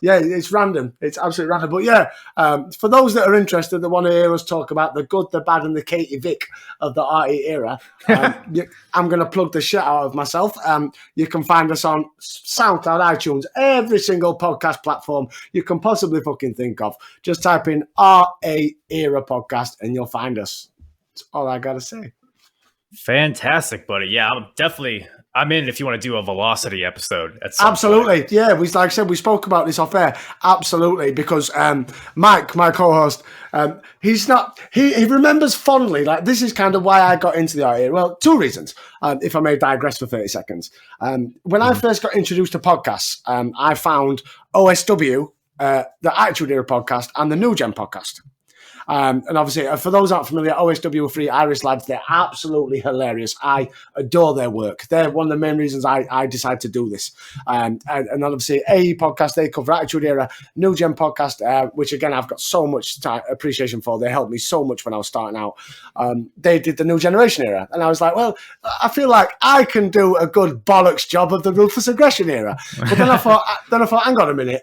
S4: Yeah, it's random. It's absolutely random. But yeah, for those that are interested, that want to hear us talk about the good, the bad, and the Katie Vick of the RE era, I'm going to plug the shit out of myself. You can find us on SoundCloud, iTunes, every single podcast platform you can possibly fucking think of. Just type in RA Era Podcast and you'll find us. That's all I gotta say.
S3: Fantastic, buddy. Yeah, I'm in if you want to do a Velocity episode at some
S4: Absolutely.
S3: point.
S4: Yeah, like I said, we spoke about this off air. Absolutely, because Mike, my co-host, he remembers fondly, like this is kind of why I got into the art. Well, 2 reasons, if I may digress for 30 seconds. When I first got introduced to podcasts, I found OSW, the Attitude Era podcast, and the New Gen podcast. And obviously, for those who aren't familiar, OSW are 3 Irish lads. They're absolutely hilarious. I adore their work. They're one of the main reasons I decided to do this. And obviously, AE podcast, they cover Attitude Era. New Gen podcast, which again, I've got so much appreciation for. They helped me so much when I was starting out. They did the New Generation Era. And I was like, well, I feel like I can do a good bollocks job of the Ruthless Aggression Era. But then I thought, hang on a minute.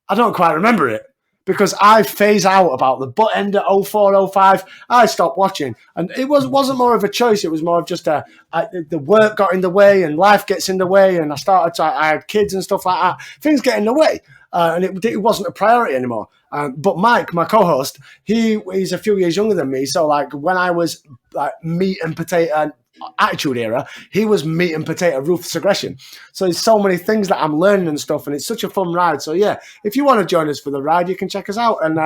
S4: I don't quite remember it. Because I phase out about the butt end at 04, 05. I stopped watching. And it wasn't more of a choice. It was more of just the work got in the way and life gets in the way. And I had kids and stuff like that. Things get in the way. And it wasn't a priority anymore. But Mike, my co-host, he's a few years younger than me. So like when I was like meat and potato Attitude Era, he was meat and potato Ruthless Aggression. So there's so many things that I'm learning and stuff, and it's such a fun ride. So yeah, if you want to join us for the ride, you can check us out and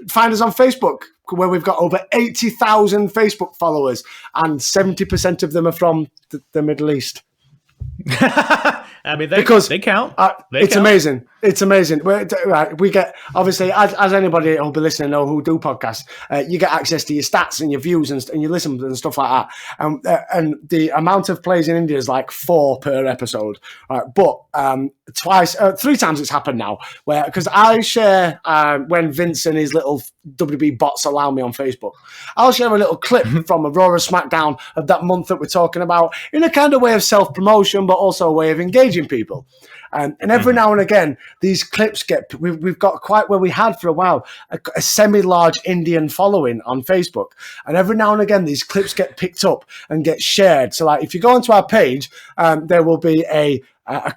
S4: find us on Facebook, where we've got over 80,000 Facebook followers, and 70% of them are from the Middle East.
S3: I mean, they count.
S4: It's amazing. It's amazing. We get, obviously, as anybody who'll be listening know who do podcasts, you get access to your stats and your views and you listen and stuff like that. And the amount of plays in India is like 4 per episode. But 3 times it's happened now, because I share when Vince and his little WB bots allow me on Facebook, I'll share a little clip from a Raw or SmackDown of that month that we're talking about in a kind of way of self-promotion, but also a way of engaging people. And every now and again, these clips we've got quite where we had for a while, a semi-large Indian following on Facebook. And every now and again, these clips get picked up and get shared. So like if you go onto our page, there will be a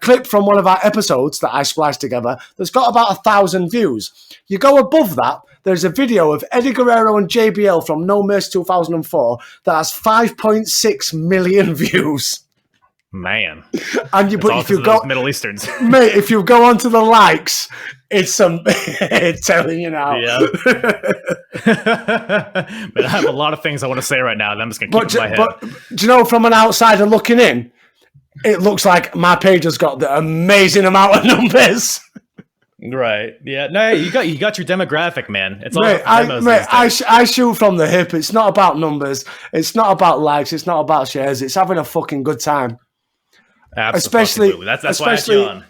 S4: clip from one of our episodes that I spliced together that's got about 1,000 views. You go above that, there's a video of Eddie Guerrero and JBL from No Mercy 2004 that has 5.6 million views.
S3: Man,
S4: and if you go
S3: Middle Easterns,
S4: mate, if you go onto the likes, it's telling you now.
S3: Yeah. But I have a lot of things I want to say right now, and I'm just gonna keep it in my head.
S4: But do you know, from an outsider looking in, it looks like my page has got the amazing amount of numbers.
S3: Right. Yeah. No, you got your demographic, man. It's all
S4: I shoot from the hip. It's not about numbers. It's not about likes. It's not about shares. It's having a fucking good time.
S3: Absolutely. That's why I had you on.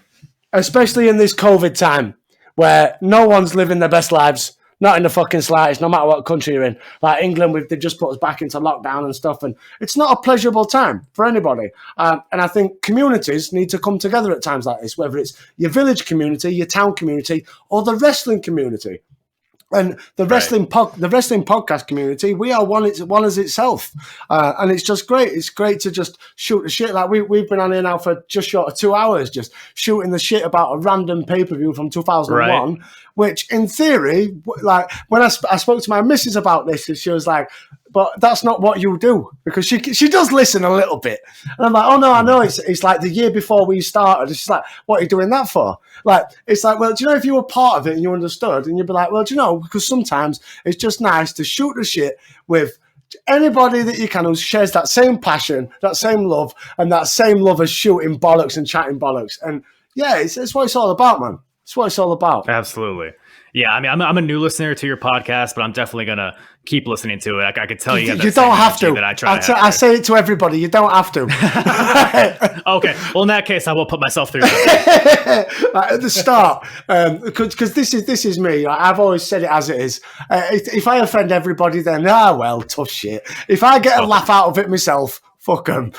S4: Especially in this COVID time where no one's living their best lives. Not in the fucking slightest, no matter what country you're in. Like England, they just put us back into lockdown and stuff, and it's not a pleasurable time for anybody. And I think communities need to come together at times like this, whether it's your village community, your town community, or the wrestling community. And the wrestling podcast community, we are one as itself, and it's just great. It's great to just shoot the shit. Like we've been on here now for just short of 2 hours, just shooting the shit about a random pay-per-view from 2001. Right. Which, in theory, like when I spoke to my missus about this, she was like, "But that's not what you do," because she does listen a little bit, and I'm like, "Oh no, I know it's like the year before we started." And she's like, "What are you doing that for?" Like it's like, well, do you know if you were part of it and you understood, and you'd be like, "Well, do you know?" Because sometimes it's just nice to shoot the shit with anybody that you can who shares that same passion, that same love, and that same love of shooting bollocks and chatting bollocks. And yeah, it's what it's all about, man. It's what it's all about.
S3: Absolutely. Yeah, I mean, I'm a new listener to your podcast, but I'm definitely going to keep listening to it. I could tell you
S4: don't have to. I say it to everybody. You don't have to.
S3: Okay. Well, in that case, I will put myself through that.
S4: At the start, because this is me. I've always said it as it is. If I offend everybody, then, well, tough shit. If I get a laugh out of it myself, fuck them.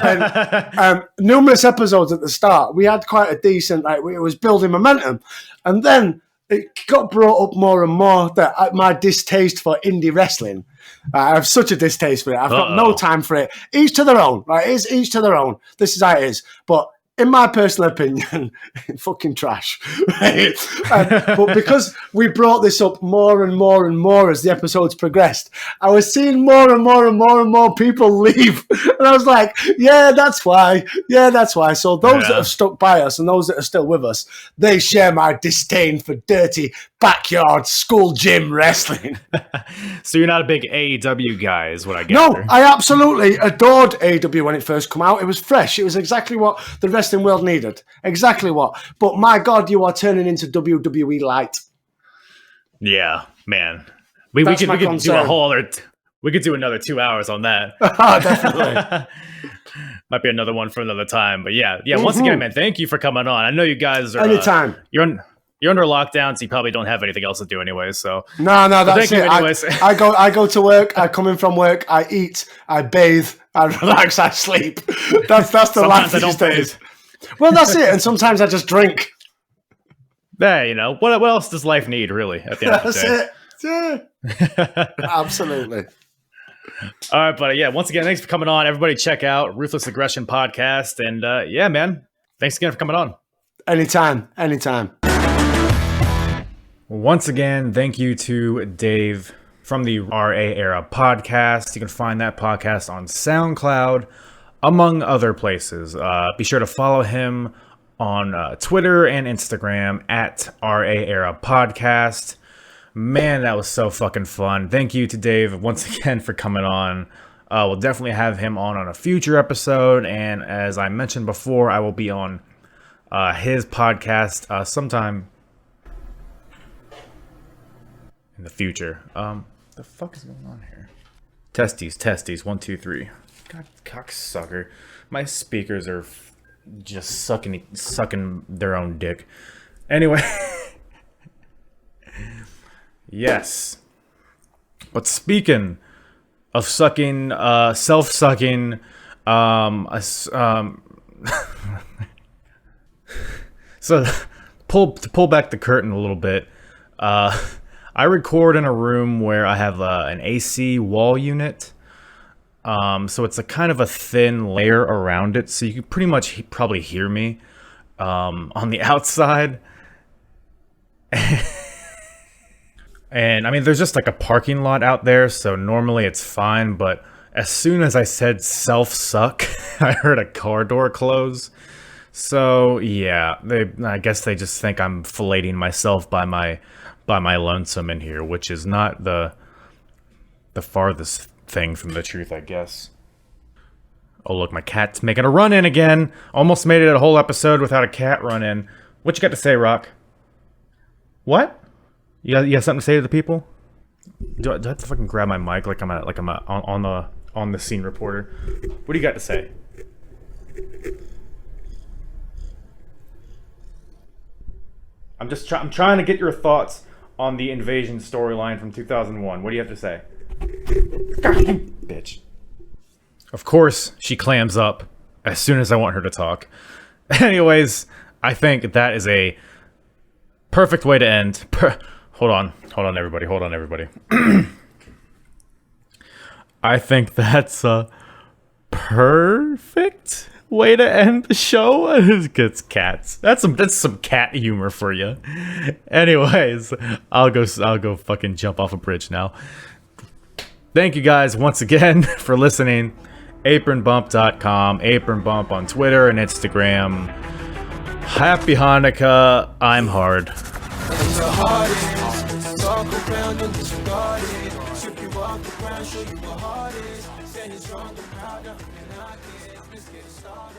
S4: And numerous episodes at the start, we had quite a decent, it was building momentum. And then it got brought up more and more that my distaste for indie wrestling. I have such a distaste for it. I've got no time for it. Each to their own, right? It's each to their own. This is how it is. But in my personal opinion, fucking trash. Right? But because we brought this up more and more and more as the episodes progressed, I was seeing more and more and more and more people leave. And I was like, yeah, that's why. Yeah, that's why. So those that have stuck by us and those that are still with us, they share my disdain for dirty backyard school gym wrestling.
S3: So you're not a big AEW guy is what I get.
S4: No, I absolutely adored AEW when it first came out. It was fresh. It was exactly what the wrestling world needed. Exactly what. But my God, you are turning into WWE light.
S3: Yeah, man. We could do a whole other... We could do another 2 hours on that.
S4: Definitely.
S3: Might be another one for another time. But yeah. Once again, man, thank you for coming on. I know you guys are...
S4: Anytime.
S3: You're under lockdown, so you probably don't have anything else to do anyway. So
S4: no, that's it. I go to work. I come in from work. I eat. I bathe. I relax. I sleep. That's the life these days. Well, that's it. And sometimes I just drink.
S3: Yeah, what else does life need, really? At the end of the day.
S4: That's it. Yeah. Absolutely.
S3: All right, buddy. Yeah. Once again, thanks for coming on. Everybody, check out Ruthless Aggression Podcast. And yeah, man, thanks again for coming on.
S4: Anytime.
S3: Once again, thank you to Dave from the RA Era podcast. You can find that podcast on SoundCloud, among other places. Be sure to follow him on Twitter and Instagram at RA Era Podcast. Man, that was so fucking fun. Thank you to Dave once again for coming on. We'll definitely have him on a future episode. And as I mentioned before, I will be on his podcast sometime in the future. The fuck is going on here? Testes. 1, 2, 3. God, cocksucker. My speakers are just sucking their own dick. Anyway. Yes. But speaking of sucking, self-sucking, so to pull back the curtain a little bit, I record in a room where I have an AC wall unit. So it's a kind of a thin layer around it. So you can pretty much probably hear me on the outside. And I mean, there's just like a parking lot out there. So normally it's fine. But as soon as I said self-suck, I heard a car door close. So yeah, I guess they just think I'm filleting myself by my lonesome in here, which is not the farthest thing from the truth, I guess. Oh, look, my cat's making a run-in again. Almost made it a whole episode without a cat run-in. What you got to say, Rock? What? You got something to say to the people? Do I have to fucking grab my mic like I'm on the scene reporter? What do you got to say? I'm trying to get your thoughts on the Invasion storyline from 2001. What do you have to say? Bitch. Of course, she clams up as soon as I want her to talk. Anyways, I think that is a perfect way to end. Hold on, everybody. I think that's a perfect way to end the show. It's cats. That's some cat humor for you. Anyways, I'll go fucking jump off a bridge now. Thank you guys once again for listening. Apronbump.com, Apron Bump on Twitter and Instagram. Happy Hanukkah. I'm hard.
S1: The hardest, talk around and disregard it. Strip you off the ground, show you what hard is. Standing strong and proud, nothing I can. Let's get it started.